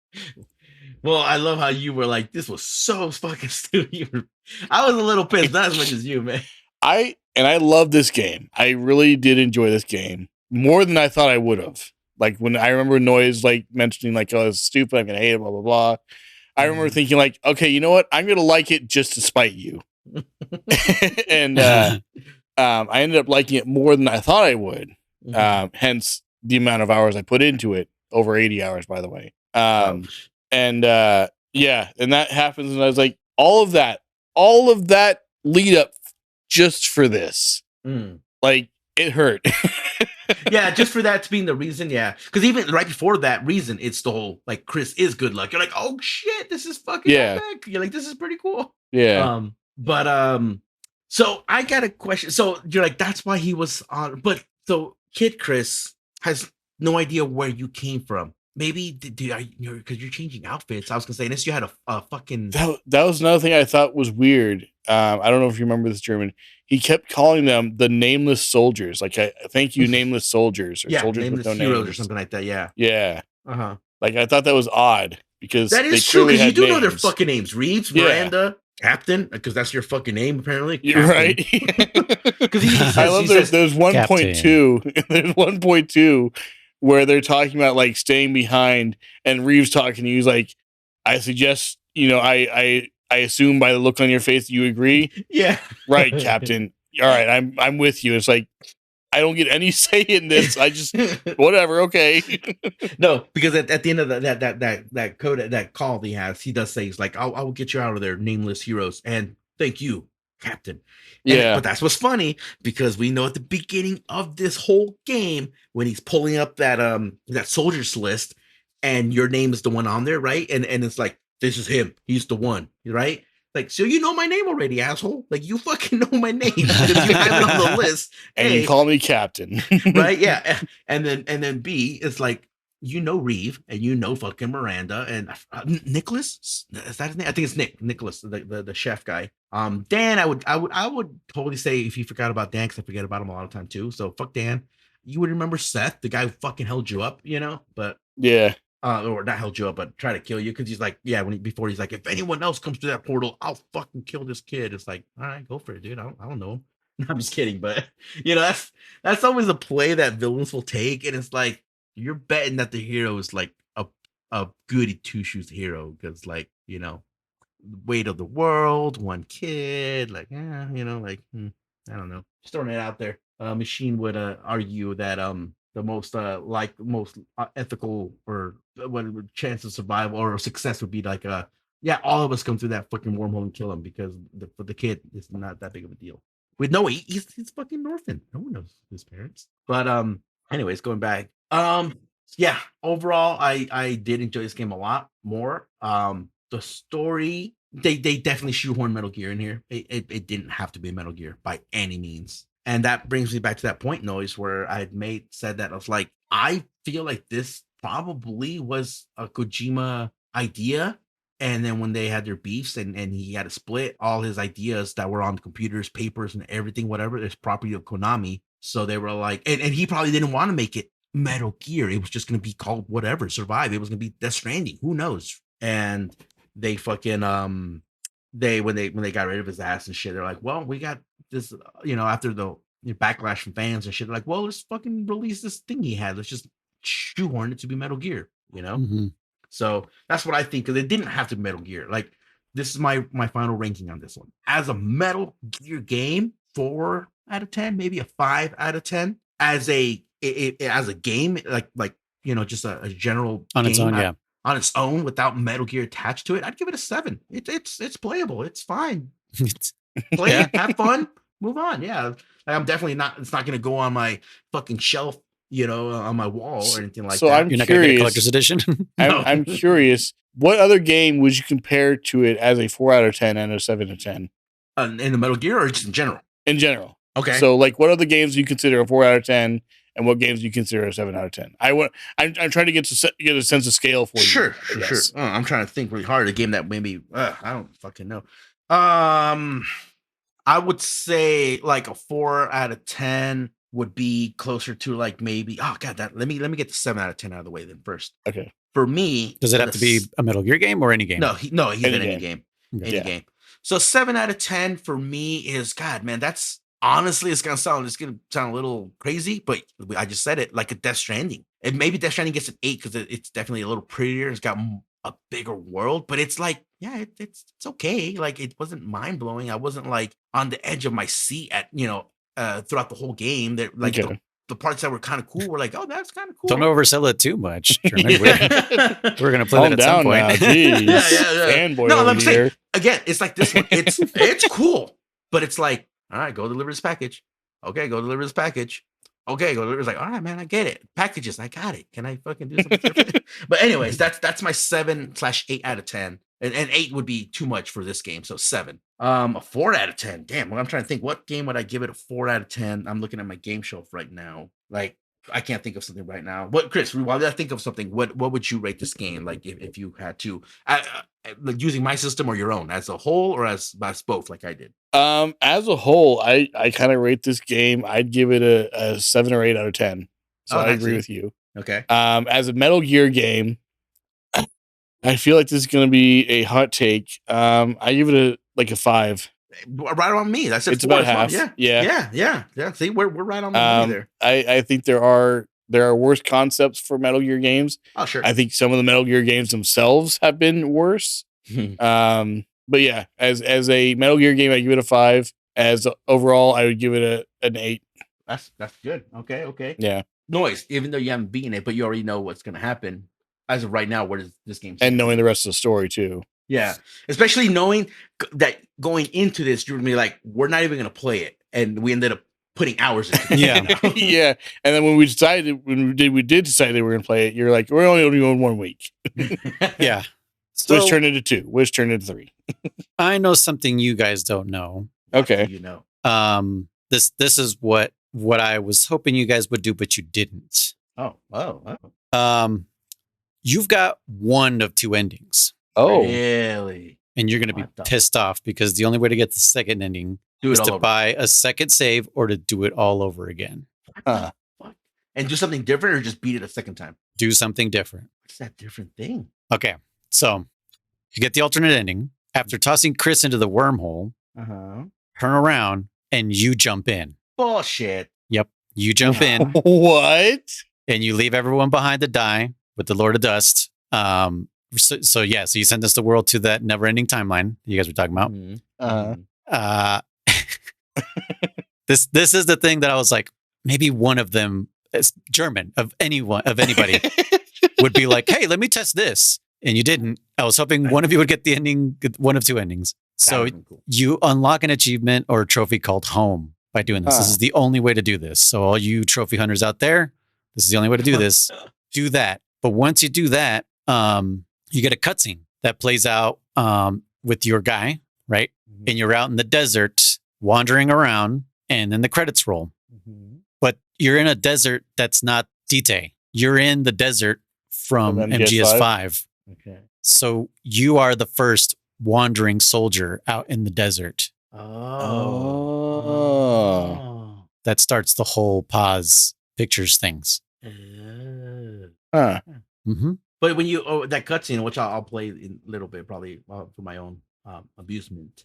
C: Well, I love how you were like, this was so fucking stupid. I was a little pissed, not as much as you, man.
B: I love this game. I really did enjoy this game more than I thought I would have. Like when I remember Noise like mentioning like, oh, it's stupid, I'm gonna hate it, blah blah blah. I remember thinking like, okay, you know what? I'm gonna like it just to spite you. And I ended up liking it more than I thought I would. Hence the amount of hours I put into it, over 80 hours, by the way. And that happens, and I was like, all of that lead up just for this. Like it hurt.
C: Yeah, just for that to being the reason. Yeah, because even right before that reason, it's the whole like Chris is good luck. You're like, oh shit, this is fucking epic. You're like, this is pretty cool.
B: Yeah.
C: So I got a question. So you're like, that's why he was on. But so Kid Chris has no idea where you came from. Maybe because you're changing outfits. I was gonna say, unless you had a fucking.
B: That was another thing I thought was weird. I don't know if you remember this, German. He kept calling them the nameless soldiers. Like, thank you, nameless soldiers, or soldiers
C: nameless
B: with no
C: heroes
B: names,
C: or something like that. Yeah.
B: Yeah.
C: Uh-huh.
B: Like I thought that was odd because
C: that is true. Because you do know their fucking names: Reeves, Miranda, Captain. Because that's your fucking name, apparently.
B: You're right. Because I love there's 1.2. There's 1.2 where they're talking about like staying behind, and Reeves talking to you. He's like, I suggest, I assume by the look on your face you agree.
C: Yeah.
B: Right, Captain. All right, I'm with you. It's like I don't get any say in this. I just whatever, okay.
C: No, because at the end of that code, that call he has, he does say, he's like, I will get you out of there, nameless heroes, and thank you, Captain. But that's what's funny, because we know at the beginning of this whole game, when he's pulling up that soldiers list, and your name is the one on there, right? And it's like, this is him. He's the one, right? Like, so you know my name already, asshole. Like, you fucking know my name because you have it on the list.
B: And you call me Captain.
C: Right? Yeah. And then B, it's like, you know Reeve, and you know fucking Miranda, and Nicholas. Is that his name? I think it's Nicholas, the chef guy. Dan, I would totally say if you forgot about Dan, because I forget about him a lot of time too. So fuck Dan. You would remember Seth, the guy who fucking held you up, but
B: yeah.
C: Or not held you up, but try to kill you, because he's like, before he's like, if anyone else comes through that portal, I'll fucking kill this kid. It's like, all right, go for it, dude. I don't know him. I'm just kidding, but that's always a play that villains will take, and it's like, you're betting that the hero is like a goody two shoes hero, because like, weight of the world, one kid, like, I don't know, just throwing it out there. Machine would argue that the most ethical or what chance of survival or success would be like yeah, all of us come through that fucking wormhole and kill him because for the kid it's not that big of a deal. With no, he's fucking an orphan. No one knows his parents. But anyways, going back. Yeah, overall I did enjoy this game a lot more. The story, they definitely shoehorned Metal Gear in here. It didn't have to be Metal Gear by any means. And that brings me back to that point, Noise, where I had said that I was like, I feel like this probably was a Kojima idea. And then when they had their beefs and he had to split all his ideas that were on computers, papers, and everything, whatever, is property of Konami. So they were like, and he probably didn't want to make it Metal Gear. It was just going to be called whatever, Survive. It was going to be Death Stranding. Who knows? And they fucking when they got rid of his ass and shit, they're like, well, we got this, after the backlash from fans and shit, like, well, let's fucking release this thing he had. Let's just shoehorn it to be Metal Gear,
A: Mm-hmm.
C: So that's what I think, because it didn't have to be Metal Gear. Like, this is my final ranking on this one. As a Metal Gear game, 4 out of 10, maybe a 5 out of 10. As a game, like just a general
A: on its
C: game,
A: own,
C: on its own without Metal Gear attached to it, I'd give it a 7. It's playable. It's fine. Play it, have fun, move on. Yeah, I'm definitely not. It's not going to go on my fucking shelf, on my wall or anything like that.
A: You're not going to get a collector's edition.
B: I'm curious. What other game would you compare to it as a 4 out of 10 and a 7 out of 10?
C: In the Metal Gear or just in general?
B: In general.
C: Okay.
B: So, like, what other games do you consider a 4 out of 10, and what games do you consider a 7 out of 10? I'm trying to get a sense of scale for you.
C: Sure. I'm trying to think really hard. A game that maybe I don't fucking know. I would say like a 4 out of 10 would be closer to like maybe. Oh god, let me get the 7 out of 10 out of the way then first.
B: Okay.
C: For me,
A: does it have to be a Metal Gear game or any game?
C: No, he's in any game.
A: Okay.
C: Any game. So 7 out of 10 for me is, God, man, that's honestly, it's gonna sound a little crazy, but I just said it, like a Death Stranding. And maybe Death Stranding gets an 8 because it's definitely a little prettier. It's got a bigger world, but it's like, yeah, it's okay. Like, it wasn't mind blowing. I wasn't like on the edge of my seat at throughout the whole game. That like the parts that were kind of cool were like, oh, that's kind of cool.
A: Don't oversell it too much. We're gonna play that at some point.
B: Now, yeah. Fanboy
C: no,
B: over
C: I'm
B: here.
C: saying again, it's like this one. It's cool, but it's like, all right, go deliver this package. Okay, go deliver this package. Okay, go deliver. It's like, all right, man, I get it. Packages, I got it. Can I fucking do something different? But anyways, that's my 7/8 out of 10. And 8 would be too much for this game, so 7. A 4 out of 10. Damn, well, I'm trying to think, what game would I give it a 4 out of 10? I'm looking at my game shelf right now. Like, I can't think of something right now. What, Chris? While I think of something, what would you rate this game? Like, if you had to, like using my system or your own, as a whole or as both, like I did.
B: As a whole, I kind of rate this game. I'd give it a 7 or 8 out of 10. So I agree with you.
C: Okay.
B: As a Metal Gear game, I feel like this is going to be a hot take. I give it a 5.
C: Right on me. That's
B: it's about half.
C: Yeah. See, we're right on the money there.
B: I think there are worse concepts for Metal Gear games.
C: Oh, sure.
B: I think some of the Metal Gear games themselves have been worse. But yeah, as a Metal Gear game, I give it a 5. As overall, I would give it an 8.
C: That's good. Okay.
B: Yeah.
C: Noise. Even though you haven't beaten it, but you already know what's going to happen. As of right now, what is this game?
B: And knowing the rest of the story too.
C: Yeah, especially knowing that going into this, you're gonna be like, we're not even gonna play it, and we ended up putting hours into it.
A: Yeah.
B: Yeah. And then when we decide that we were gonna play it, you're like, we're only doing 1 week.
A: Yeah.
B: So it's turned into 2. Which turned into 3.
A: I know something you guys don't know.
B: Okay.
A: This is what I was hoping you guys would do, but you didn't.
C: Oh.
A: You've got one of 2 endings.
B: Oh,
C: really?
A: And you're going to be pissed off because the only way to get the second ending is to buy a second save or to do it all over again.
C: Fuck? And do something different or just beat it a second time?
A: Do something different.
C: What's that different thing?
A: Okay. So you get the alternate ending. After tossing Chris into the wormhole, turn around and you jump in.
C: Bullshit.
A: Yep. You jump in.
B: What?
A: And you leave everyone behind to die with the Lord of Dust. So you sentence the world to that never-ending timeline you guys were talking about. This is the thing that I was like, maybe one of them is German of anybody would be like, hey, let me test this. And you didn't. I was hoping one of you would get the ending, one of two endings. So
C: Cool.
A: you unlock an achievement or a trophy called home by doing this. This is the only way to do this. So all you trophy hunters out there, this is the only way to do this. Do that. But once you do that, you get a cutscene that plays out with your guy, right?
C: Mm-hmm.
A: And you're out in the desert wandering around, and then the credits roll.
C: Mm-hmm.
A: But you're in a desert that's not Dite. You're in the desert from MGS5.
C: Okay.
A: So you are the first wandering soldier out in the desert.
C: Oh.
A: That starts the whole pause pictures things. Mm-hmm.
C: But when you that cutscene, which I'll play in a little bit, probably for my own abusement.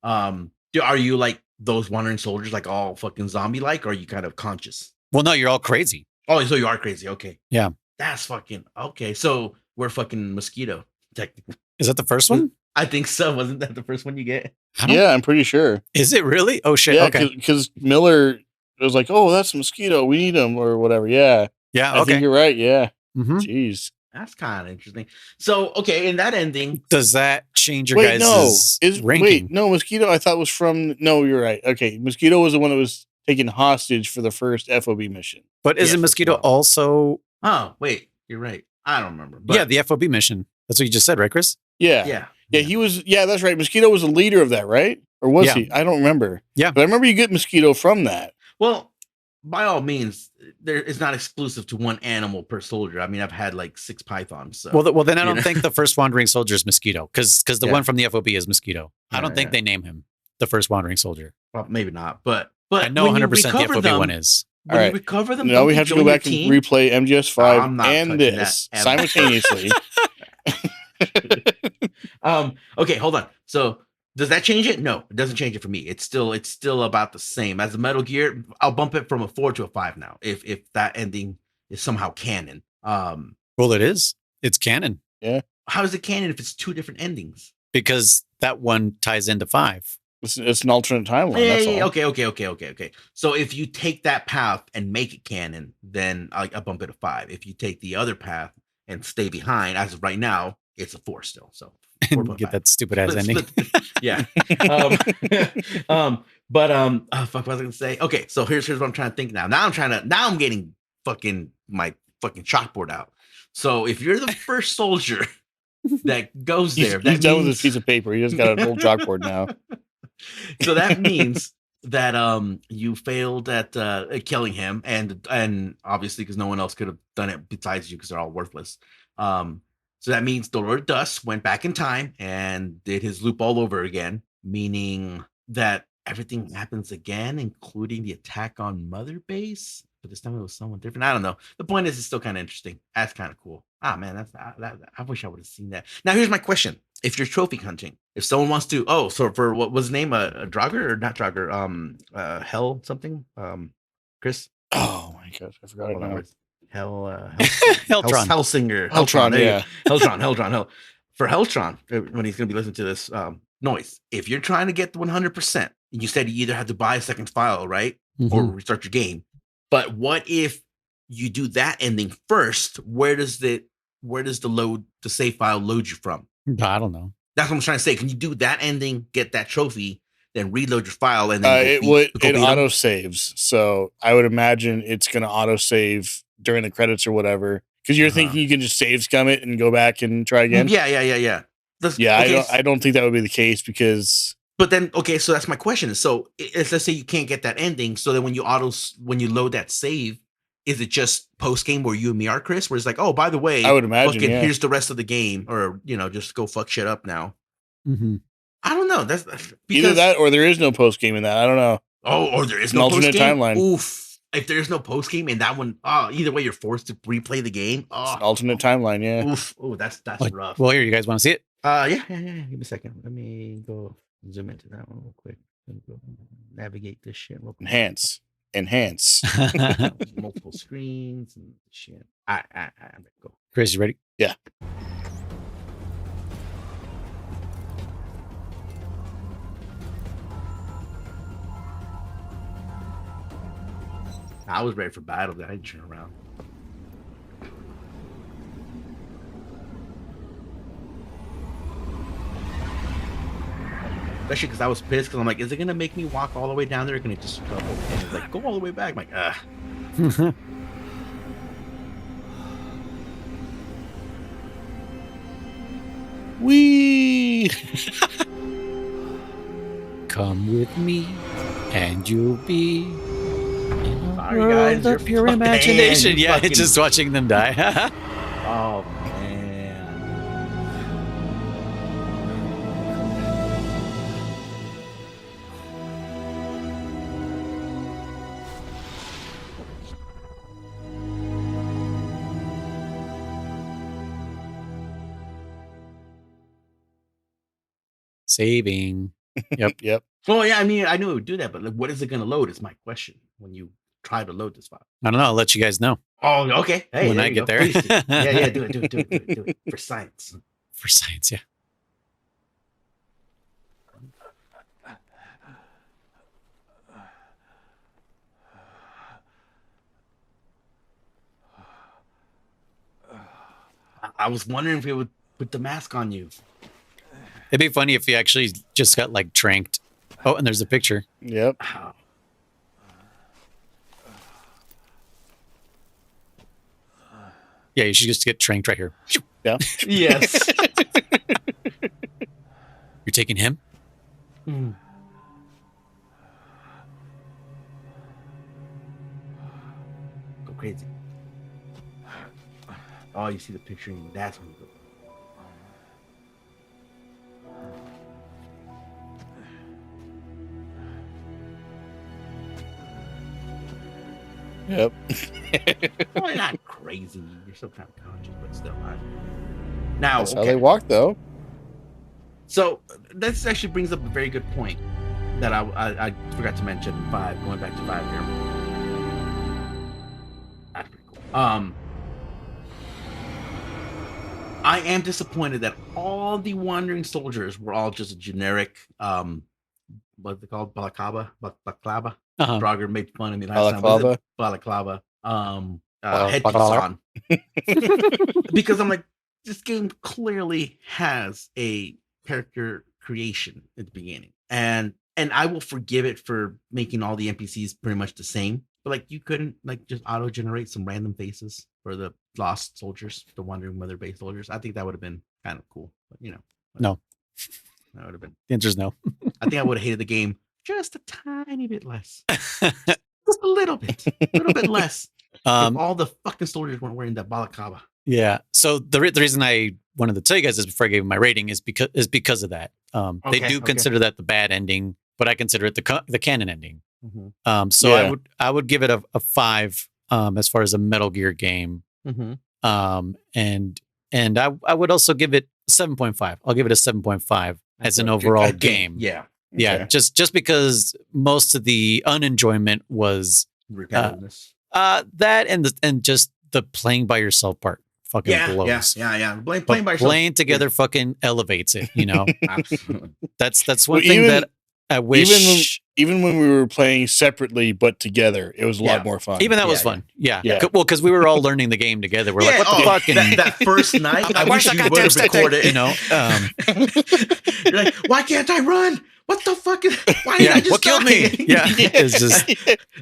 C: Are you like those wandering soldiers, like all fucking zombie like, or are you kind of conscious?
A: Well, no, you're all crazy.
C: Oh, so you are crazy. Okay.
A: Yeah.
C: That's fucking okay. So we're fucking Mosquito, technically.
A: Is that the first one?
C: I think so. Wasn't that the first one you get?
B: Yeah, I'm pretty sure.
A: Is it really? Oh shit.
B: Yeah,
A: Okay.
B: because Miller was like, "Oh, that's a Mosquito. We need him," or whatever. Yeah.
A: Yeah.
B: I think you're right. Yeah.
A: Mm-hmm.
B: Jeez.
C: That's kind of interesting. So, okay, in that ending,
A: does that change your
B: Wait,
A: guys' ranking?
B: Wait, no, Mosquito. I thought was from. No, you're right. Okay, Mosquito was the one that was taken hostage for the first FOB mission.
A: But isn't Mosquito also?
C: Oh, wait, you're right. I don't remember. But
A: Yeah, the FOB mission. That's what you just said, right, Chris?
B: Yeah. He was. Yeah, that's right. Mosquito was the leader of that, right? Or was he? I don't remember.
A: Yeah,
B: but I remember you get Mosquito from that.
C: Well, by all means, it's not exclusive to one animal per soldier. I mean, I've had like 6 pythons. So,
A: well, then I don't think the first wandering soldier is Mosquito, because the one from the FOB is Mosquito. I don't think they name him the first wandering soldier.
C: Well, maybe not, but
A: I know 100% the FOB one is.
C: When you recover them,
B: now we have to go back and replay MGS5 and this simultaneously.
C: Okay, hold on. So does that change it? No, it doesn't change it for me. It's still about the same as the Metal Gear. I'll bump it from a 4 to a 5 now. If that ending is somehow canon.
A: Well, it is. It's canon.
B: Yeah.
C: How is it canon if it's 2 different endings?
A: Because that one ties into 5.
B: It's an alternate timeline. That's all.
C: Okay. So if you take that path and make it canon, then I'll bump it to 5. If you take the other path and stay behind, as of right now, it's a 4 still. So 4.5.
A: Get that stupid ass ending.
C: Yeah. Fuck, what was I gonna say? Okay, so here's what I'm trying to think now. Now I'm getting my fucking chalkboard out. So if you're the first soldier that goes there,
B: he's done with this piece of paper. He just got an old chalkboard now.
C: So that means that you failed at killing him, and obviously because no one else could have done it besides you because they're all worthless. So that means Dolor Dust went back in time and did his loop all over again, meaning that everything happens again, including the attack on Mother Base. But this time it was someone different. I don't know. The point is, it's still kind of interesting. That's kind of cool. Ah, man, I wish I would have seen that. Now, here's my question. If you're trophy hunting, if someone wants to, so for what was his name, a Draugr or not Draugr, Hell something, Chris?
B: Oh my gosh, I forgot it now.
C: Heltron.
B: Heltron, yeah.
C: Heltron. For Heltron, when he's going to be listening to this noise, if you're trying to get the 100%, and you said you either have to buy a second file, right?
A: Mm-hmm.
C: Or restart your game. But what if you do that ending first? Where does the save file load you from?
A: I don't know.
C: That's what I'm trying to say. Can you do that ending, get that trophy, then reload your file, and then
B: it auto saves? So I would imagine it's going to auto save during the credits or whatever. Because you're thinking you can just save scum it and go back and try again.
C: Yeah.
B: I don't think that would be the case because.
C: But then, okay, so that's my question. So let's say you can't get that ending. So then when you load that save, is it just post game where you and me are, Chris? Where it's like, oh, by the way,
B: I would imagine
C: here's the rest of the game, or just go fuck shit up now.
A: Mm-hmm.
C: I don't know. That's because,
B: either that or there is no post game in that. I don't know.
C: Oh, or there is
B: no alternate timeline.
C: Oof. If there's no post game in that one, either way, you're forced to replay the game. Oh,
B: it's an alternate timeline, yeah.
C: Oof. Oh, that's rough.
A: Well, here, you guys want to see it?
C: Yeah. Give me a second. Let me go zoom into that one real quick. Let me go navigate this shit real quick.
B: Enhance.
C: Multiple screens and shit. I'm gonna go.
A: Chris, you ready?
B: Yeah.
C: I was ready for battle. Then I didn't turn around. Especially because I was pissed because I'm like, is it gonna make me walk all the way down there? Or can it just double? And it's like, go all the way back. I'm like, ugh.
B: Wee.
A: Come with me, and you'll be in a
C: Sorry,
A: world
C: guys,
A: of
C: you're
A: pure imagination.
C: fucking-
A: Yeah, just watching them die.
C: Oh man.
A: Saving.
B: Yep.
C: Well, yeah, I mean, I knew it would do that, but like, what is it going to load? Is my question when you try to load this file.
A: I don't know. I'll let you guys know
C: Oh, okay. Hey,
A: when
C: there
A: I
C: you
A: get
C: go.
A: there.
C: Please do. Yeah, do it for science.
A: For science, yeah.
C: I was wondering if it would put the mask on you.
A: It'd be funny if you actually just got like tranked. Oh, and there's a picture.
B: Yep.
C: Oh.
A: Yeah, you should just get tranked right here.
B: Yeah.
C: Yes.
A: You're taking him?
C: Hmm. Go crazy. Oh, you see the picture and that's when you go.
B: Yep.
C: Well, you're not crazy. You're still kind of conscious, but still. Now,
B: That's how they walk, though.
C: So this actually brings up a very good point that I forgot to mention. Going back to 5 here. That's pretty cool. I am disappointed that all the wandering soldiers were all just generic. What's it called? Balaclava.
A: Uh-huh.
C: Draugr made fun of me last time. Balaclava. Headpiece on. Because I'm like, this game clearly has a character creation at the beginning, and I will forgive it for making all the NPCs pretty much the same. But like, you couldn't like just auto generate some random faces for the lost soldiers, the wandering mother base soldiers. I think that would have been kind of cool. But
A: No.
C: That would have been.
A: The answer is no.
C: I think I would have hated the game just a tiny bit less, just a little bit less. If all the fucking soldiers weren't wearing that balaclava.
A: Yeah. So the reason I wanted to tell you guys this before I gave my rating is because of that. They do consider that the bad ending, but I consider it the canon ending.
C: Mm-hmm.
A: So yeah. I would give it a 5 as far as a Metal Gear game.
C: Mm-hmm.
A: And I would also give it 7.5. I'll give it a 7.5 as an overall game.
C: Yeah.
A: Yeah.
B: Okay.
A: Just because most of the unenjoyment was
C: Repetitiveness.
A: that and just the playing by yourself part fucking blows.
C: Yeah. Playing by yourself.
A: Playing together fucking elevates it,
C: Absolutely.
A: That's one thing that I wish.
B: Even when we were playing separately but together, it was a lot more fun.
A: Even that was fun. Yeah.
B: Yeah.
A: Well, because we were all learning the game together. We're like, what the fuck? And
C: that first night, I wish you would have recorded it. You're like, why can't I run? What the fuck is? Why did I just
A: what killed me? Yeah, it's just.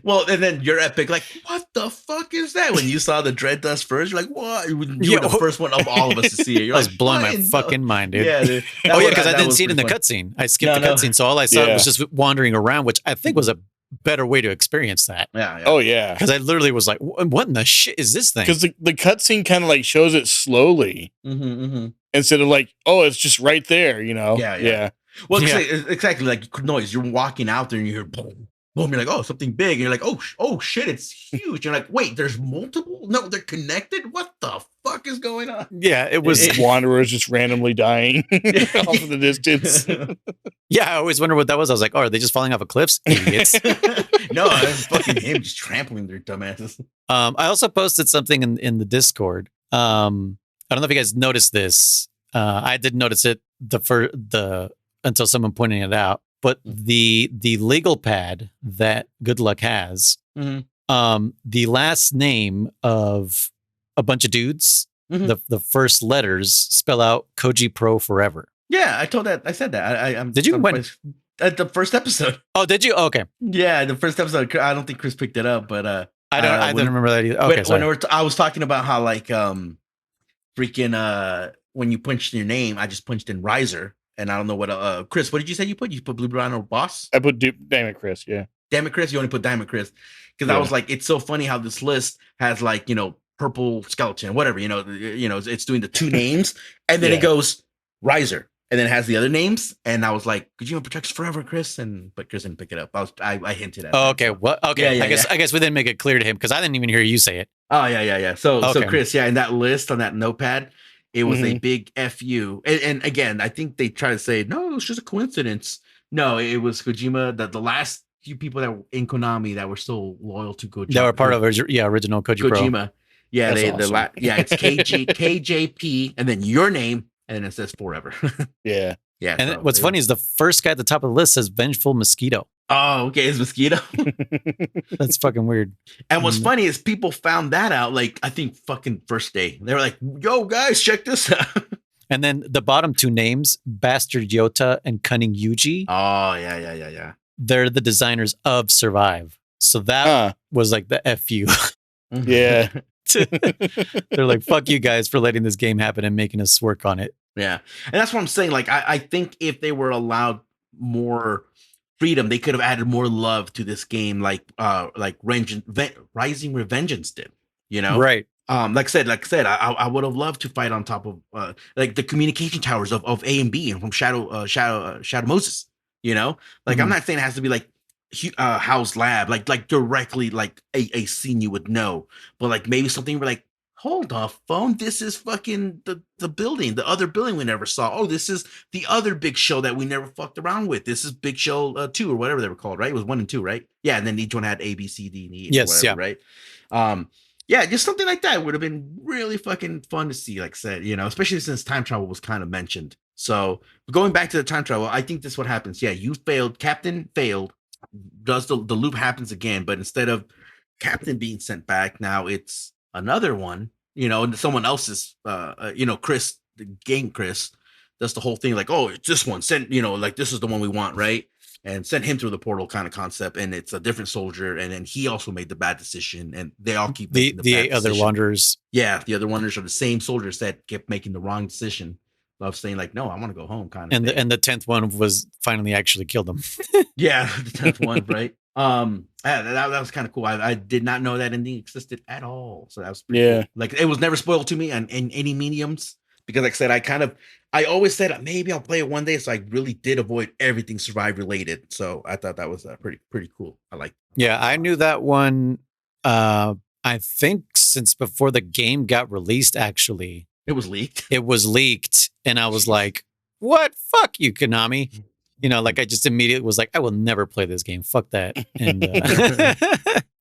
C: Well, and then you're epic. Like, what the fuck is that? When you saw the dread dust first, you're like, what? You were the first one of all of us to see it. You're
A: I was
C: like,
A: blowing my fucking mind, dude.
C: Yeah, dude.
A: Because I didn't see it in the cutscene. I skipped the cutscene, so all I saw was just wandering around, which I think was a better way to experience that.
C: Yeah.
B: Oh yeah.
A: Because I literally was like, "What in the shit is this thing?"
B: Because the cutscene kind of like shows it slowly instead of like, oh, it's just right there. Yeah.
C: Well, exactly like noise. You're walking out there and you hear boom, boom. You're like, oh, something big. And you're like, oh shit, it's huge. You're like, wait, there's multiple? No, they're connected. What the fuck is going on?
A: Yeah, it was
B: wanderers just randomly dying off in the distance.
A: Yeah, I always wonder what that was. I was like, oh, are they just falling off of cliffs? Idiots.
C: No, it's fucking him just trampling their dumbasses.
A: I also posted something in the Discord. I don't know if you guys noticed this. I did notice it until someone pointed it out. But the legal pad that Good Luck has the last name of a bunch of dudes, the first letters spell out Koji Pro Forever.
C: Yeah, I said that.
A: Did you?
C: At the first episode.
A: Oh, did you? Okay.
C: Yeah, the first episode. I don't think Chris picked it up, but
A: I didn't remember that either. Okay,
C: when I was talking about how like freaking when you punched your name, I just punched in Riser, and I don't know what Chris. What did you say you put? You put Blue Brown or Boss?
B: I put Damn It Chris. Yeah.
C: Damn It Chris. You only put Damn It Chris because I was like, it's so funny how this list has like purple skeleton, whatever it's doing the two names, and then it goes Riser. And then it has the other names, and I was like, "Kojima protects forever, Chris." But Chris didn't pick it up. I hinted at.
A: Oh, okay. What? Okay. Yeah, I guess we didn't make it clear to him because I didn't even hear you say it.
C: Oh yeah. So Chris, in that list on that notepad, it was a big FU. And again, I think they try to say no, it was just a coincidence. No, it was Kojima. The last few people that were in Konami that were still loyal to Kojima.
A: That were part of original Kojima.
C: Pro. Yeah, awesome. It's KJP, and then your name. And it says forever.
B: Yeah.
A: And so, what's funny is the first guy at the top of the list says Vengeful Mosquito.
C: Oh, okay. It's Mosquito.
A: That's fucking weird.
C: And what's funny is people found that out, like, I think fucking first day. They were like, yo, guys, check this out.
A: And then the bottom two names, Bastard Yota and Cunning Yuji.
C: Oh, yeah.
A: They're the designers of Survive. So that was like the FU.
B: Yeah.
A: They're like, fuck you guys for letting this game happen and making us work on it.
C: Yeah. And that's what I'm saying. Like, I think if they were allowed more freedom, they could have added more love to this game, like Rising Revengeance did,
A: Right.
C: Like I said, I would have loved to fight on top of like the communication towers of A and B and from Shadow Moses, like I'm not saying it has to be like House Lab, like directly like a scene you would know, but like maybe something where like, hold off, phone, this is fucking the building, the other building we never saw. Oh, this is the other big show that we never fucked around with. This is Big Show 2 or whatever they were called, right? It was 1 and 2, right? Yeah, and then each one had A, B, C, D, and E.
A: Yes,
C: whatever, right? Yeah, just something like that would have been really fucking fun to see, like I said, especially since time travel was kind of mentioned. So going back to the time travel, I think this is what happens. Yeah, you failed, Captain failed. Does the loop happens again, but instead of Captain being sent back, now it's another one, someone else's Chris, the game Chris, does the whole thing like, oh, it's this one, send, like this is the one we want, right? And send him through the portal kind of concept, and it's a different soldier, and then he also made the bad decision, and they all keep making the bad
A: other
C: decision.
A: wanderers.
C: Yeah, the other wanderers are the same soldiers that kept making the wrong decision. Of saying like, no, I want to go home, kind of.
A: And the 10th one was finally actually killed him.
C: Yeah, the 10th one, right? That was kind of cool. I did not know that ending existed at all. So that was pretty cool. Like it was never spoiled to me in any mediums because, like I said, I always said maybe I'll play it one day. So I really did avoid everything Survive related. So I thought that was pretty cool. I like.
A: Yeah, I knew that one. I think since before the game got released, actually.
C: It was leaked.
A: And I was like, what? Fuck you, Konami. Like I just immediately was like, I will never play this game. Fuck that. And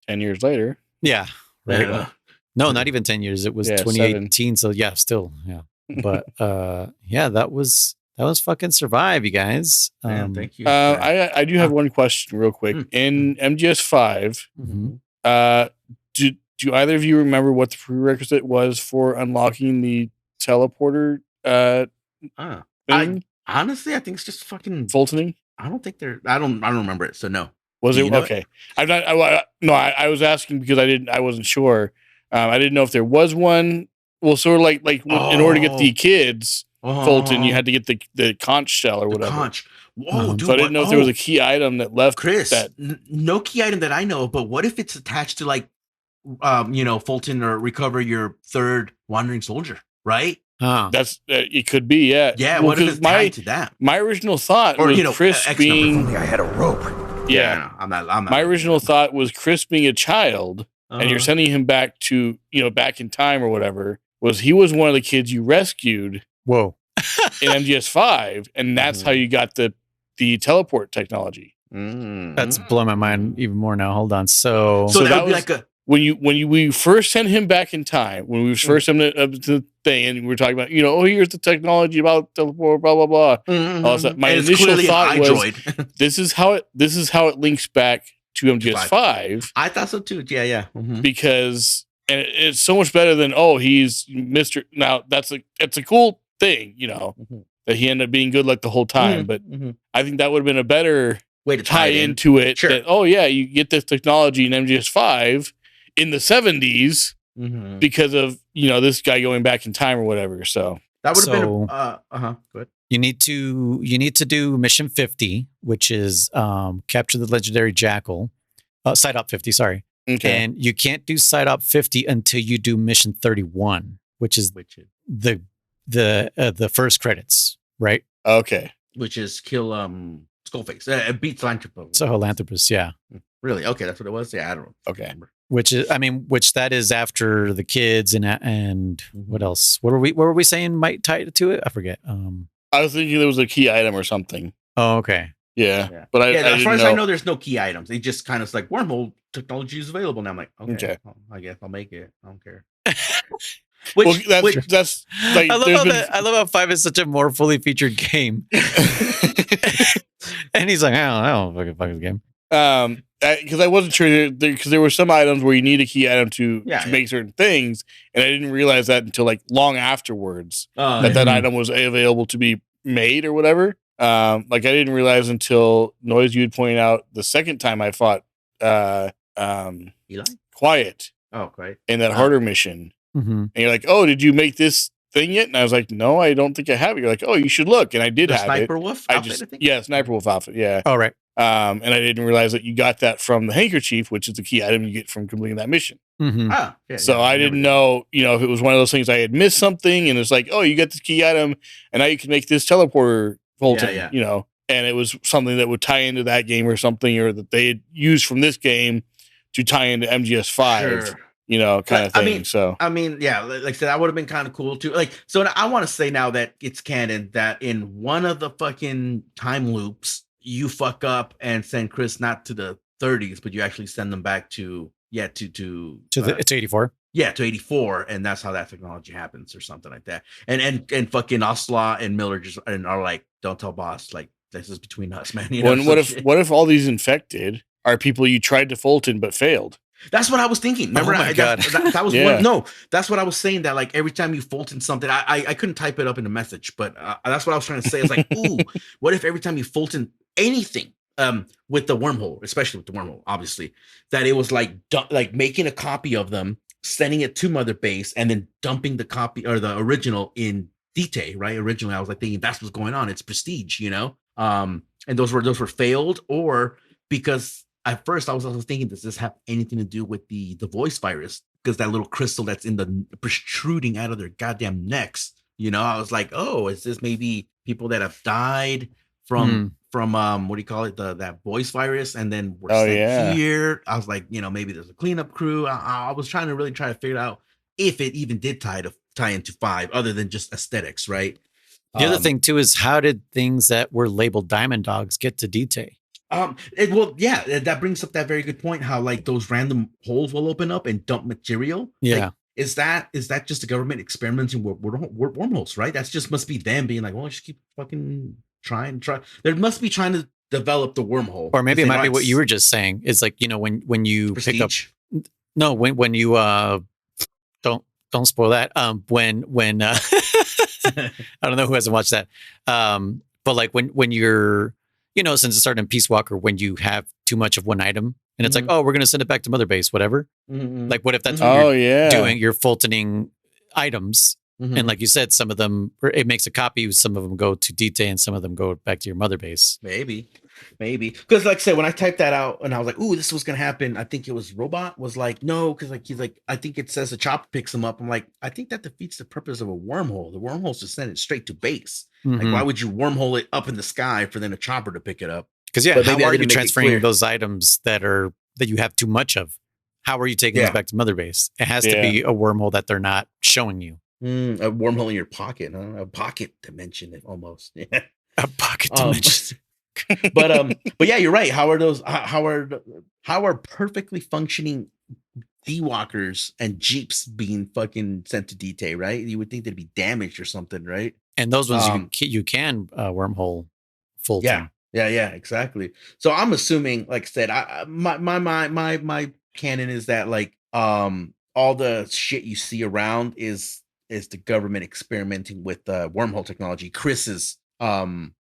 B: 10 years later.
A: Yeah. Right. Yeah. No, not even 10 years. It was 2018. 7. So yeah, still. Yeah. But that was fucking Survive, you guys.
C: Thank you.
B: I do have one question real quick. In MGS5, do either of you remember what the prerequisite was for unlocking the teleporter?
C: Honestly, I think it's just fucking
B: Fultoning.
C: I don't remember it. So no.
B: Was it okay? I'm not. I was asking because I wasn't sure. I didn't know if there was one. Well, sort of like in order to get the kids Fulton, you had to get the conch shell or whatever.
C: Conch. Whoa, dude!
B: So I didn't know if there was a key item that left.
C: Chris,
B: that.
C: No key item that I know of. But what if it's attached to like, Fulton or recover your third wandering soldier, right?
B: That's it. Could be, yeah.
C: Yeah. What if it's tied to that?
B: My original thought was Chris being.
D: I had a rope.
C: Yeah, no, I'm not.
B: My original thought was Chris being a child, and you're sending him back to back in time or whatever. He was one of the kids you rescued.
A: Whoa.
B: In MGS5, and that's how you got the teleport technology.
A: That's blowing my mind even more now. Hold on. So
C: that would be like
B: when we first sent him back in time, when we first sent him to the thing, and we were talking about, here's the technology about teleport, blah blah blah. My initial thought was, this is how it links back to MGS5.
C: I thought so too. Yeah.
B: Because and it's so much better than he's Mr. Now that's a cool thing, that he ended up being good luck the whole time. But I think that would have been a better
C: way to
B: tie into it.
C: Sure.
B: That, you get this technology in MGS5 in the 70s because of this guy going back in time or whatever. So
C: that would have been go ahead.
A: You need to do mission 50, which is capture the legendary jackal. Side op 50, sorry.
B: Okay.
A: And you can't do side op 50 until you do mission 31, which is the first credits, right?
C: Okay. Which is kill Skullface. Beat Philanthropist.
A: So Philanthropist, yeah.
C: Really? Okay, that's what it was. Yeah, I don't know.
B: Okay.
A: Which that is after the kids and what else? What were we saying might tie it to it? I forget.
B: I was thinking there was a key item or something.
A: Oh, okay.
B: Yeah. But
C: as far as I know, there's no key items. They just kind of like wormhole technology is available now. I'm like, okay. Well, I guess I'll make it. I don't care.
B: That's like
A: I love how 5 is such a more fully featured game. And he's like, I don't fucking fuck this game.
B: Because I wasn't sure because there were some items where you need a key item to make certain things, and I didn't realize that until like long afterwards that item was available to be made or whatever. Like I didn't realize until Noise you had pointed out the second time I fought
C: Eli?
B: Quiet.
C: Oh, Quiet.
B: In that harder mission.
A: Mm-hmm.
B: And you're like, oh, did you make this thing yet? And I was like, no, I don't think I have it. You're like, oh, you should look. And I did have
C: Sniper
B: it.
C: Wolf outfit, I think?
B: Yeah, Sniper Wolf outfit. Yeah.
A: Oh, right.
B: And I didn't realize that you got that from the handkerchief, which is the key item you get from completing that mission.
A: Mm-hmm.
B: I didn't know, if it was one of those things I had missed something and it's like, oh, you got this key item and now you can make this teleporter Fulton, and it was something that would tie into that game or something, or that they had used from this game to tie into MGS5.
C: Sure.
B: Kind of thing.
C: Like I said, that would have been kind of cool too. Like, so I want to say now that it's canon that in one of the fucking time loops, you fuck up and send Chris not to the 30s, but you actually send them back to
A: 84.
C: Yeah, to 84, and that's how that technology happens, or something like that. And fucking Ocelot and Miller just are like, don't tell boss, like this is between us, man.
B: What if all these infected are people you tried to Fulton but failed?
C: That's what I was thinking. Remember, that was one. No, that's what I was saying. That like every time you Fulton something, I couldn't type it up in a message, but that's what I was trying to say. It's like, ooh, what if every time you Fulton anything, with the wormhole, especially with the wormhole, obviously, that it was like making a copy of them, sending it to Mother Base, and then dumping the copy or the original in Dite, right? Originally, I was like thinking that's what's going on. It's Prestige, and those were failed, or because. At first, I was also thinking, does this have anything to do with the voice virus? Because that little crystal that's in the protruding out of their goddamn necks, I was like, oh, is this maybe people that have died from what do you call it, that voice virus, and then were sent here? I was like, maybe there's a cleanup crew. I was trying to figure out if it even did tie into 5, other than just aesthetics, right?
A: The other thing too is, how did things that were labeled Diamond Dogs get to Dite?
C: That brings up that very good point. How like those random holes will open up and dump material.
A: Yeah,
C: like, is that just the government experimenting with wormholes? Right. That's just must be them being like, well, just keep fucking try. There must be trying to develop the wormhole,
A: or maybe it might be what you were just saying. It's like when you
C: Prestige?
A: pick up. No, when you don't spoil that. When I don't know who hasn't watched that. But like when you're. Since it started in Peace Walker, when you have too much of one item and it's like, oh, we're going to send it back to Mother Base, whatever.
C: Mm-hmm.
A: Like, what if that's what you're doing? You're Fultoning items.
C: Mm-hmm.
A: And like you said, some of them, it makes a copy. Some of them go to Dite and some of them go back to your Mother Base.
C: Maybe. Because like I said, when I typed that out and I was like, ooh, this was going to happen. I think it was Robot was like, no, because like he's like, I think it says the chopper picks him up. I'm like, I think that defeats the purpose of a wormhole. The wormhole's to send it straight to base.
A: Mm-hmm.
C: Like, why would you wormhole it up in the sky for then a chopper to pick it up?
A: Because how are you transferring those items that you have too much of? How are you taking this back to Mother Base? It has to be a wormhole that they're not showing you.
C: A wormhole in your pocket, huh? A pocket dimension, almost. Yeah.
A: A pocket dimension.
C: But yeah, you're right. How are perfectly functioning D-walkers and Jeeps being fucking sent to Dite, right? You would think they'd be damaged or something, right?
A: And those ones you can wormhole Fulton.
C: Yeah. Yeah, exactly. So I'm assuming, like I said, my canon is that like all the shit you see around is the government experimenting with wormhole technology. Chris's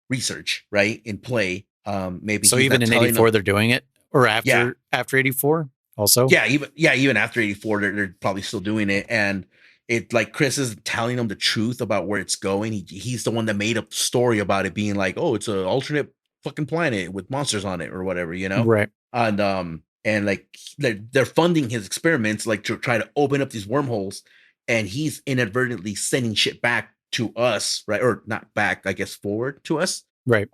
C: research, right, in play. Maybe
A: So
C: he's
A: even
C: not
A: in
C: telling them.
A: 84, they're doing it, or
C: Yeah,
A: after 84 also.
C: even after 84, they're probably still doing it, and it like Chris is telling them the truth about where it's going. He's the one that made up the story about it being like, oh, it's an alternate fucking planet with monsters on it or whatever, you know.
A: Right.
C: And like they're funding his experiments like to try to open up these wormholes, and he's inadvertently sending shit back to us, right? Or not back, I guess forward to us.
A: Right.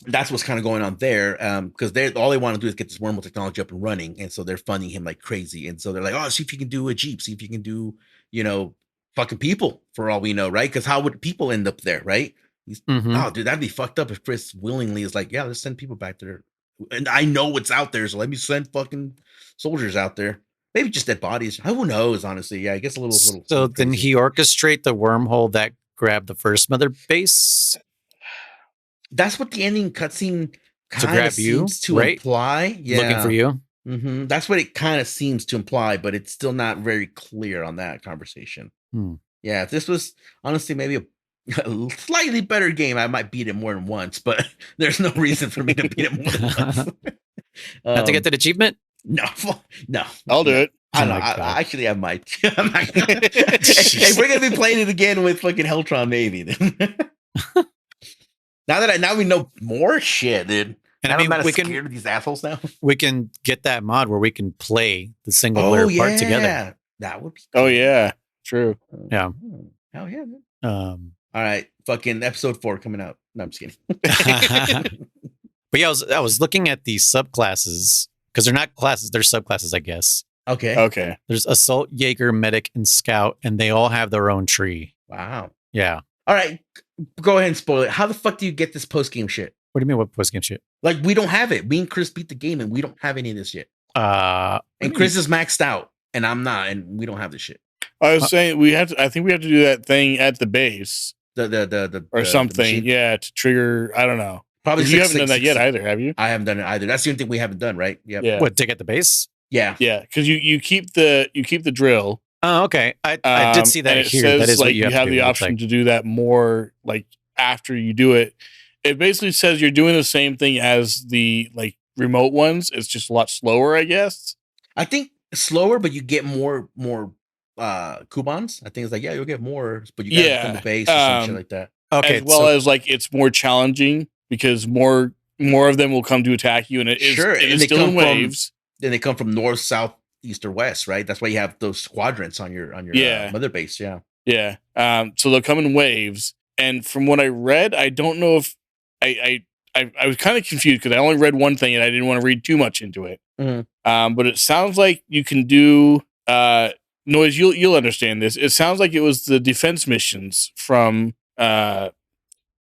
C: That's what's kind of going on there, because all they want to do is get this wormhole technology up and running, and so they're funding him like crazy, and so they're like, oh, see if you can do a jeep, see if you can do, fucking people for all we know, right? Because how would people end up there, right? Oh, dude, that'd be fucked up if Chris willingly is like, yeah, let's send people back there, and I know what's out there, so let me send fucking soldiers out there. Maybe just dead bodies. Who knows? Honestly, yeah, I guess a little.
A: So then he orchestrate the wormhole that grabbed the first mother base.
C: That's what the ending cutscene
A: To
C: kind
A: grab
C: of seems to
A: right?
C: imply. Yeah,
A: Looking for you.
C: That's what it kind of seems to imply, but it's still not very clear on that conversation. Yeah, if this was honestly maybe a slightly better game, I might beat it more than once, but there's no reason for me to beat it more than once.
A: Not to get that achievement?
C: No.
B: I'll do it.
C: I don't know. Actually, I might. Hey, we're gonna be playing it again with fucking Heltron, maybe. Then. Now we know more shit, dude. And I mean, we can scared of these assholes now.
A: We can get that mod where we can play the single player part together.
C: That would be
B: cool. Oh yeah, true.
A: Yeah.
C: Hell yeah. Man. All right, fucking episode 4 coming out. No, I'm just kidding.
A: But yeah, I was looking at these subclasses because they're not classes; they're subclasses, I guess.
C: Okay.
A: There's Assault, Jaeger, Medic, and Scout, and they all have their own tree.
C: Wow.
A: Yeah.
C: All right, go ahead and spoil it. How the fuck do you get this post game shit?
A: What do you mean? What post game shit?
C: Like we don't have it. Me and Chris beat the game, and we don't have any of this yet. And Chris is maxed out, and I'm not, and we don't have this shit.
B: I was saying I think we have to do that thing at the base,
C: or
B: something. Yeah, to trigger. I don't know.
C: Probably
B: you haven't done that yet either, have you?
C: I haven't done it either. That's the only thing we haven't done, right? Yep.
B: Yeah.
A: What, to get the base?
C: Yeah.
B: Yeah, because you keep the drill.
A: Oh, okay. I did see that
B: and it
A: here.
B: Says,
A: that is
B: like,
A: what you have
B: the option to do that more like after you do it. It basically says you're doing the same thing as the like remote ones. It's just a lot slower, I guess.
C: I think slower, but you get more coupons. I think it's like, yeah, you'll get more, but you got to come to base or some shit like that.
A: Okay.
B: As well as like it's more challenging because more of them will come to attack you, and it is still in waves.
C: Then they come from north, south, east, or west, right? That's why you have those quadrants on your mother base.
B: Yeah. So they'll come in waves, and from what I read, I don't know if I was kind of confused because I only read one thing and I didn't want to read too much into it. But it sounds like you can do Noise. You'll understand this. It sounds like it was the defense missions from what's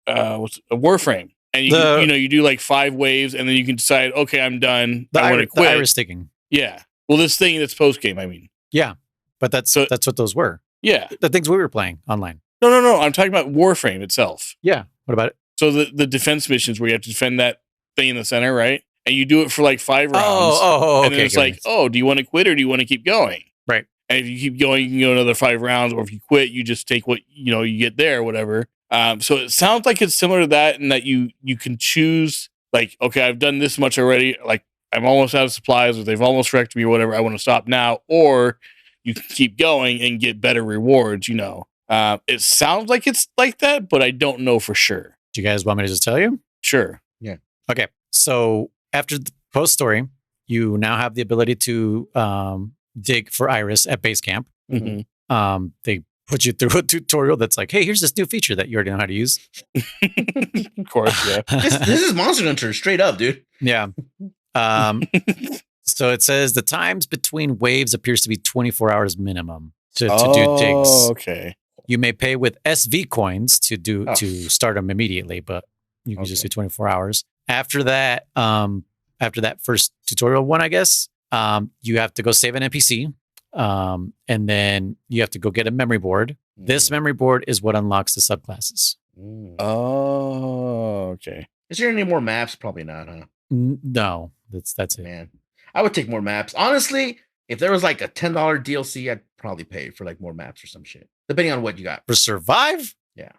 B: a Warframe. And you do like 5 waves, and then you can decide, okay, I'm done. I want to quit.
A: The iris sticking.
B: Yeah. Well, this thing that's post game. I mean.
A: Yeah, but that's what those were.
B: Yeah,
A: the things we were playing online.
B: No. I'm talking about Warframe itself.
A: Yeah. What about it?
B: So the defense missions where you have to defend that thing in the center, right? And you do it for like 5 rounds.
A: Oh, okay.
B: And then it's like, do you want to quit or do you want to keep going?
A: Right.
B: And if you keep going, you can go another 5 rounds, or if you quit, you just take what you get there, or whatever. So it sounds like it's similar to that, in that you can choose, like, okay, I've done this much already, like I'm almost out of supplies, or they've almost wrecked me, or whatever. I want to stop now, or you can keep going and get better rewards. It sounds like it's like that, but I don't know for sure.
A: Do you guys want me to just tell you?
B: Sure.
C: Yeah.
A: Okay. So after the post story, you now have the ability to dig for iris at base camp.
B: Mm-hmm.
A: They put you through a tutorial that's like, hey, here's this new feature that you already know how to use.
B: Of course, yeah.
C: This is Monster Hunter, straight up, dude.
A: Yeah. So it says the times between waves appears to be 24 hours minimum to do digs.
B: Okay.
A: You may pay with SV coins to start them immediately, but you can just do 24 hours. After that first tutorial one, I guess, you have to go save an NPC. And then you have to go get a memory board. This memory board is what unlocks the subclasses.
B: Oh, okay.
C: Is there any more maps? Probably not, huh?
A: No, that's it.
C: Man, I would take more maps. Honestly, if there was like a $10 DLC, I'd probably pay for like more maps or some shit, depending on what you got.
A: For Survive?
C: Yeah.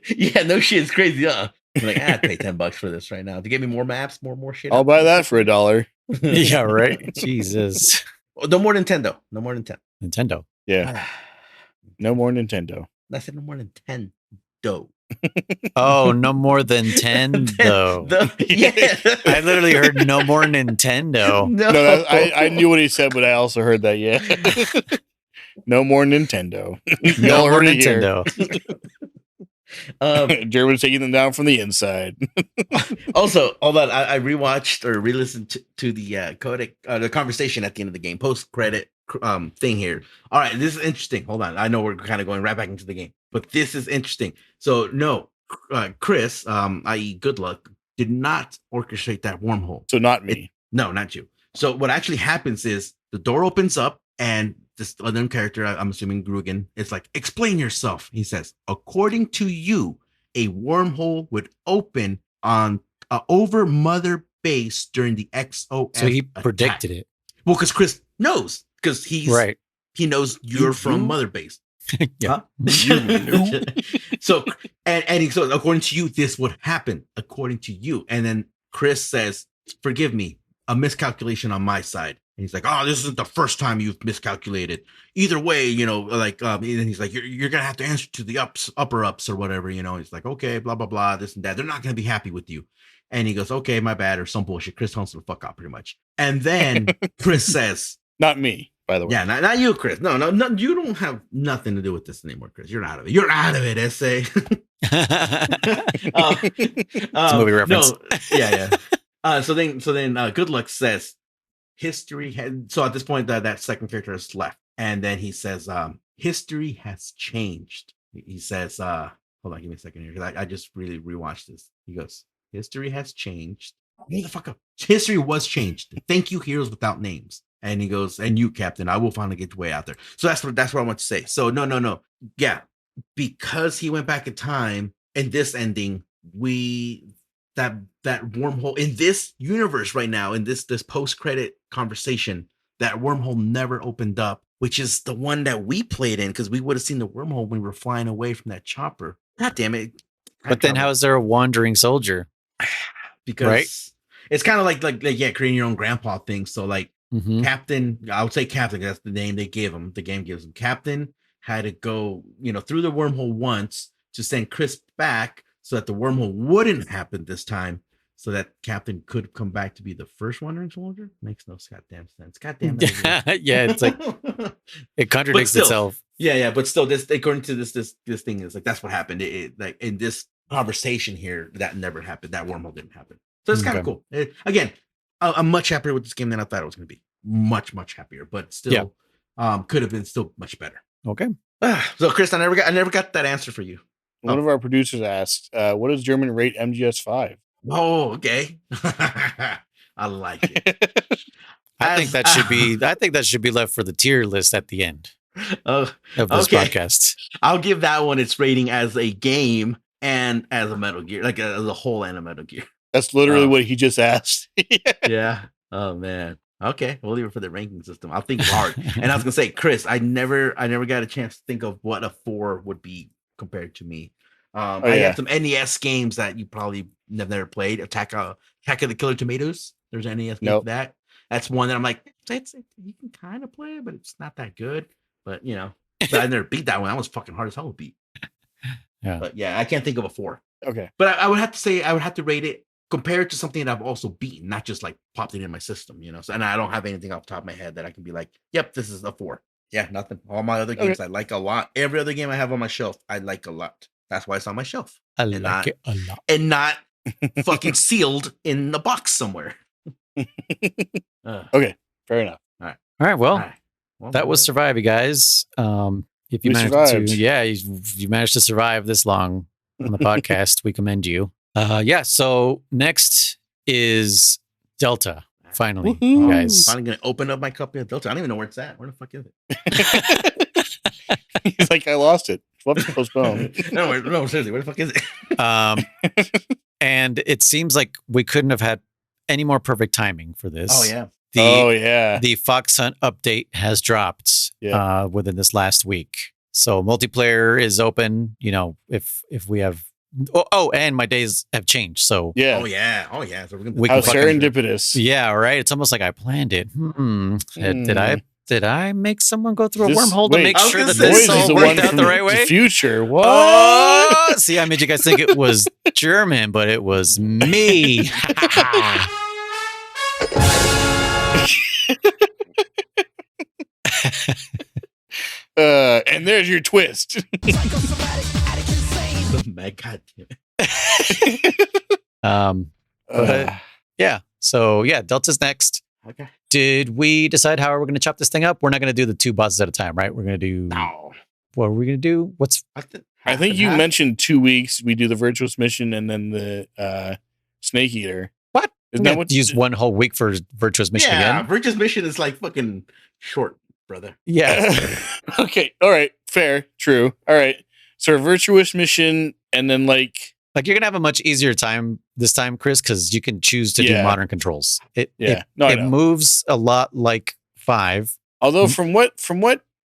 C: Yeah, no shit. It's crazy, huh? I'm like, I'd pay $10 for this right now to give me more maps, more shit.
B: I'll buy that for $1.
A: Yeah, right. Jesus.
C: No more Nintendo. No more Nintendo.
A: Nintendo.
B: Yeah. No more Nintendo.
C: I said no more than 10 dough.
A: Oh, no more than 10 though.
C: Yeah.
A: I literally heard no more Nintendo.
B: No, I knew what he said, but I also heard that. Yeah. No more Nintendo.
A: No more Nintendo.
B: German's taking them down from the inside.
C: Also, hold on. I rewatched or re-listened to the codec, the conversation at the end of the game, post-credit thing here. All right, this is interesting. Hold on. I know we're kind of going right back into the game, but this is interesting. So, no, Chris, i.e. Good Luck, did not orchestrate that wormhole.
B: So not me.
C: No, not you. So what actually happens is the door opens up and this other character, I'm assuming Grugan, is like, explain yourself. He says, according to you, a wormhole would open on over Mother Base during the XOF.
A: So he
C: attack.
A: predicted it.
C: Well, because Chris knows, because he's
A: right.
C: He knows you're from Mother Base.
A: Yeah.
C: Huh? So and he says, according to you, this would happen. According to you. And then Chris says, forgive me, a miscalculation on my side. And he's like, oh, this isn't the first time you've miscalculated. Either way, you know, like, and he's like, you're going to have to answer to the upper ups or whatever, you know. He's like, okay, blah, blah, blah, this and that. They're not going to be happy with you. And he goes, okay, my bad, or some bullshit. Chris tells him to fuck out pretty much. And then Chris says,
B: not me, by the way.
C: Yeah, not you, Chris. No, you don't have nothing to do with this anymore, Chris. You're out of it. You're out of it, essay.
A: It's a movie reference.
C: No, yeah. So then, Good Luck says, history had. So at this point, that second character has left, and then he says, history has changed. He says, hold on, give me a second here, because I just really rewatched this. He goes, history has changed. Hold the fuck up. History was changed. Thank you, heroes without names. And he goes, and you, Captain, I will finally get your way out there. So that's what I want to say. So no. Yeah. Because he went back in time in this ending, that wormhole in this universe right now, in this post-credit conversation, that wormhole never opened up, which is the one that we played in, because we would have seen the wormhole when we were flying away from that chopper. God damn it.
A: But then how is there a wandering soldier?
C: Because
A: right?
C: It's kind of like creating your own grandpa thing. So like, Captain, I would say Captain, that's the name they give him. The game gives him. Captain had to go, through the wormhole once to send Chris back so that the wormhole wouldn't happen this time, so that Captain could come back to be the first wandering soldier. Makes no goddamn sense. Goddamn.
A: Yeah, it's like it contradicts itself.
C: Yeah, but still, this according to this thing is like that's what happened. It like in this conversation here, that never happened. That wormhole didn't happen. So it's kind of cool. Again, I'm much happier with this game than I thought it was going to be. Much happier, but still, could have been still much better.
A: Okay.
C: So, Chris, I never got that answer for you.
B: One of our producers asked, "What does German rate MGS5?"
C: Oh, okay. I like it.
A: I think that should be left for the tier list at the end of this podcast.
C: I'll give that one its rating as a game and as a Metal Gear, like as a whole and a Metal Gear.
B: That's literally what he just asked.
C: Yeah. Oh man. Okay, we'll leave it for the ranking system. I'll think hard. And I was gonna say, Chris, I never got a chance to think of what a 4 would be compared to me. I had some NES games that you probably never played. Attack of the Killer Tomatoes. There's an NES game for that. That's one that I'm like, you can kind of play it, but it's not that good. But but I never beat that one. That was fucking hard as hell to beat.
A: Yeah.
C: But yeah, I can't think of a 4.
B: Okay.
C: But I would have to say I would have to rate it compared to something that I've also beaten, not just like popped it in my system, So, and I don't have anything off the top of my head that I can be like, yep, this is a 4. Yeah, nothing. All my other games I like a lot. Every other game I have on my shelf, I like a lot. That's why it's on my shelf.
A: I like it a lot.
C: And not fucking sealed in the box somewhere.
B: Okay, fair enough.
A: All right. Well, that was Survive, you guys. If you managed you managed to survive this long on the podcast, we commend you. So next is Delta. Finally,
B: Woo-hoo.
A: guys.
C: Finally gonna open up my copy of Delta. I don't even know where it's at. Where the fuck is it?
B: He's like, I lost it. We'll have to postpone.
C: no, seriously, what the fuck is it?
A: And it seems like we couldn't have had any more perfect timing for this.
C: Oh yeah.
A: The Fox Hunt update has dropped within this last week. So multiplayer is open, if we have and my days have changed. So
C: Oh yeah. So
B: how serendipitous.
A: Yeah, right. It's almost like I planned it. Did I make someone go through a wormhole to make sure that this all worked out the right way?
B: The future. What?
A: See, I made you guys think it was German, but it was me.
B: And there's your twist.
C: God damn it.
A: Yeah. So yeah, Delta's next.
C: Okay.
A: Did we decide how we're going to chop this thing up? We're not going to do the 2 bosses at a time, right? We're going to do.
C: No.
A: What are we going to do?
B: I think you mentioned 2 weeks. We do the virtuous mission and then the snake eater.
A: What?
B: Isn't
A: that
B: that what?
A: Use one whole week for virtuous mission again?
C: Virtuous mission is like fucking short, brother.
A: Yeah.
B: Okay. All right. Fair. True. All right. So a virtuous mission and then like
A: you're going to have a much easier time this time, Chris, because you can choose to do modern controls. It moves a lot like 5.
B: Although from what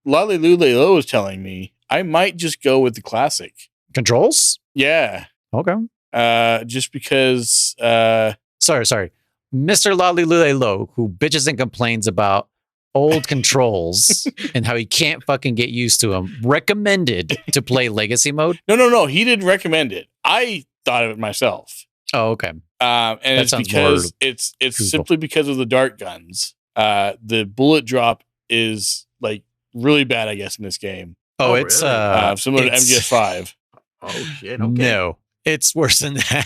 B: Lolly Lule was telling me, I might just go with the classic
A: controls.
B: Yeah.
A: Okay.
B: Just because.
A: Sorry, Mr. Lolly Lule, who bitches and complains about old controls and how he can't fucking get used to them, recommended to play legacy mode.
B: No. He didn't recommend it. I thought of it myself.
A: Oh, okay.
B: And it's because it's simply because of the dart guns. The bullet drop is like really bad, I guess, in this game.
A: Oh, it's
B: really? Similar to MGS5.
C: Oh shit! Okay.
A: No, it's worse than that.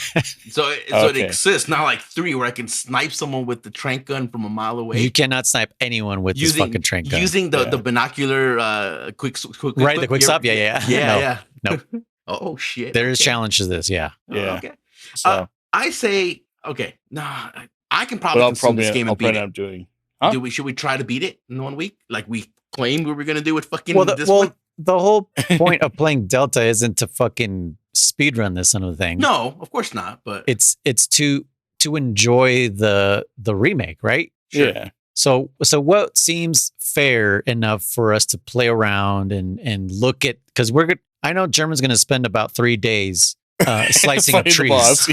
C: So it exists, not like 3 where I can snipe someone with the trank gun from a mile away.
A: You cannot snipe anyone with this fucking trank gun.
C: Using the binacular quick
A: right, the quick stop. Yeah. No.
C: Oh shit!
A: There is challenge to this. Yeah.
C: Okay. So I say I can probably consume this game and beat it.
B: Doing.
C: Huh? Should we try to beat it in 1 week, like we claimed we were going to do with fucking this one?
A: The whole point of playing Delta isn't to fucking speedrun this sort of thing.
C: No, of course not. But
A: it's to enjoy the remake, right?
B: Sure. Yeah.
A: So what seems fair enough for us to play around and look at, because I know German's going to spend about 3 days slicing up trees.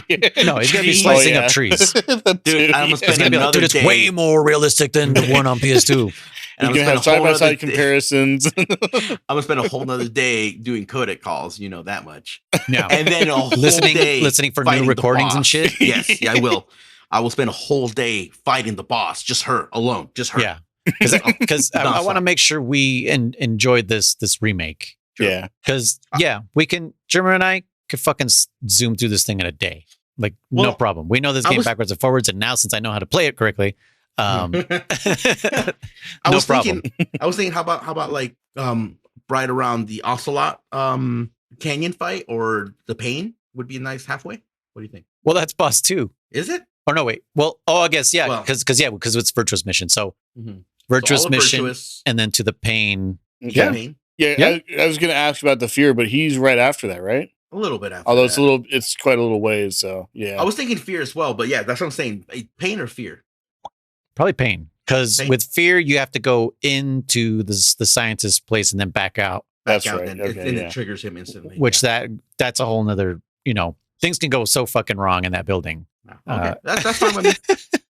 A: No, he's going to be slicing up trees.
C: Dude, I'm going to spend another day.
A: It's way more realistic than the one on PS2.
B: And you can have side-by-side comparisons.
C: I'm going to spend a whole nother day doing codec calls, that much.
A: Yeah.
C: And then a whole day
A: listening for new recordings and shit.
C: Yes, I will. I will spend a whole day fighting the boss, just her alone, just her.
A: Yeah. Because I want to make sure we enjoyed this remake.
B: Sure. Yeah.
A: Because German and I could fucking zoom through this thing in a day. Like, no problem. We know this game backwards and forwards, and now since I know how to play it correctly, no problem.
C: I was thinking, how about like right around the Ocelot canyon fight, or the Pain would be a nice halfway. What do you think?
A: Well, that's boss 2.
C: Is it?
A: Oh no, wait. Well, I guess because it's virtuous mission. So virtuous mission, and then to the Pain.
B: Okay. Yeah. I was going to ask about the Fear, but he's right after that, right?
C: A little bit after.
B: Although it's quite a little ways. So yeah,
C: I was thinking Fear as well, but yeah, that's what I'm saying. Pain or Fear?
A: Probably Pain, because with Fear you have to go into the scientist's place and then back out.
B: That's right.
C: And it triggers him instantly.
A: Which that's a whole nother. Things can go so fucking wrong in that building.
C: Okay, that's fine with me.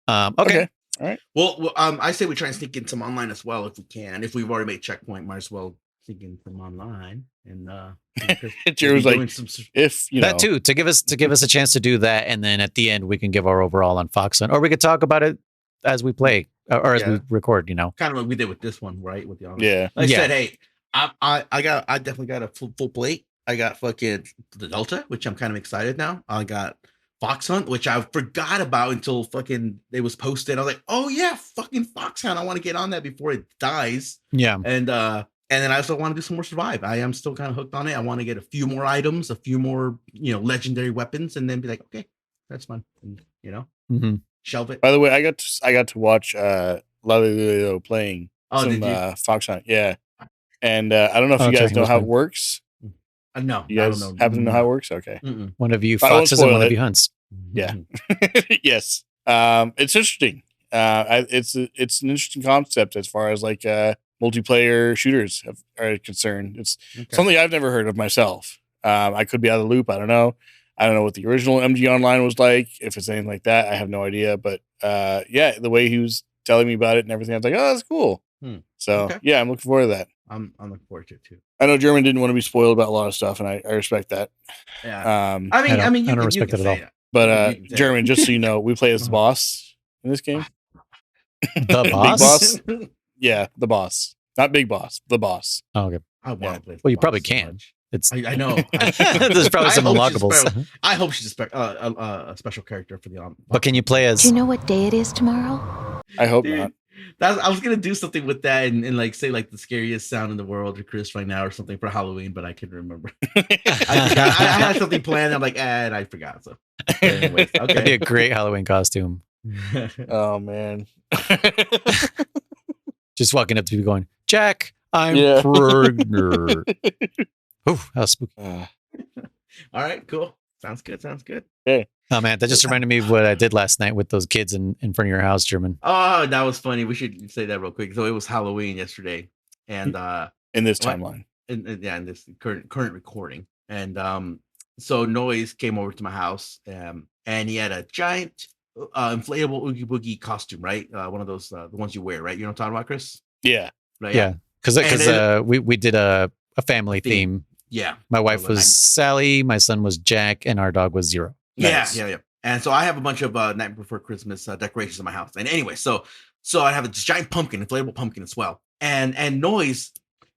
A: Okay.
B: All right.
C: Well, I say we try and sneak in some online as well if we can. If we've already made checkpoint, might as well sneak in some online. And
B: Jared was like, if
A: that too, to give us a chance to do that, and then at the end we can give our overall on Fox Hunt, or we could talk about it as we play or as we record.
C: Kind of like we did with this one, right? With the online.
B: Yeah.
C: I said, hey, I definitely got a full plate. I got fucking the Delta, which I'm kind of excited now. I got Fox Hunt, which I forgot about until fucking it was posted. I was like, oh yeah, fucking Fox Hunt. I want to get on that before it dies.
A: Yeah.
C: And then I also want to do some more Survive. I am still kind of hooked on it. I want to get a few more items, a few more, legendary weapons, and then be like, okay, that's fun. And, shelve it.
B: By the way, I got to watch Lalo playing some Fox Hunt. Yeah. And I don't know if you guys know how it works.
C: No,
B: You guys
C: I don't know.
B: happen to know how it works? Okay.
C: Mm-mm.
A: One of you
B: I won't
A: foxes and
B: spoil
A: one of
B: it.
A: you hunts.
B: Yeah. Yes. It's interesting. It's an interesting concept as far as like multiplayer shooters are concerned. It's something I've never heard of myself. I could be out of the loop. I don't know. I don't know what the original MG Online was like. If it's anything like that, I have no idea. But yeah, the way he was telling me about it and everything, I was like, oh, that's cool. So yeah, I'm looking forward to that.
C: I'm looking forward to it too.
B: I know German didn't want to be spoiled about a lot of stuff, and I respect that.
C: Yeah.
A: I
C: I mean,
A: don't respect it at all.
B: But German, just so you know, we play as the boss in this game.
A: The
B: Big
A: boss?
B: boss? Yeah, the boss. Not big boss, the boss.
A: Oh, okay.
C: I want to play.
A: Well, you
C: the
A: probably
C: boss so
A: can.
C: much.
A: It's
C: I know.
A: There's probably some unlockables.
C: I hope she's a special character for the.
A: But can you play as?
E: Do you know what day it is tomorrow?
B: I hope
C: Dude,
B: not.
C: I was gonna do something with that and like say like the scariest sound in the world to Chris right now or something for Halloween, but I couldn't remember. I had something planned. I'm like, and I forgot. So, anyways, okay.
A: That'd be a great Halloween costume.
B: Oh man.
A: Just walking up to people going, Jack, I'm
B: Yeah.
A: pregnant. Oh, that was spooky.
C: All right, cool. Sounds good.
A: Oh man, that just reminded me of what I did last night with those kids in front of your house, German.
C: Oh, that was funny. We should say that real quick. So it was Halloween yesterday, and
B: In this
C: what?
B: timeline.
C: in this current recording, and so Noise came over to my house, and he had a giant inflatable Oogie Boogie costume, right? One of those the ones you wear, right? You know what I'm talking about, Chris?
B: Yeah.
C: Right?
A: Yeah, because we did a family theme.
C: Yeah.
A: My wife
C: Well,
A: was
C: nice.
A: Sally, my son was Jack, and our dog was Zero.
B: Nice.
C: Yeah. And so I have a bunch of Night Before Christmas decorations in my house. And anyway, so I have this giant pumpkin, inflatable pumpkin as well. And Noise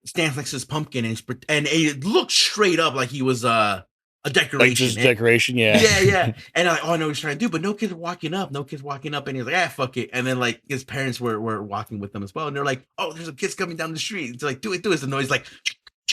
C: stands next to this pumpkin, and it looks straight up like he was a decoration.
B: Like just decoration, yeah.
C: Yeah. And I'm like, oh, I know what he's trying to do, but no kids are walking up. And he's like, fuck it. And then like his parents were walking with them as well. And they're like, oh, there's a kids coming down the street. It's like, do it. So Noise like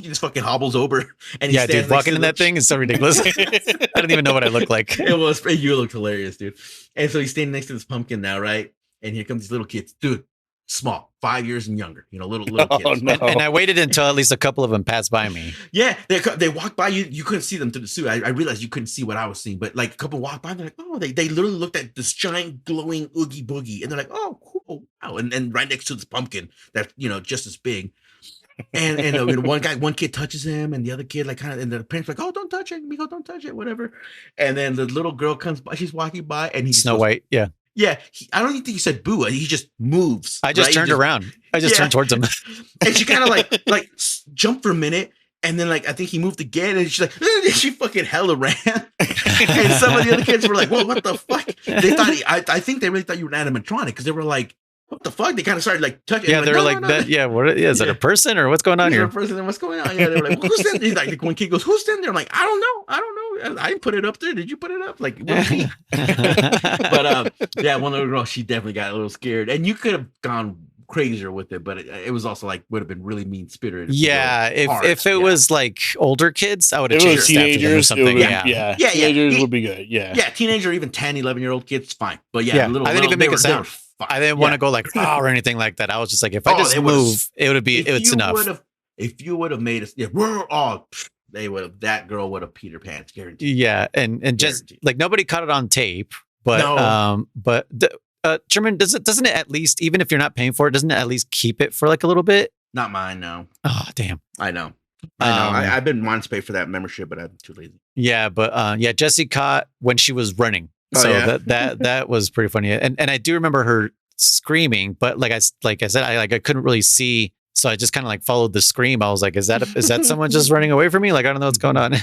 C: he just fucking hobbles over, and he
A: Yeah, dude, walking in that thing is so ridiculous. I don't even know what I look like.
C: You looked hilarious, dude. And so he's standing next to this pumpkin now, right? And here comes these little kids, dude, small, 5 years and younger, little kids.
B: Oh, no.
A: And I waited until at least a couple of them passed by me.
C: Yeah, they walked by you. You couldn't see them through the suit. I realized you couldn't see what I was seeing, but like a couple walked by, and they're like, oh, they literally looked at this giant glowing Oogie Boogie, and they're like, oh, cool, wow. And right next to this pumpkin that's just as big. And one kid touches him, and the other kid and the parents like, oh, don't touch it, Miko, don't touch it, whatever. And then the little girl comes by, she's walking by, and he's
A: Snow White, yeah.
C: Yeah, I don't even think he said boo. He just moves.
A: I just turned around. I just turned towards him.
C: And she kind of like jumped for a minute, and then like I think he moved again, and she's like, she fucking hella ran. And some of the other kids were like, whoa, what the fuck? They thought I think they really thought you were an animatronic, because they were like, what the fuck? They kind of started like touching.
A: Yeah, they were like, that. Yeah, what is that? A person or what's going on here?
C: What's going on? Yeah, they were like, who's standing? He's like, one kid goes, who's standing there? I'm like, I don't know. I didn't put it up there. Did you put it up? Like, what was me? But yeah, one little girl, she definitely got a little scared, and you could have gone crazier with it, but it was also like would have been really mean spirited.
A: Yeah, if it was like older kids, I would have
B: It was
A: chased after them or
B: teenagers.
A: something.
B: Yeah. Teenagers would be good. Yeah.
C: Yeah, teenager or even 10, 11-year-old kids, fine. But yeah,
A: I didn't even make a sound. I didn't want to go like or anything like that. I was just like, if I just move, it's enough.
C: If you would have made us, they would have. That girl would have Peter Pants, guaranteed.
A: Yeah, and just like nobody caught it on tape, but German doesn't it at least, even if you're not paying for it, doesn't it at least keep it for like a little bit?
C: Not mine, no.
A: Oh damn.
C: I know. I've been wanting to pay for that membership, but I'm too lazy.
A: Yeah, but Jessie caught when she was running. So that was pretty funny, and I do remember her screaming, but like I said, I couldn't really see, so I just kind of like followed the scream. I was like, is that someone just running away from me? Like I don't know what's going on.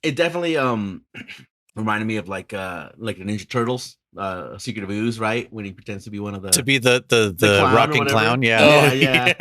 C: It definitely reminded me of like the Ninja Turtles, Secret of Ooze, right? When he pretends to be one of the
A: clown rocking clown,
C: yeah.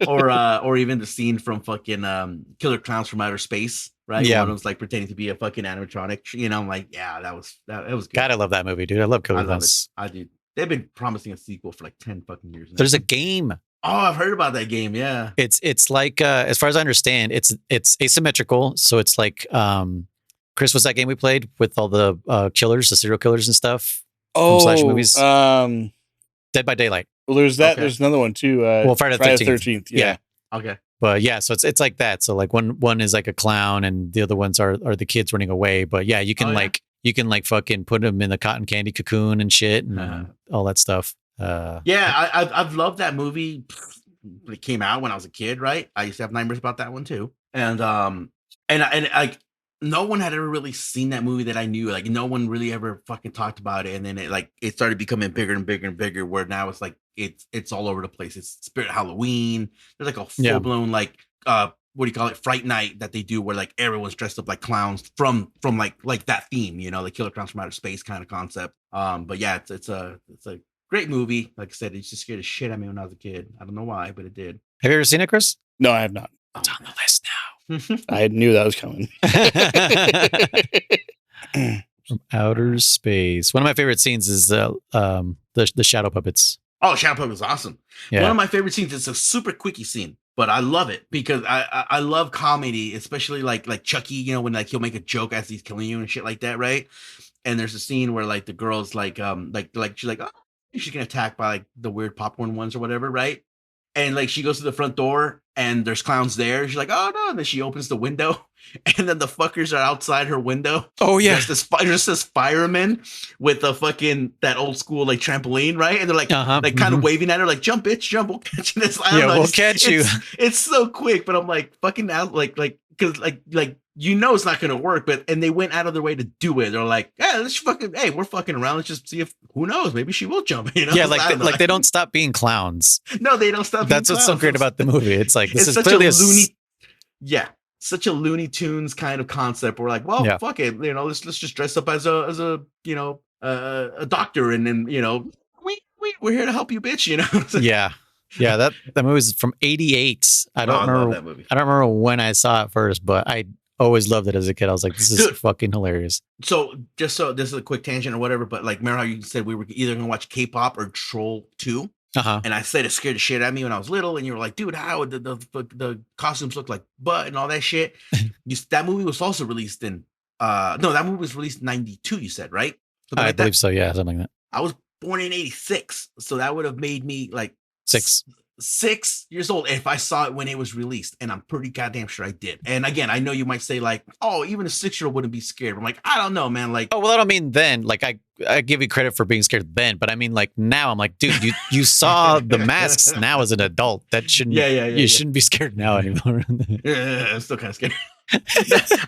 C: Or even the scene from fucking Killer Clowns from Outer Space. Right?
A: Yeah.
C: One was like pretending to be a fucking animatronic. I'm like, yeah, that was good.
A: God, I love that movie, dude. I love Killer
C: Clowns. I do. They've been promising a sequel for like 10 fucking years now.
A: There's a game.
C: Oh, I've heard about that game. Yeah.
A: It's like as far as I understand, it's asymmetrical. So it's like Chris, what's that game we played with all the killers, the serial killers and stuff?
B: Oh,
A: slash movies. Dead by Daylight.
B: Well, there's that.
C: Okay.
B: There's another one too.
A: Friday the 13th.
B: Yeah.
C: Okay.
A: But yeah, so it's like that. So like one is like a clown, and the other ones are the kids running away. But yeah, you can you can like fucking put them in the cotton candy cocoon and shit and all that stuff.
C: I've loved that movie. It came out when I was a kid, right? I used to have nightmares about that one too. And like no one had ever really seen that movie that I knew. Like no one really ever fucking talked about it. And then it started becoming bigger and bigger and bigger. Where now it's like it's all over the place. It's Spirit Halloween. There's like a full blown like what do you call it? Fright Night that they do where like everyone's dressed up like clowns from like that theme. You know, like Killer Clowns from Outer Space kind of concept. But yeah, it's a great movie. Like I said, it just scared the shit out of me when I was a kid. I don't know why, but it did.
A: Have you ever seen it, Chris?
B: No, I have not.
A: It's on the list now.
B: I knew that was coming.
A: From outer space. One of my favorite scenes is the shadow puppets.
C: Oh, shadow puppet was awesome.
A: Yeah.
C: One of my favorite scenes. It's a super quickie scene, but I love it because I love comedy, especially like Chucky. You know, when like he'll make a joke as he's killing you and shit like that, right? And there's a scene where like the girl's like she's like, oh, she's getting attacked by like the weird popcorn ones or whatever, right? And like she goes to the front door and there's clowns there. She's like, oh no. And then she opens the window and then the fuckers are outside her window.
A: Oh yeah.
C: Just this fireman with a fucking that old school like trampoline, right? And they're like kind of waving at her, like, jump, bitch, jump, we'll catch you.
A: We'll catch you.
C: It's so quick, but I'm like fucking out like because like you know it's not gonna work, and they went out of their way to do it. They're like, hey, we're fucking around. Let's just see if who knows, maybe she will jump. You know?
A: Yeah, like they don't stop being clowns.
C: No, they don't stop.
A: That's what's so great about the movie. It's like this is clearly
C: such a Looney Tunes kind of concept. We're like, well, fuck it, you know, let's just dress up as a you know a doctor, and then you know we're here to help you, bitch. You know.
A: Yeah, that movie is from '88. I don't remember that movie. I don't remember when I saw it first, but I always loved it as a kid. I was like, this is fucking hilarious.
C: So this is a quick tangent or whatever, but like, remember how you said we were either going to watch K-pop or Troll 2? And I said it scared the shit out of me when I was little, and you were like, dude, how the costumes look like butt and all that shit. That movie was also released in that movie was released in 92, you said, right?
A: I believe so, yeah, something like that.
C: I was born in 86, so that would have made me like 6 years old if I saw it when it was released, and I'm pretty goddamn sure I did. And again, I know you might say like, oh, even a 6-year-old wouldn't be scared. I'm like, I don't know, man. Like,
A: oh well, I don't mean then. Like I give you credit for being scared then, but I mean like now. I'm like, dude, you saw The Masks now as an adult. That shouldn't. You shouldn't be scared now anymore.
C: I'm still kind of scared.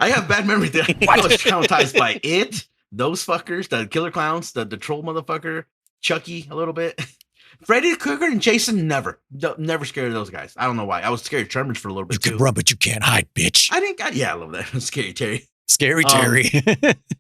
C: I have bad memory. I was traumatized by it. Those fuckers, the killer clowns, the troll motherfucker, Chucky, a little bit. Freddy Krueger and Jason, never scared of those guys. I don't know why. I was scared of Tremors for a little bit too.
A: You can run, but you can't hide, bitch.
C: I love that. Scary Terry.
A: Scary Terry.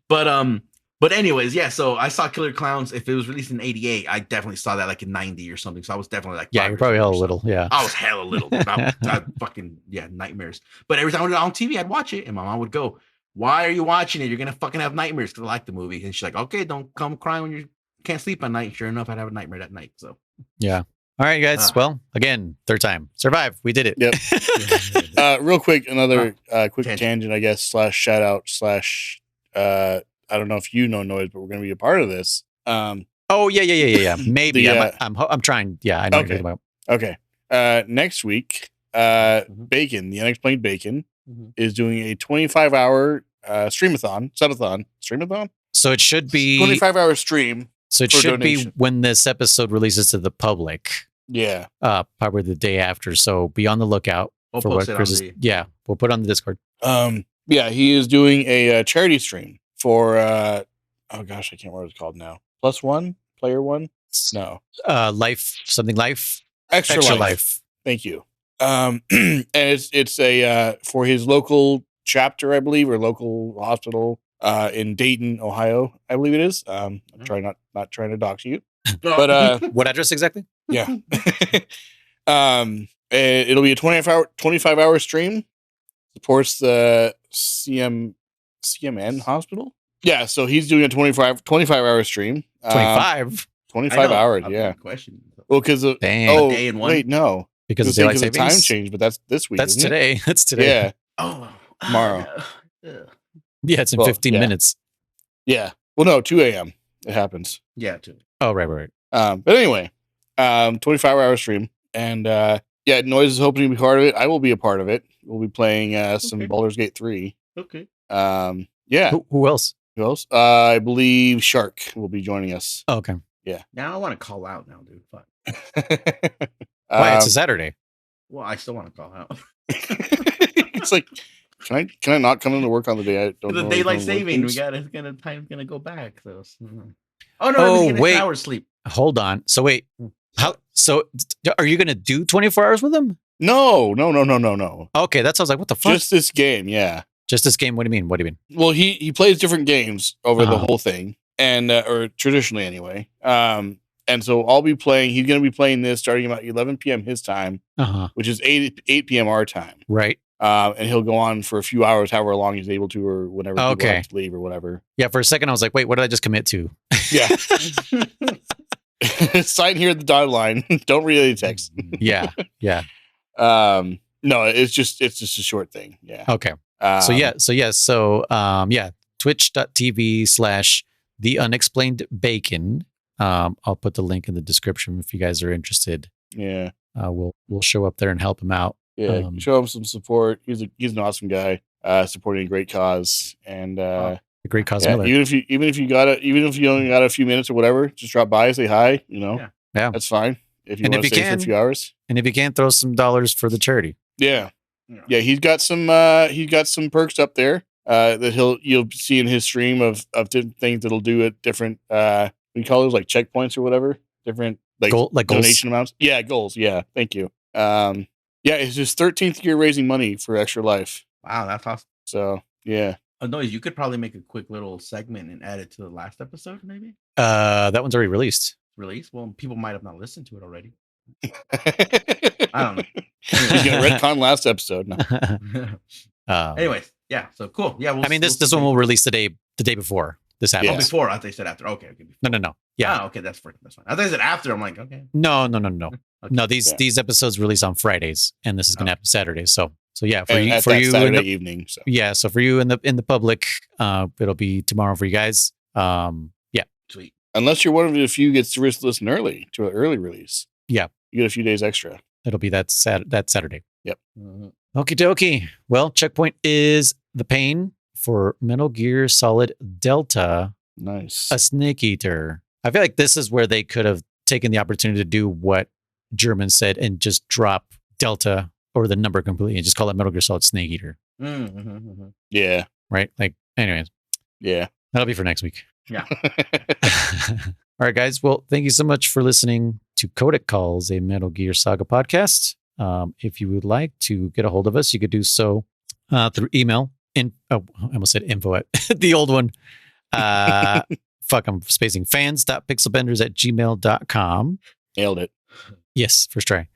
C: But anyways, yeah. So I saw Killer Clowns. If it was released in '88, I definitely saw that like in '90 or something. So I was definitely like,
A: yeah, you're probably hella little. Yeah,
C: I was hella little. I fucking nightmares. But every time I was on TV, I'd watch it, and my mom would go, "Why are you watching it? You're gonna fucking have nightmares." Because I like the movie, and she's like, "Okay, don't come crying when you can't sleep at night." Sure enough, I'd have a nightmare that night. So
A: yeah. All right, guys. Well, again, third time. Survive. We did it.
B: Yep. Real quick, another quick tangent, I guess, / shout out / I don't know if you know Noise, but we're going to be a part of this.
A: Oh, yeah. Maybe. I'm trying. Yeah, I know what you're talking
B: about. Okay. Next week, Bacon, the Unexplained Bacon, is doing a 25-hour streamathon.
A: So it should be
B: 25-hour stream.
A: So it should be when this episode releases to the public.
B: Yeah.
A: Probably the day after. So be on the lookout for what Chris is. Yeah, we'll put it on the Discord.
B: Yeah, he is doing a charity stream for oh gosh, I can't remember what it's called now. +1, player 1? No.
A: Life.
B: Extra life. Thank you. And it's a for his local chapter, I believe, or local hospital. In Dayton, Ohio, I believe it is. I'm trying not trying to dox you, but
A: what address exactly?
B: Yeah. It'll be a 25-hour stream. Supports the CMN hospital. Yeah, so he's doing a 25-hour stream.
A: 25
B: hours. Yeah.
C: Question.
B: Well, because of
C: day and one.
B: Wait, no,
A: because of daylight savings
B: time change, but that's this week.
A: That's today. That's today.
B: Yeah.
C: Oh,
B: tomorrow.
A: Yeah, it's in 15 minutes.
B: Yeah. Well, no, 2 a.m. It happens.
C: Yeah, 2.
A: Oh, right.
B: But anyway, 25-hour stream, and Yeah, Noise is hoping to be part of it. I will be a part of it. We'll be playing some
C: Okay.
B: Baldur's Gate 3.
C: Okay.
B: Yeah.
A: Who else?
B: Who else? I believe Shark will be joining us.
A: Oh, okay.
C: Now I want to call out now, dude. Fuck.
A: Why? It's a Saturday.
C: Well, I still want to call out.
B: It's like, can I not come into work on the day I don't
C: The
B: know
C: daylight
B: anything
C: saving,
B: works?
C: time's gonna go back. So. Oh no!
A: Oh,
C: I'm getting
A: wait.
C: an hour's sleep.
A: Hold on. So wait, so are you gonna do 24 hours with them?
B: No.
A: Okay, that sounds like what the fuck?
B: Just this game, yeah.
A: Just this game. What do you mean? What do you mean?
B: Well, he plays different games over the
A: Uh-huh.
B: whole thing, and or traditionally anyway. And so I'll be playing. He's going to be playing this starting about 11 p.m. his time, which is 8 p.m. our time.
A: Right.
B: And he'll go on for a few hours, however long he's able to, or whenever people
A: Okay.
B: have to leave or whatever.
A: Yeah. For a second, I was like, wait, what did I just commit to?
B: Yeah. Sign here at the dotted line. Don't read any text.
A: Yeah. Yeah.
B: No, it's just a short thing. Yeah.
A: Okay. Twitch.tv/the unexplained bacon. I'll put the link in the description if you guys are interested.
B: Yeah.
A: We'll show up there and help him out.
B: Yeah. Show him some support. He's an awesome guy, supporting a great cause. And
A: A great cause.
B: yeah,
A: Miller.
B: even if you only got a few minutes or whatever, just drop by, say hi.
A: Yeah.
B: That's fine. If you
A: And
B: want
A: if
B: to
A: you
B: stay for a
A: can-
B: few hours.
A: And if you can, throw some dollars for the charity.
B: Yeah. He's got some perks up there that you'll see in his stream of different things that'll do at different we call those like checkpoints or whatever, different like donation amounts. Yeah, goals. Yeah, thank you. Yeah, it's his 13th year raising money for Extra Life.
C: Wow, that's awesome.
B: So yeah.
C: Noise, you could probably make a quick little segment and add it to the last episode, maybe
A: That one's already released.
C: release. Well, people might have not listened to it already.
B: I
C: don't know.
B: He's gonna retcon last episode. No.
C: Anyways, yeah. So cool. Yeah.
A: I mean, this one will release the day before this
C: Oh,
A: happens.
C: before I thought they said after. Okay. Before.
A: No. Yeah.
C: Oh, okay. That's fine. I thought they said after. I'm like, okay.
A: No.
C: Okay.
A: No, these episodes release on Fridays, and this is going to happen Saturday. So yeah, for
B: And
A: you
B: at
A: for
B: that
A: you
B: Saturday evening. So
A: yeah, so for you in the public, it'll be tomorrow for you guys. Yeah,
C: Sweet.
B: unless you're one of the few who gets to listen early to an early release.
A: Yeah.
B: You get a few days extra.
A: it'll be that Saturday.
B: Yep.
A: Okie dokie. Well, checkpoint is the pain for Metal Gear Solid Delta,
B: Nice.
A: a snake eater. I feel like this is where they could have taken the opportunity to do what German said and just drop Delta or the number completely and just call it Metal Gear Solid Snake Eater.
B: Yeah.
A: Right? Like, anyways,
B: Yeah.
A: that'll be for next week.
C: Yeah.
A: All right, guys. Well, thank you so much for listening to Codec Calls, a Metal Gear Saga podcast. If you would like to get a hold of us, you could do so through email. I almost said info at the old one. Fuck, I'm spacing fans.pixelbenders@gmail.com.
B: Nailed it.
A: Yes, first try.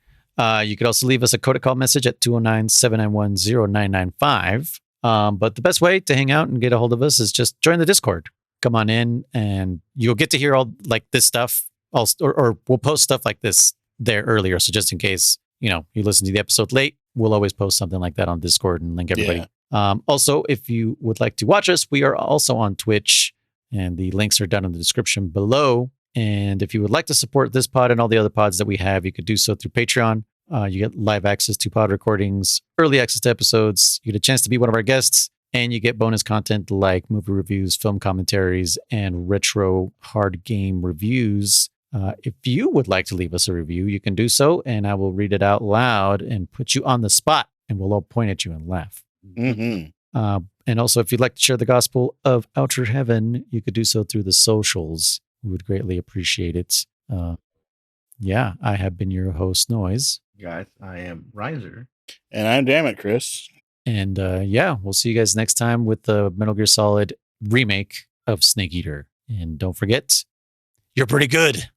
A: You could also leave us a Codec Call message at 209-791-0995. But the best way to hang out and get a hold of us is just join the Discord. Come on in and you'll get to hear all like this stuff. Or we'll post stuff like this there earlier. So just in case, you listen to the episode late, we'll always post something like that on Discord and link everybody.
B: Yeah.
A: Also, if you would like to watch us, we are also on Twitch and the links are down in the description below. And if you would like to support this pod and all the other pods that we have, you could do so through Patreon. You get live access to pod recordings, early access to episodes. You get a chance to be one of our guests, and you get bonus content like movie reviews, film commentaries, and retro hard game reviews. If you would like to leave us a review, you can do so, and I will read it out loud and put you on the spot, and we'll all point at you and laugh.
B: Mm-hmm.
A: And also, if you'd like to share the gospel of Outer Heaven, you could do so through the socials. We would greatly appreciate it. Yeah, I have been your host, Noise.
C: Guys, I am Riser.
B: And I'm damn it, Chris.
A: And yeah, we'll see you guys next time with the Metal Gear Solid remake of Snake Eater. And don't forget, you're pretty good.